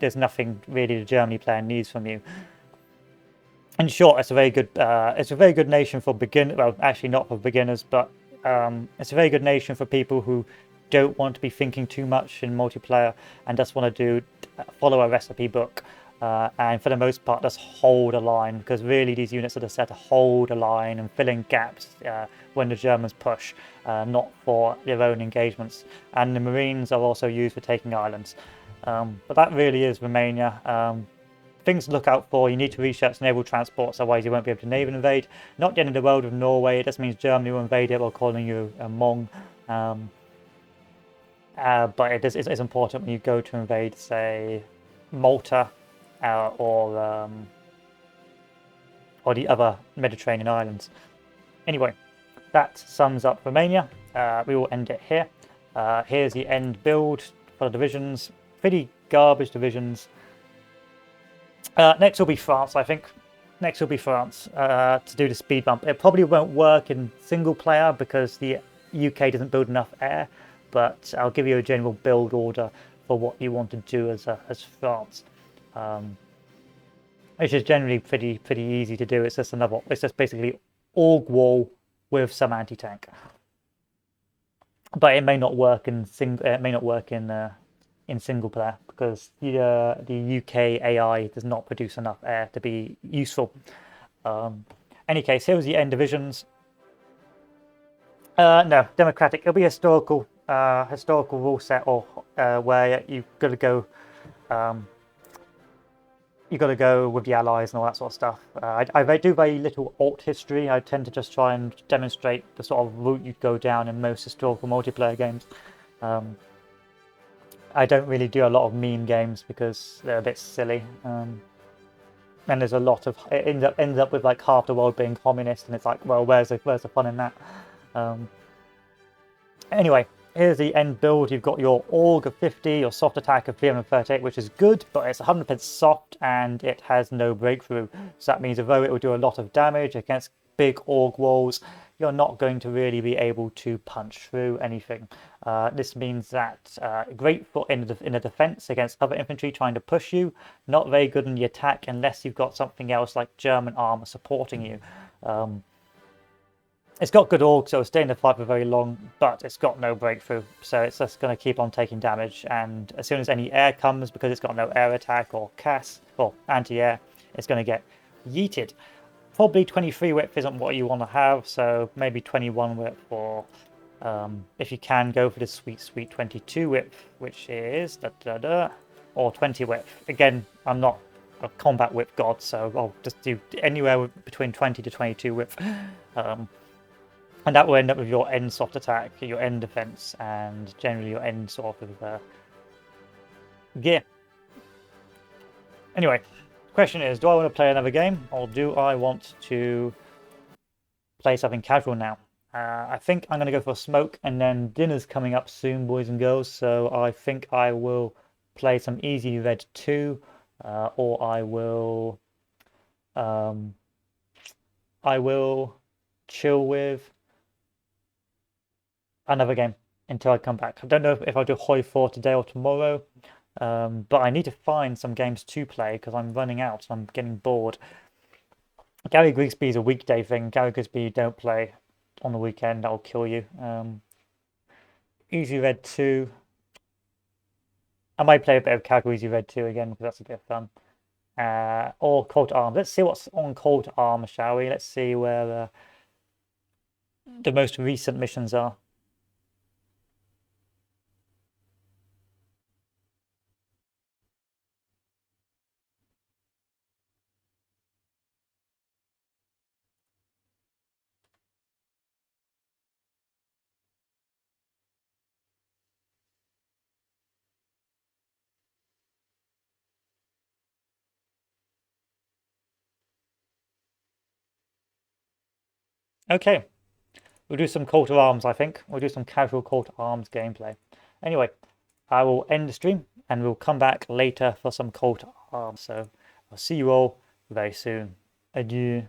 there's nothing really the Germany player needs from you. In short, it's a very good nation for beginners. Well, actually not for beginners, but it's a very good nation for people who don't want to be thinking too much in multiplayer and just want to follow a recipe book. And for the most part, just hold a line, because really these units are just there to hold a line and fill in gaps when the Germans push, not for their own engagements. And the Marines are also used for taking islands. But that really is Romania. Things to look out for: you need to research naval transports, otherwise you won't be able to naval invade. Not the end of the world with Norway. It just means Germany will invade it while calling you a Mong. But it's important when you go to invade, say, Malta, or the other Mediterranean islands. Anyway, that sums up Romania. We will end it here. Here's the end build for the divisions. Pretty garbage divisions. Next will be France, I think. Next will be France to do the speed bump. It probably won't work in single player because the UK doesn't build enough air, but I'll give you a general build order for what you want to do as France. Which is generally pretty easy to do. It's just basically org wall with some anti-tank, but it may not work in single player because the UK AI does not produce enough air to be useful. Any case, here was the end divisions. No, democratic. It'll be historical rule set, or where you've got to go. You've got to go with the allies and all that sort of stuff. I do very little alt history. I tend to just try and demonstrate the sort of route you'd go down in most historical multiplayer games. I don't really do a lot of meme games because they're a bit silly. And there's a lot of it ends up with like half the world being communist, and it's like, well, where's the fun in that? Anyway, here's the end build. You've got your AUG of 50, your soft attack of 338, which is good, but it's 100% soft and it has no breakthrough. So that means although it will do a lot of damage against big AUG walls, you're not going to really be able to punch through anything. This means that great for in the defense against other infantry trying to push you, not very good in the attack unless you've got something else like German armor supporting you. It's got good org, so it'll stay in the fight for very long, but it's got no breakthrough, so it's just going to keep on taking damage. And as soon as any air comes, because it's got no air attack or CAS or anti-air, it's going to get yeeted. Probably 23 width isn't what you want to have, so maybe 21 width, or if you can, go for the sweet 22 width, which is or 20 width. Again, I'm not a combat width god, so I'll just do anywhere between 20 to 22 width. And that will end up with your end soft attack, your end defense, and generally your end sort of gear. Anyway, question is, do I want to play another game, or do I want to play something casual now? I think I'm going to go for a smoke, and then dinner's coming up soon, boys and girls, so I think I will play some Easy Red 2, or I will chill with another game until I come back. I don't know if I'll do Hoi 4 today or tomorrow, but I need to find some games to play because I'm running out and I'm getting bored. Gary Grigsby is a weekday thing. Gary Grigsby, don't play on the weekend, that'll kill you. Easy Red 2. I might play a bit of Casual Easy Red 2 again because that's a bit of fun. Or Call to Arms. Let's see what's on Call to Arms, shall we? Let's see where the most recent missions are. Okay, we'll do some Call to Arms, I think. We'll do some casual Call to Arms gameplay. Anyway, I will end the stream and we'll come back later for some Call to Arms. So I'll see you all very soon. Adieu.